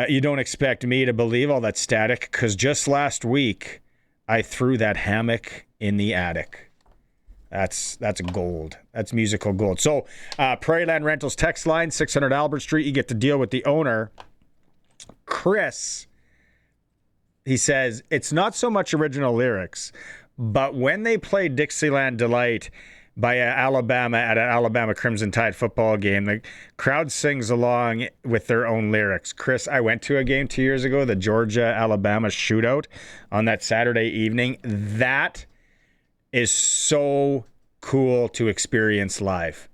You don't expect me to believe all that static, because just last week I threw that hammock in the attic. That's gold. That's musical gold. So Prairie Land Rentals text line, 600 Albert Street. You get to deal with the owner, Chris. He says, it's not so much original lyrics, but when they play Dixieland Delight, by Alabama at an Alabama Crimson Tide football game. The crowd sings along with their own lyrics. Chris, I went to a game 2 years ago, the Georgia-Alabama shootout on that Saturday evening. That is so cool to experience live.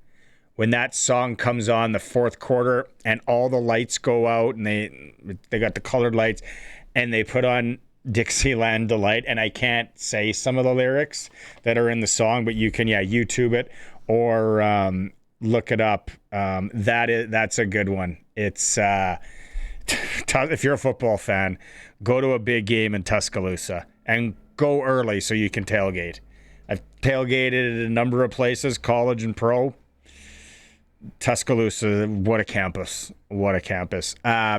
When that song comes on the fourth quarter and all the lights go out and they got the colored lights and they put on Dixieland Delight, and I can't say some of the lyrics that are in the song, but you can YouTube it or look it up. That's a good one. It's if you're a football fan, go to a big game in Tuscaloosa and go early so you can tailgate. I've tailgated at a number of places, college and pro. Tuscaloosa, what a campus. What a campus.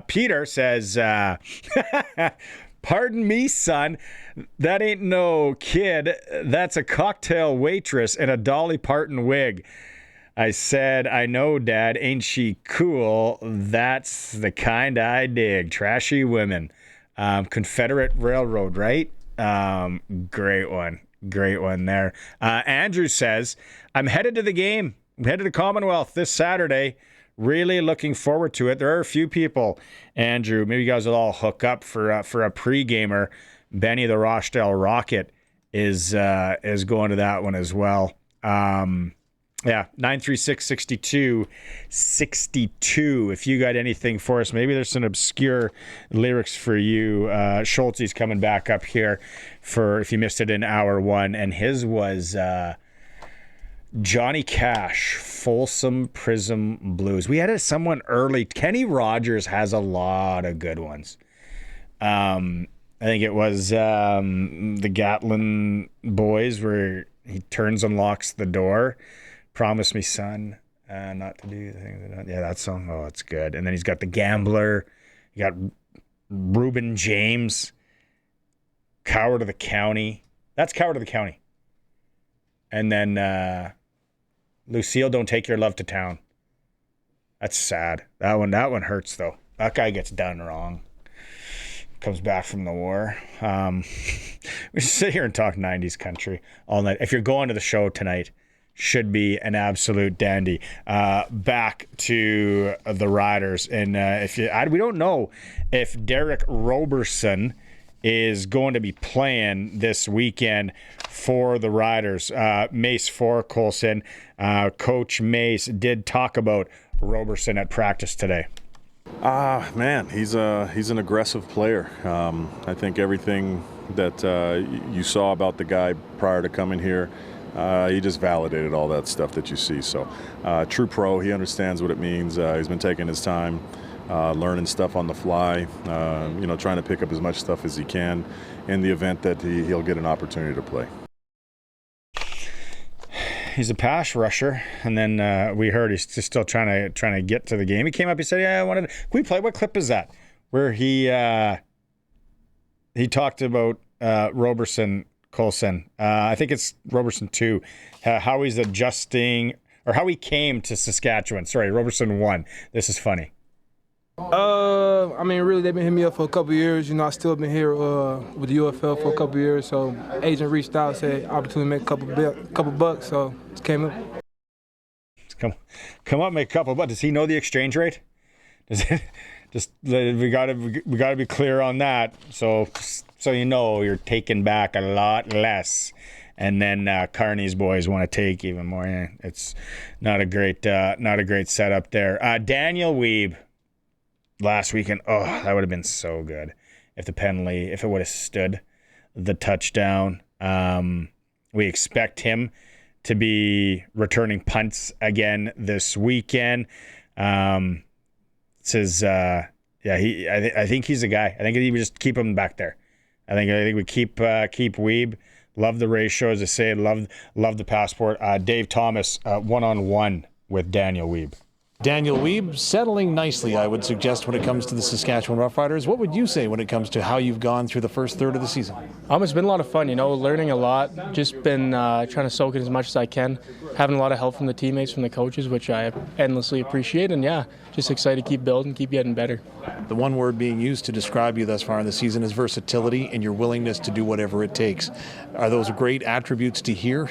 Peter says, pardon me, son. That ain't no kid. That's a cocktail waitress in a Dolly Parton wig. I said, I know, Dad. Ain't she cool? That's the kind I dig. Trashy women. Confederate Railroad, right? Great one. Great one there. Andrew says, I'm headed to the game. I'm headed to Commonwealth this Saturday. Really looking forward to it. There are a few people, Andrew. Maybe you guys will all hook up for a pre-gamer. Benny the Rochdale Rocket is going to that one as well. 936-62. If you got anything for us, maybe there's some obscure lyrics for you. Schultz coming back up here for if you missed it in hour one, and his was Johnny Cash, Folsom Prism Blues. We had someone early. Kenny Rogers has a lot of good ones. I think it was the Gatlin Boys where he turns and locks the door. Promise me, son, not to do the things. Yeah, that song. Oh, it's good. And then he's got The Gambler. You got Reuben James, Coward of the County. That's Coward of the County. And then Lucille, Don't Take Your Love to Town. That's sad. That one hurts, though. That guy gets done wrong. Comes back from the war. We should sit here and talk 90s country all night. If you're going to the show tonight, should be an absolute dandy. Back to the Riders. And we don't know if Derek Roberson is going to be playing this weekend for the Riders. Mace Colson, Coach Mace did talk about Roberson at practice today. Man, he's an aggressive player. I think everything that you saw about the guy prior to coming here, he just validated all that stuff that you see. So, true pro, he understands what it means. He's been taking his time, learning stuff on the fly, trying to pick up as much stuff as he can in the event that he'll get an opportunity to play. He's a pass rusher, and then we heard he's just still trying to get to the game. He came up, he said, "Yeah, I wanted. Can we play? What clip is that?" Where he talked about Roberson Colson. I think it's Roberson 2. How he's adjusting, or how he came to Saskatchewan. Sorry, Roberson 1. This is funny. Really, they've been hitting me up for a couple of years. I still been here with the UFL for a couple of years. So, agent reached out, said opportunity to make a couple bucks. So, just came up. Come up, make a couple bucks. Does he know the exchange rate? We gotta be clear on that. So you're taking back a lot less. And then Carney's boys want to take even more. Yeah, it's not a great setup there. Daniel Weeb. Last weekend, that would have been so good if it would have stood the touchdown. We expect him to be returning punts again this weekend. I think he's a guy. I think we just keep him back there. I think we keep Weeb. Love the ratio, as I say. Love the passport. Dave Thomas, one-on-one with Daniel Weeb. Daniel Wiebe settling nicely, I would suggest, when it comes to the Saskatchewan Roughriders. What would you say when it comes to how you've gone through the first third of the season? It's been a lot of fun, learning a lot. Just been trying to soak in as much as I can. Having a lot of help from the teammates, from the coaches, which I endlessly appreciate. And just excited to keep building, keep getting better. The one word being used to describe you thus far in the season is versatility and your willingness to do whatever it takes. Are those great attributes to hear?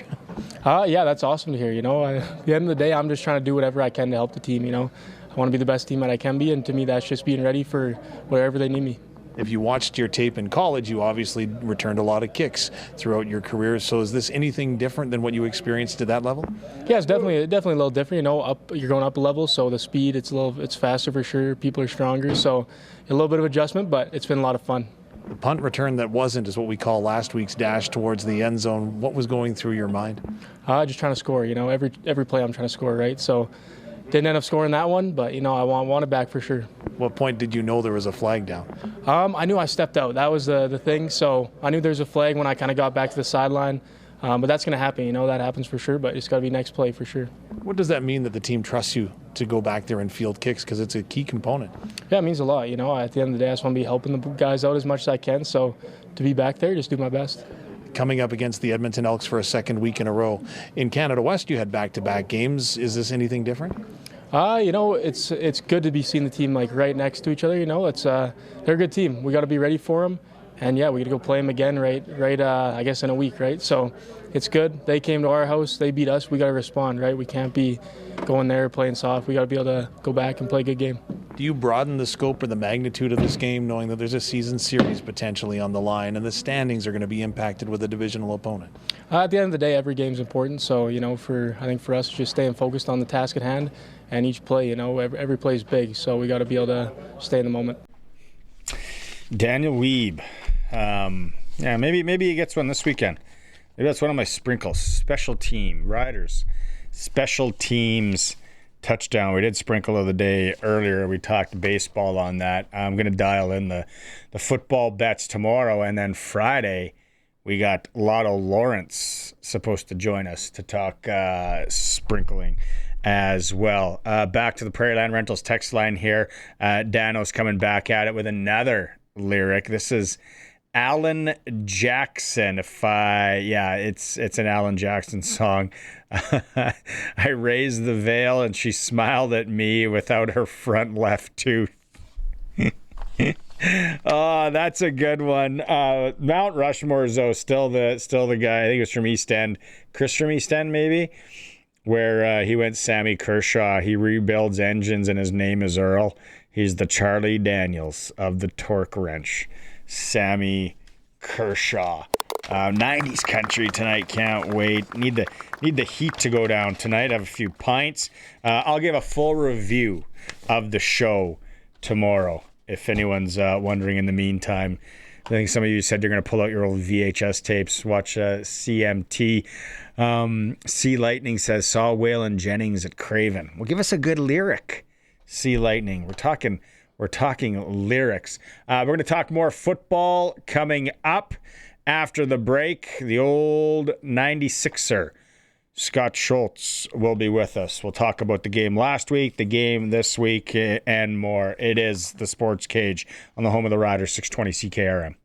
Yeah, that's awesome to hear. At the end of the day, I'm just trying to do whatever I can to help the team. I want to be the best team that I can be, and to me, that's just being ready for wherever they need me. If you watched your tape in college, you obviously returned a lot of kicks throughout your career. So is this anything different than what you experienced at that level? Yeah, it's definitely a little different. You're going up a level, so the speed it's faster for sure. People are stronger, so a little bit of adjustment, but it's been a lot of fun. The punt return that wasn't is what we call last week's dash towards the end zone. What was going through your mind? Just trying to score. Every play I'm trying to score, right? So didn't end up scoring that one, but I want it back for sure. What point did you know there was a flag down? I knew I stepped out. That was the thing. So I knew there was a flag when I kind of got back to the sideline. But that's going to happen. That happens for sure. But it's got to be next play for sure. What does that mean that the team trusts you to go back there and field kicks? Because it's a key component. Yeah, it means a lot. At the end of the day, I just want to be helping the guys out as much as I can. So to be back there, just do my best. Coming up against the Edmonton Elks for a second week in a row. In Canada West, you had back-to-back games. Is this anything different? It's good to be seeing the team right next to each other. They're a good team. We got to be ready for them. And we got to go play them again right I guess in a week, right? So it's good. They came to our house, they beat us, we got to respond, right? We can't be going there playing soft. We got to be able to go back and play a good game. Do you broaden the scope or the magnitude of this game knowing that there's a season series potentially on the line and the standings are going to be impacted with a divisional opponent? At the end of the day, every game's important. So, I think for us, just staying focused on the task at hand and each play, every play is big. So we got to be able to stay in the moment. Daniel Wiebe. Maybe he gets one this weekend. Maybe that's one of my sprinkles. Special team riders, special teams touchdown. We did sprinkle of the day earlier. We talked baseball on that. I'm going to dial in the football bets tomorrow, and then Friday we got Lotto Lawrence supposed to join us to talk sprinkling as well. Back to the Prairie Land Rentals text line here. Dano's coming back at it with another lyric. This is Alan Jackson. It's an Alan Jackson song. I raised the veil and she smiled at me without her front left tooth. Oh, that's a good one. Mount Rushmore, though, still the guy. I think it was from East End. Chris from East End, maybe, where he went Sammy Kershaw. He rebuilds engines and his name is Earl. He's the Charlie Daniels of the torque wrench. Sammy Kershaw. 90s country tonight. Can't wait. Need the heat to go down tonight. Have a few pints. I'll give a full review of the show tomorrow, if anyone's wondering in the meantime. I think some of you said you're going to pull out your old VHS tapes, watch CMT. Sea Lightning says, saw Waylon Jennings at Craven. Well, give us a good lyric, Sea Lightning. We're talking lyrics. We're going to talk more football coming up after the break. The old 96er, Scott Schultz, will be with us. We'll talk about the game last week, the game this week, and more. It is the Sports Cage on the home of the Riders, 620 CKRM.